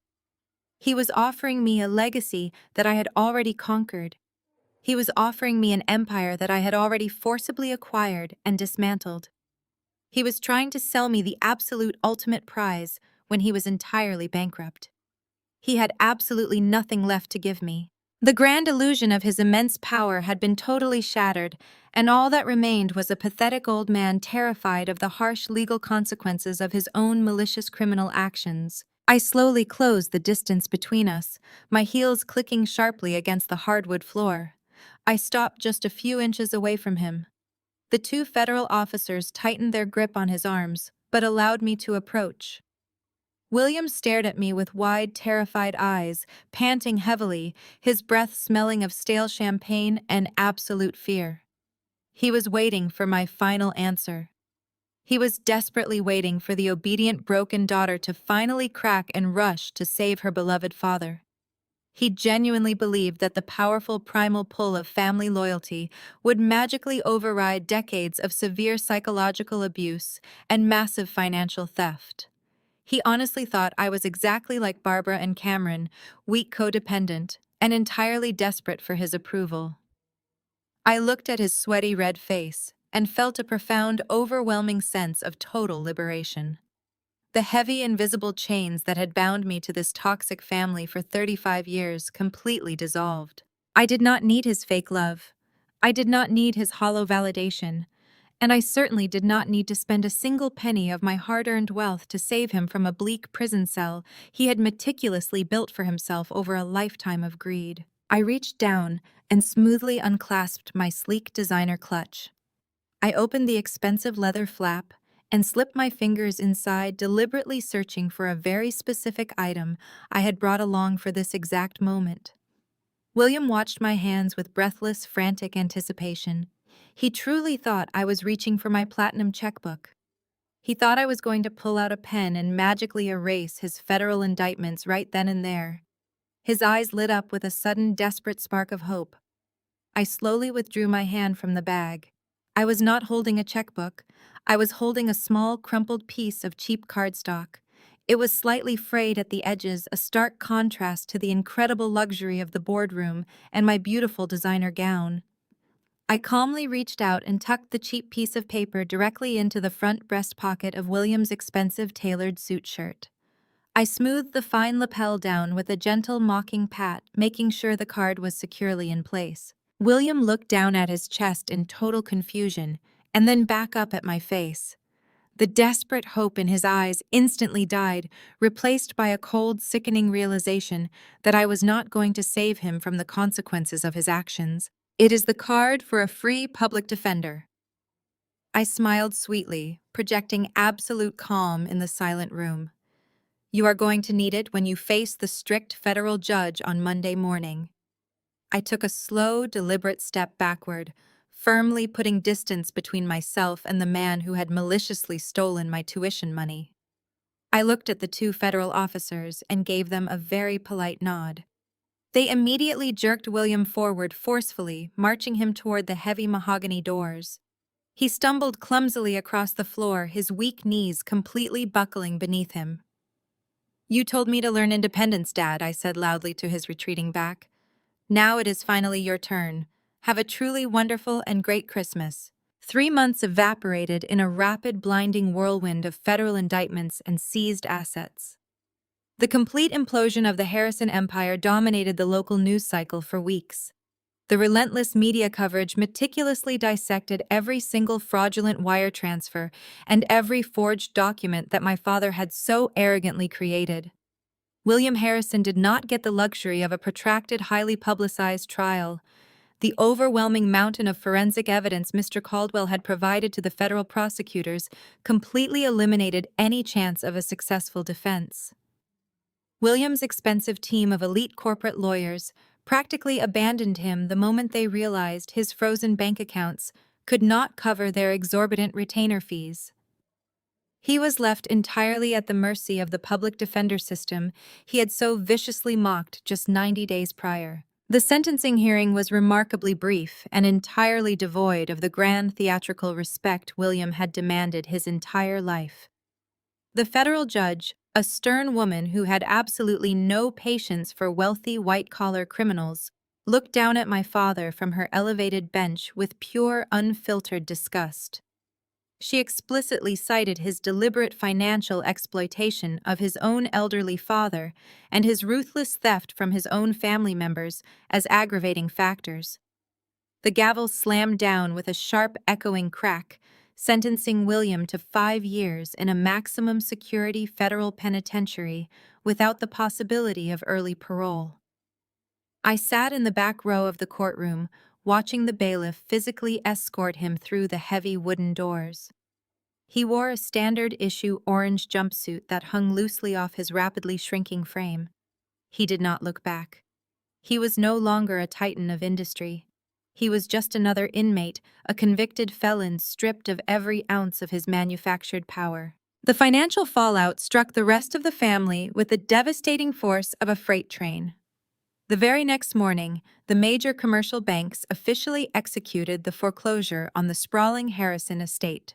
He was offering me a legacy that I had already conquered. He was offering me an empire that I had already forcibly acquired and dismantled. He was trying to sell me the absolute ultimate prize when he was entirely bankrupt. He had absolutely nothing left to give me. The grand illusion of his immense power had been totally shattered, and all that remained was a pathetic old man terrified of the harsh legal consequences of his own malicious criminal actions. I slowly closed the distance between us, my heels clicking sharply against the hardwood floor. I stopped just a few inches away from him. The two federal officers tightened their grip on his arms, but allowed me to approach. William stared at me with wide, terrified eyes, panting heavily, his breath smelling of stale champagne and absolute fear. He was waiting for my final answer. He was desperately waiting for the obedient, broken daughter to finally crack and rush to save her beloved father. He genuinely believed that the powerful primal pull of family loyalty would magically override decades of severe psychological abuse and massive financial theft. He honestly thought I was exactly like Barbara and Cameron, weak codependent, and entirely desperate for his approval. I looked at his sweaty red face and felt a profound, overwhelming sense of total liberation. The heavy, invisible chains that had bound me to this toxic family for 35 years completely dissolved. I did not need his fake love. I did not need his hollow validation. And I certainly did not need to spend a single penny of my hard-earned wealth to save him from a bleak prison cell he had meticulously built for himself over a lifetime of greed. I reached down and smoothly unclasped my sleek designer clutch. I opened the expensive leather flap and slipped my fingers inside, deliberately searching for a very specific item I had brought along for this exact moment. William watched my hands with breathless, frantic anticipation. He truly thought I was reaching for my platinum checkbook. He thought I was going to pull out a pen and magically erase his federal indictments right then and there. His eyes lit up with a sudden, desperate spark of hope. I slowly withdrew my hand from the bag. I was not holding a checkbook. I was holding a small, crumpled piece of cheap cardstock. It was slightly frayed at the edges, a stark contrast to the incredible luxury of the boardroom and my beautiful designer gown. I calmly reached out and tucked the cheap piece of paper directly into the front breast pocket of William's expensive tailored suit shirt. I smoothed the fine lapel down with a gentle, mocking pat, making sure the card was securely in place. William looked down at his chest in total confusion, and then back up at my face. The desperate hope in his eyes instantly died, replaced by a cold, sickening realization that I was not going to save him from the consequences of his actions. It is the card for a free public defender. I smiled sweetly, projecting absolute calm in the silent room. You are going to need it when you face the strict federal judge on Monday morning. I took a slow, deliberate step backward, firmly putting distance between myself and the man who had maliciously stolen my tuition money. I looked at the two federal officers and gave them a very polite nod. They immediately jerked William forward forcefully, marching him toward the heavy mahogany doors. He stumbled clumsily across the floor, his weak knees completely buckling beneath him. You told me to learn independence, Dad, I said loudly to his retreating back. Now it is finally your turn. Have a truly wonderful and great Christmas. 3 months evaporated in a rapid, blinding whirlwind of federal indictments and seized assets. The complete implosion of the Harrison Empire dominated the local news cycle for weeks. The relentless media coverage meticulously dissected every single fraudulent wire transfer and every forged document that my father had so arrogantly created. William Harrison did not get the luxury of a protracted, highly publicized trial. The overwhelming mountain of forensic evidence Mr. Caldwell had provided to the federal prosecutors completely eliminated any chance of a successful defense. William's expensive team of elite corporate lawyers practically abandoned him the moment they realized his frozen bank accounts could not cover their exorbitant retainer fees. He was left entirely at the mercy of the public defender system he had so viciously mocked just 90 days prior. The sentencing hearing was remarkably brief and entirely devoid of the grand theatrical respect William had demanded his entire life. The federal judge, a stern woman who had absolutely no patience for wealthy white-collar criminals, looked down at my father from her elevated bench with pure, unfiltered disgust. She explicitly cited his deliberate financial exploitation of his own elderly father and his ruthless theft from his own family members as aggravating factors. The gavel slammed down with a sharp, echoing crack, sentencing William to 5 years in a maximum security federal penitentiary without the possibility of early parole. I sat in the back row of the courtroom, watching the bailiff physically escort him through the heavy wooden doors. He wore a standard-issue orange jumpsuit that hung loosely off his rapidly shrinking frame. He did not look back. He was no longer a titan of industry. He was just another inmate, a convicted felon stripped of every ounce of his manufactured power. The financial fallout struck the rest of the family with the devastating force of a freight train. The very next morning, the major commercial banks officially executed the foreclosure on the sprawling Harrison estate.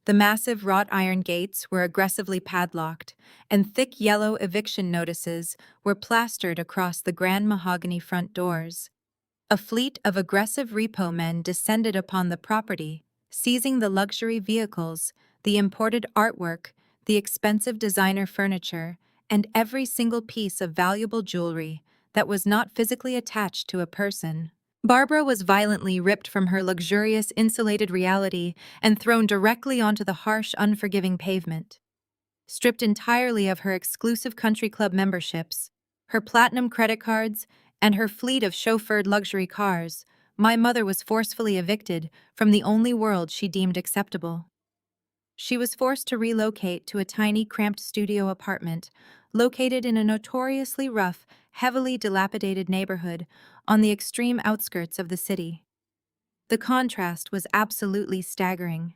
The massive wrought iron gates were aggressively padlocked, and thick yellow eviction notices were plastered across the grand mahogany front doors. A fleet of aggressive repo men descended upon the property, seizing the luxury vehicles, the imported artwork, the expensive designer furniture, and every single piece of valuable jewelry that was not physically attached to a person. Barbara was violently ripped from her luxurious, insulated reality and thrown directly onto the harsh, unforgiving pavement. Stripped entirely of her exclusive country club memberships, her platinum credit cards, and her fleet of chauffeured luxury cars, my mother was forcefully evicted from the only world she deemed acceptable. She was forced to relocate to a tiny, cramped studio apartment located in a notoriously rough, heavily dilapidated neighborhood on the extreme outskirts of the city. The contrast was absolutely staggering.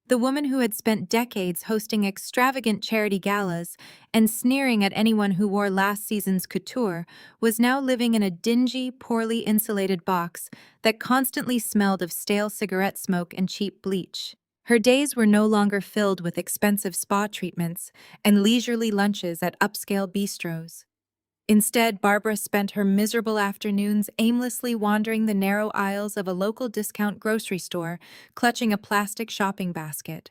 The woman who had spent decades hosting extravagant charity galas and sneering at anyone who wore last season's couture was now living in a dingy, poorly insulated box that constantly smelled of stale cigarette smoke and cheap bleach. Her days were no longer filled with expensive spa treatments and leisurely lunches at upscale bistros. Instead, Barbara spent her miserable afternoons aimlessly wandering the narrow aisles of a local discount grocery store, clutching a plastic shopping basket.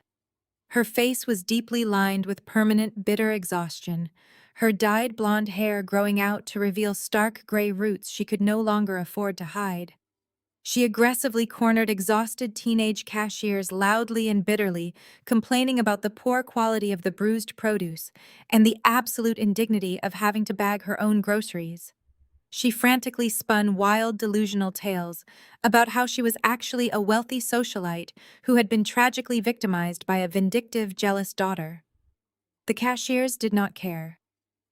Her face was deeply lined with permanent, bitter exhaustion, her dyed blonde hair growing out to reveal stark gray roots she could no longer afford to hide. She aggressively cornered exhausted teenage cashiers loudly and bitterly, complaining about the poor quality of the bruised produce and the absolute indignity of having to bag her own groceries. She frantically spun wild, delusional tales about how she was actually a wealthy socialite who had been tragically victimized by a vindictive, jealous daughter. The cashiers did not care.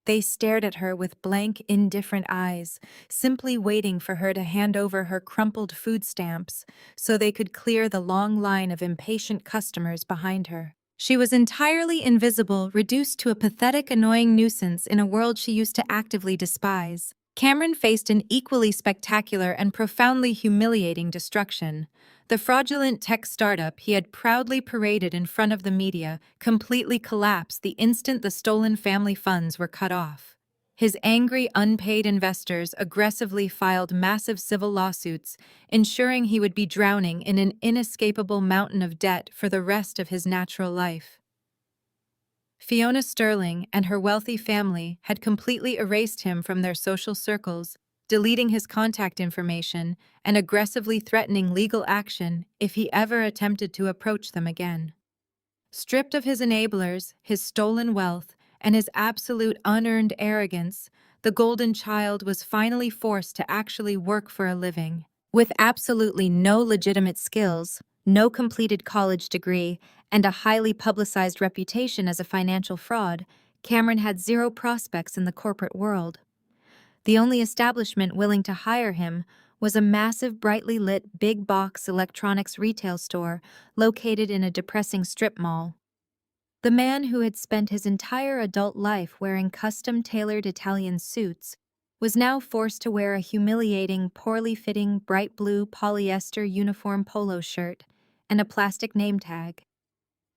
They stared at her with blank, indifferent eyes, simply waiting for her to hand over her crumpled food stamps so they could clear the long line of impatient customers behind her. She was entirely invisible, reduced to a pathetic, annoying nuisance in a world she used to actively despise. Cameron faced an equally spectacular and profoundly humiliating destruction. The fraudulent tech startup he had proudly paraded in front of the media completely collapsed the instant the stolen family funds were cut off. His angry, unpaid investors aggressively filed massive civil lawsuits, ensuring he would be drowning in an inescapable mountain of debt for the rest of his natural life. Fiona Sterling and her wealthy family had completely erased him from their social circles, deleting his contact information and aggressively threatening legal action if he ever attempted to approach them again. Stripped of his enablers, his stolen wealth, and his absolute unearned arrogance, the golden child was finally forced to actually work for a living. With absolutely no legitimate skills, no completed college degree, and a highly publicized reputation as a financial fraud, Cameron had zero prospects in the corporate world. The only establishment willing to hire him was a massive, brightly lit, big-box electronics retail store located in a depressing strip mall. The man who had spent his entire adult life wearing custom-tailored Italian suits was now forced to wear a humiliating, poorly fitting, bright blue polyester uniform polo shirt and a plastic name tag.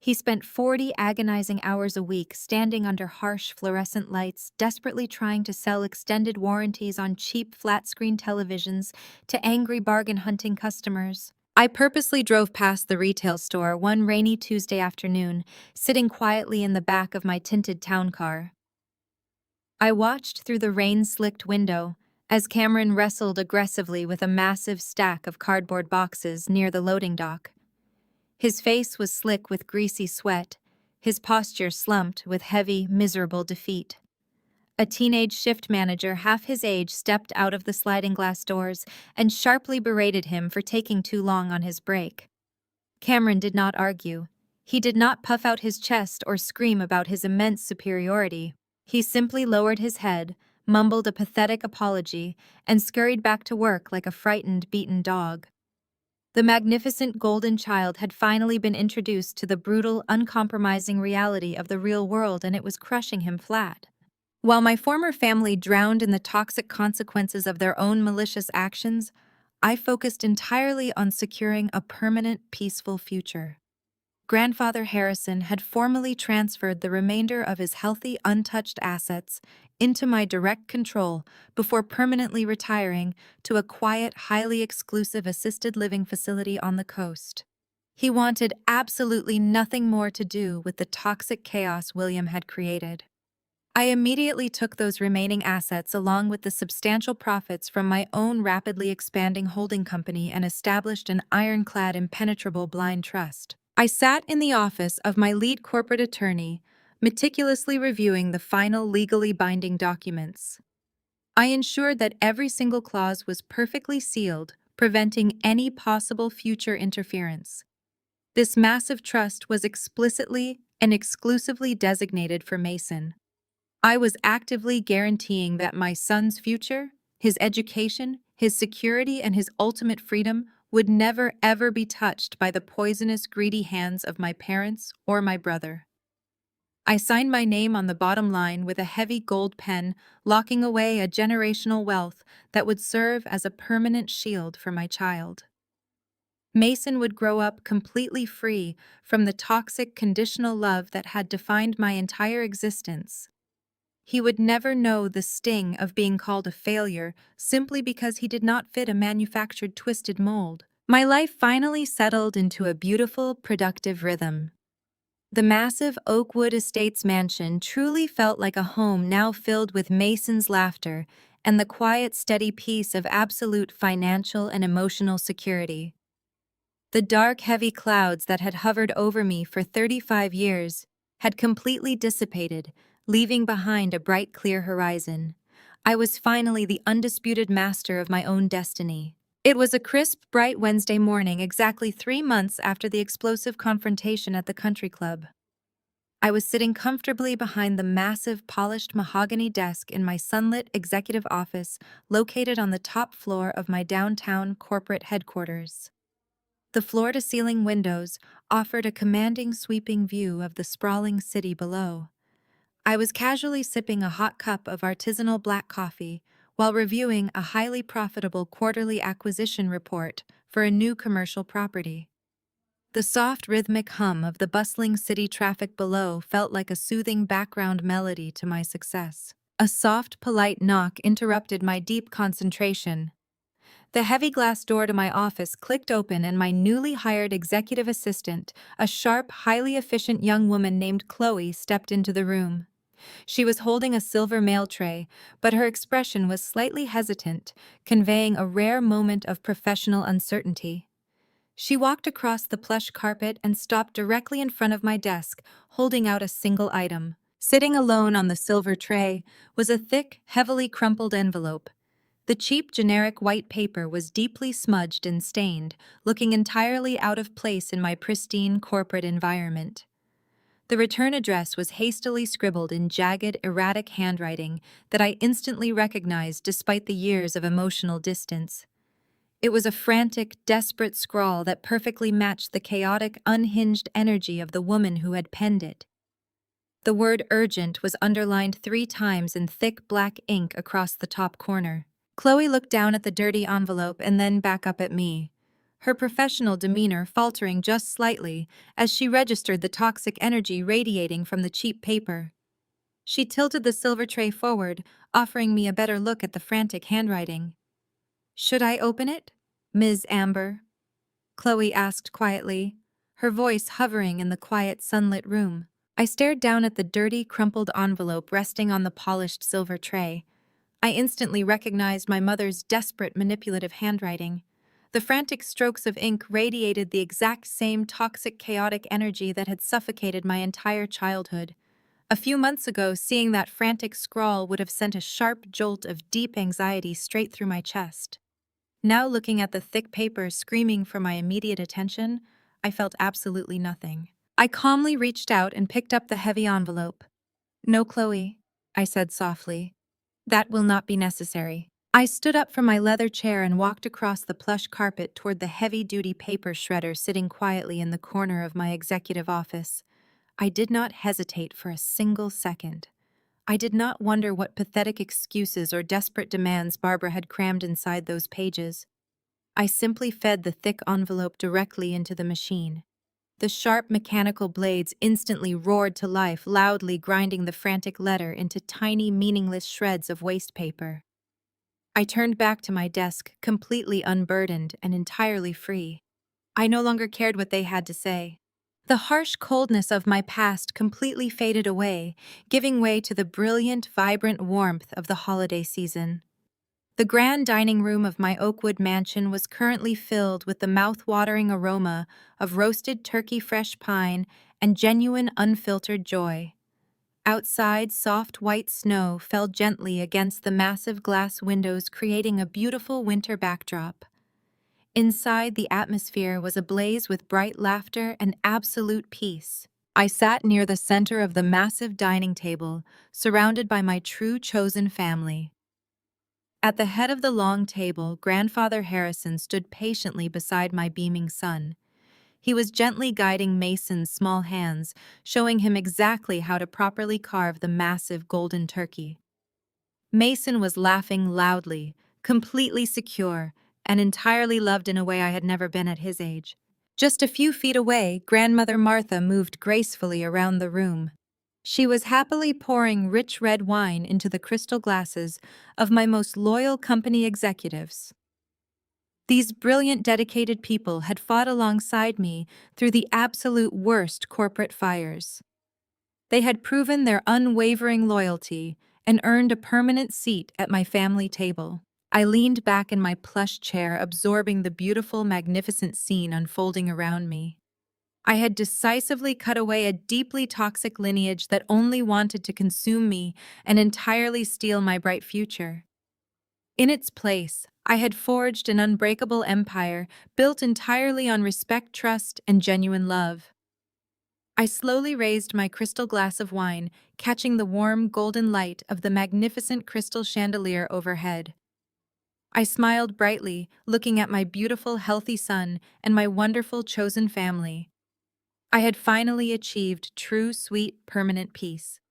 He spent 40 agonizing hours a week standing under harsh fluorescent lights, desperately trying to sell extended warranties on cheap flat-screen televisions to angry bargain-hunting customers. I purposely drove past the retail store one rainy Tuesday afternoon, sitting quietly in the back of my tinted town car. I watched through the rain-slicked window as Cameron wrestled aggressively with a massive stack of cardboard boxes near the loading dock. His face was slick with greasy sweat, his posture slumped with heavy, miserable defeat. A teenage shift manager half his age stepped out of the sliding glass doors and sharply berated him for taking too long on his break. Cameron did not argue. He did not puff out his chest or scream about his immense superiority. He simply lowered his head, mumbled a pathetic apology, and scurried back to work like a frightened, beaten dog. The magnificent golden child had finally been introduced to the brutal, uncompromising reality of the real world, and it was crushing him flat. While my former family drowned in the toxic consequences of their own malicious actions, I focused entirely on securing a permanent, peaceful future. Grandfather Harrison had formally transferred the remainder of his healthy, untouched assets into my direct control before permanently retiring to a quiet, highly exclusive assisted living facility on the coast. He wanted absolutely nothing more to do with the toxic chaos William had created. I immediately took those remaining assets along with the substantial profits from my own rapidly expanding holding company and established an ironclad, impenetrable blind trust. I sat in the office of my lead corporate attorney, meticulously reviewing the final legally binding documents. I ensured that every single clause was perfectly sealed, preventing any possible future interference. This massive trust was explicitly and exclusively designated for Mason. I was actively guaranteeing that my son's future, his education, his security, and his ultimate freedom would never ever be touched by the poisonous, greedy hands of my parents or my brother. I signed my name on the bottom line with a heavy gold pen, locking away a generational wealth that would serve as a permanent shield for my child. Mason would grow up completely free from the toxic, conditional love that had defined my entire existence. He would never know the sting of being called a failure simply because he did not fit a manufactured twisted mold. My life finally settled into a beautiful, productive rhythm. The massive Oakwood Estates mansion truly felt like a home now filled with Mason's laughter and the quiet, steady peace of absolute financial and emotional security. The dark, heavy clouds that had hovered over me for 35 years had completely dissipated, leaving behind a bright, clear horizon. I was finally the undisputed master of my own destiny. It was a crisp, bright Wednesday morning, exactly 3 months after the explosive confrontation at the country club. I was sitting comfortably behind the massive, polished mahogany desk in my sunlit executive office located on the top floor of my downtown corporate headquarters. The floor-to-ceiling windows offered a commanding, sweeping view of the sprawling city below. I was casually sipping a hot cup of artisanal black coffee while reviewing a highly profitable quarterly acquisition report for a new commercial property. The soft, rhythmic hum of the bustling city traffic below felt like a soothing background melody to my success. A soft, polite knock interrupted my deep concentration. The heavy glass door to my office clicked open and my newly hired executive assistant, a sharp, highly efficient young woman named Chloe, stepped into the room. She was holding a silver mail tray, but her expression was slightly hesitant, conveying a rare moment of professional uncertainty. She walked across the plush carpet and stopped directly in front of my desk, holding out a single item. Sitting alone on the silver tray was a thick, heavily crumpled envelope. The cheap, generic white paper was deeply smudged and stained, looking entirely out of place in my pristine corporate environment. The return address was hastily scribbled in jagged, erratic handwriting that I instantly recognized despite the years of emotional distance. It was a frantic, desperate scrawl that perfectly matched the chaotic, unhinged energy of the woman who had penned it. The word urgent was underlined 3 times in thick black ink across the top corner. Chloe looked down at the dirty envelope and then back up at me, her professional demeanor faltering just slightly as she registered the toxic energy radiating from the cheap paper. She tilted the silver tray forward, offering me a better look at the frantic handwriting. "Should I open it, Ms. Amber?" Chloe asked quietly, her voice hovering in the quiet, sunlit room. I stared down at the dirty, crumpled envelope resting on the polished silver tray. I instantly recognized my mother's desperate, manipulative handwriting. The frantic strokes of ink radiated the exact same toxic, chaotic energy that had suffocated my entire childhood. A few months ago, seeing that frantic scrawl would have sent a sharp jolt of deep anxiety straight through my chest. Now, looking at the thick paper screaming for my immediate attention, I felt absolutely nothing. I calmly reached out and picked up the heavy envelope. "No, Chloe," I said softly. "That will not be necessary." I stood up from my leather chair and walked across the plush carpet toward the heavy-duty paper shredder sitting quietly in the corner of my executive office. I did not hesitate for a single second. I did not wonder what pathetic excuses or desperate demands Barbara had crammed inside those pages. I simply fed the thick envelope directly into the machine. The sharp mechanical blades instantly roared to life, loudly grinding the frantic letter into tiny, meaningless shreds of waste paper. I turned back to my desk, completely unburdened and entirely free. I no longer cared what they had to say. The harsh coldness of my past completely faded away, giving way to the brilliant, vibrant warmth of the holiday season. The grand dining room of my Oakwood mansion was currently filled with the mouth-watering aroma of roasted turkey, fresh pine, and genuine, unfiltered joy. Outside, soft white snow fell gently against the massive glass windows, creating a beautiful winter backdrop. Inside, the atmosphere was ablaze with bright laughter and absolute peace. I sat near the center of the massive dining table, surrounded by my true chosen family. At the head of the long table, Grandfather Harrison stood patiently beside my beaming son. He was gently guiding Mason's small hands, showing him exactly how to properly carve the massive golden turkey. Mason was laughing loudly, completely secure, and entirely loved in a way I had never been at his age. Just a few feet away, Grandmother Martha moved gracefully around the room. She was happily pouring rich red wine into the crystal glasses of my most loyal company executives. These brilliant, dedicated people had fought alongside me through the absolute worst corporate fires. They had proven their unwavering loyalty and earned a permanent seat at my family table. I leaned back in my plush chair, absorbing the beautiful, magnificent scene unfolding around me. I had decisively cut away a deeply toxic lineage that only wanted to consume me and entirely steal my bright future. In its place, I had forged an unbreakable empire built entirely on respect, trust, and genuine love. I slowly raised my crystal glass of wine, catching the warm golden light of the magnificent crystal chandelier overhead. I smiled brightly, looking at my beautiful, healthy son and my wonderful chosen family. I had finally achieved true, sweet, permanent peace.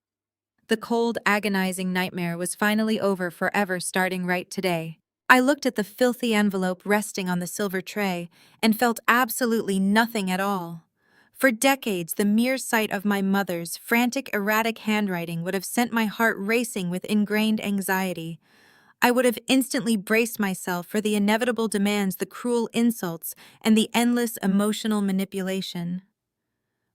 The cold, agonizing nightmare was finally over forever, starting right today. I looked at the filthy envelope resting on the silver tray and felt absolutely nothing at all. For decades, the mere sight of my mother's frantic, erratic handwriting would have sent my heart racing with ingrained anxiety. I would have instantly braced myself for the inevitable demands, the cruel insults, and the endless emotional manipulation.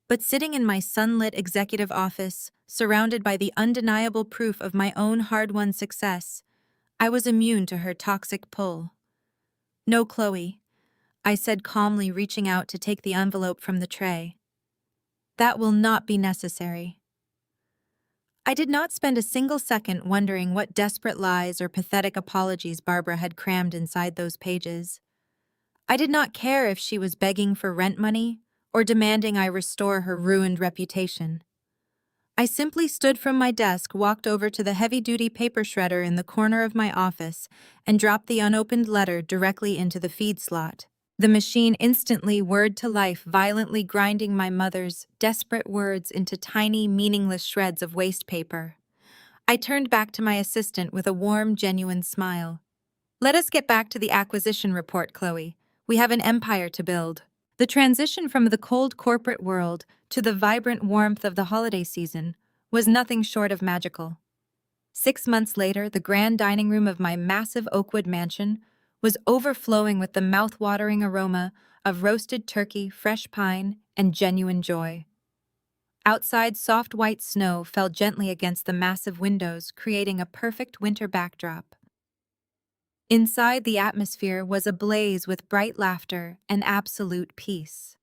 But sitting in my sunlit executive office, surrounded by the undeniable proof of my own hard-won success, I was immune to her toxic pull. "No, Chloe," I said calmly, reaching out to take the envelope from the tray. "That will not be necessary." I did not spend a single second wondering what desperate lies or pathetic apologies Barbara had crammed inside those pages. I did not care if she was begging for rent money or demanding I restore her ruined reputation. I simply stood from my desk, walked over to the heavy-duty paper shredder in the corner of my office, and dropped the unopened letter directly into the feed slot. The machine instantly whirred to life, violently grinding my mother's desperate words into tiny, meaningless shreds of waste paper. I turned back to my assistant with a warm, genuine smile. "Let us get back to the acquisition report, Chloe. We have an empire to build." The transition from the cold corporate world to the vibrant warmth of the holiday season was nothing short of magical. 6 months later, the grand dining room of my massive Oakwood mansion was overflowing with the mouth-watering aroma of roasted turkey, fresh pine, and genuine joy. Outside, soft white snow fell gently against the massive windows, creating a perfect winter backdrop. Inside, the atmosphere was ablaze with bright laughter and absolute peace.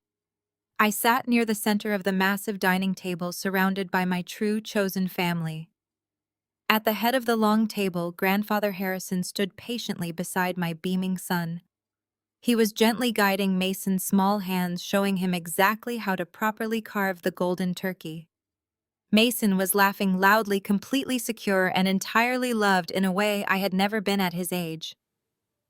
I sat near the center of the massive dining table, surrounded by my true chosen family. At the head of the long table, Grandfather Harrison stood patiently beside my beaming son. He was gently guiding Mason's small hands, showing him exactly how to properly carve the golden turkey. Mason was laughing loudly, completely secure and entirely loved in a way I had never been at his age.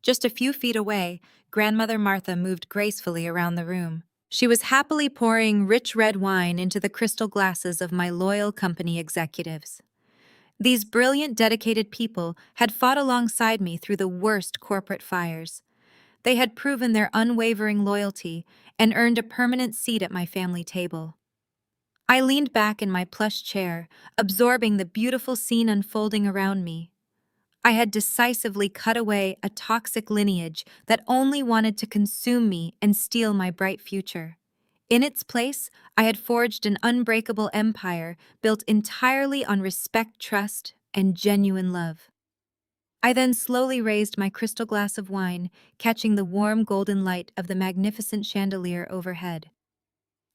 Just a few feet away, Grandmother Martha moved gracefully around the room. She was happily pouring rich red wine into the crystal glasses of my loyal company executives. These brilliant, dedicated people had fought alongside me through the worst corporate fires. They had proven their unwavering loyalty and earned a permanent seat at my family table. I leaned back in my plush chair, absorbing the beautiful scene unfolding around me. I had decisively cut away a toxic lineage that only wanted to consume me and steal my bright future. In its place, I had forged an unbreakable empire built entirely on respect, trust, and genuine love. I then slowly raised my crystal glass of wine, catching the warm golden light of the magnificent chandelier overhead.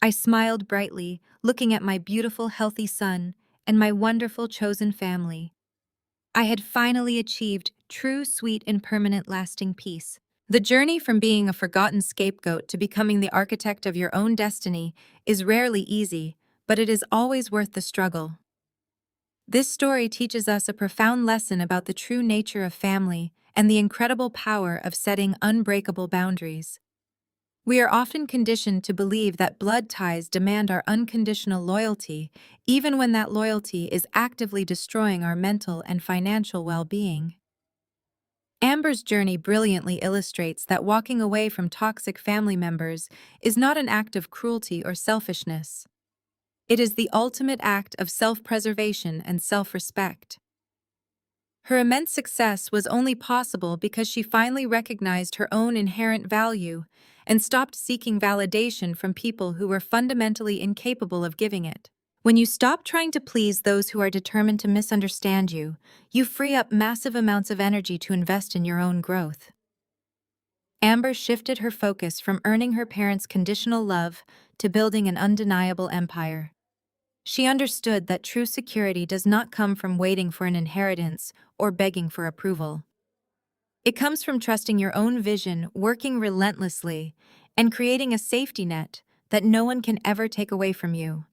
I smiled brightly, looking at my beautiful, healthy son and my wonderful chosen family. I had finally achieved true, sweet, and permanent lasting peace. The journey from being a forgotten scapegoat to becoming the architect of your own destiny is rarely easy, but it is always worth the struggle. This story teaches us a profound lesson about the true nature of family and the incredible power of setting unbreakable boundaries. We are often conditioned to believe that blood ties demand our unconditional loyalty, even when that loyalty is actively destroying our mental and financial well-being. Amber's journey brilliantly illustrates that walking away from toxic family members is not an act of cruelty or selfishness. It is the ultimate act of self-preservation and self-respect. Her immense success was only possible because she finally recognized her own inherent value and stopped seeking validation from people who were fundamentally incapable of giving it. When you stop trying to please those who are determined to misunderstand you, you free up massive amounts of energy to invest in your own growth. Amber shifted her focus from earning her parents' conditional love to building an undeniable empire. She understood that true security does not come from waiting for an inheritance or begging for approval. It comes from trusting your own vision, working relentlessly, and creating a safety net that no one can ever take away from you.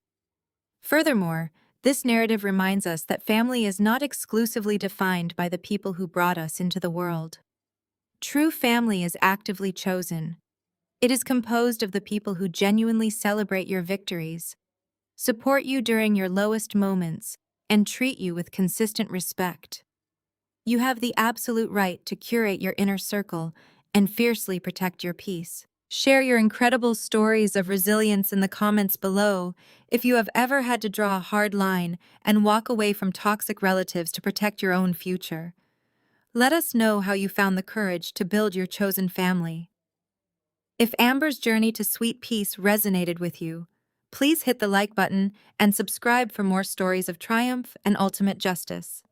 Furthermore, this narrative reminds us that family is not exclusively defined by the people who brought us into the world. True family is actively chosen. It is composed of the people who genuinely celebrate your victories, support you during your lowest moments, and treat you with consistent respect. You have the absolute right to curate your inner circle and fiercely protect your peace. Share your incredible stories of resilience in the comments below if you have ever had to draw a hard line and walk away from toxic relatives to protect your own future. Let us know how you found the courage to build your chosen family. If Amber's journey to sweet peace resonated with you, please hit the like button and subscribe for more stories of triumph and ultimate justice.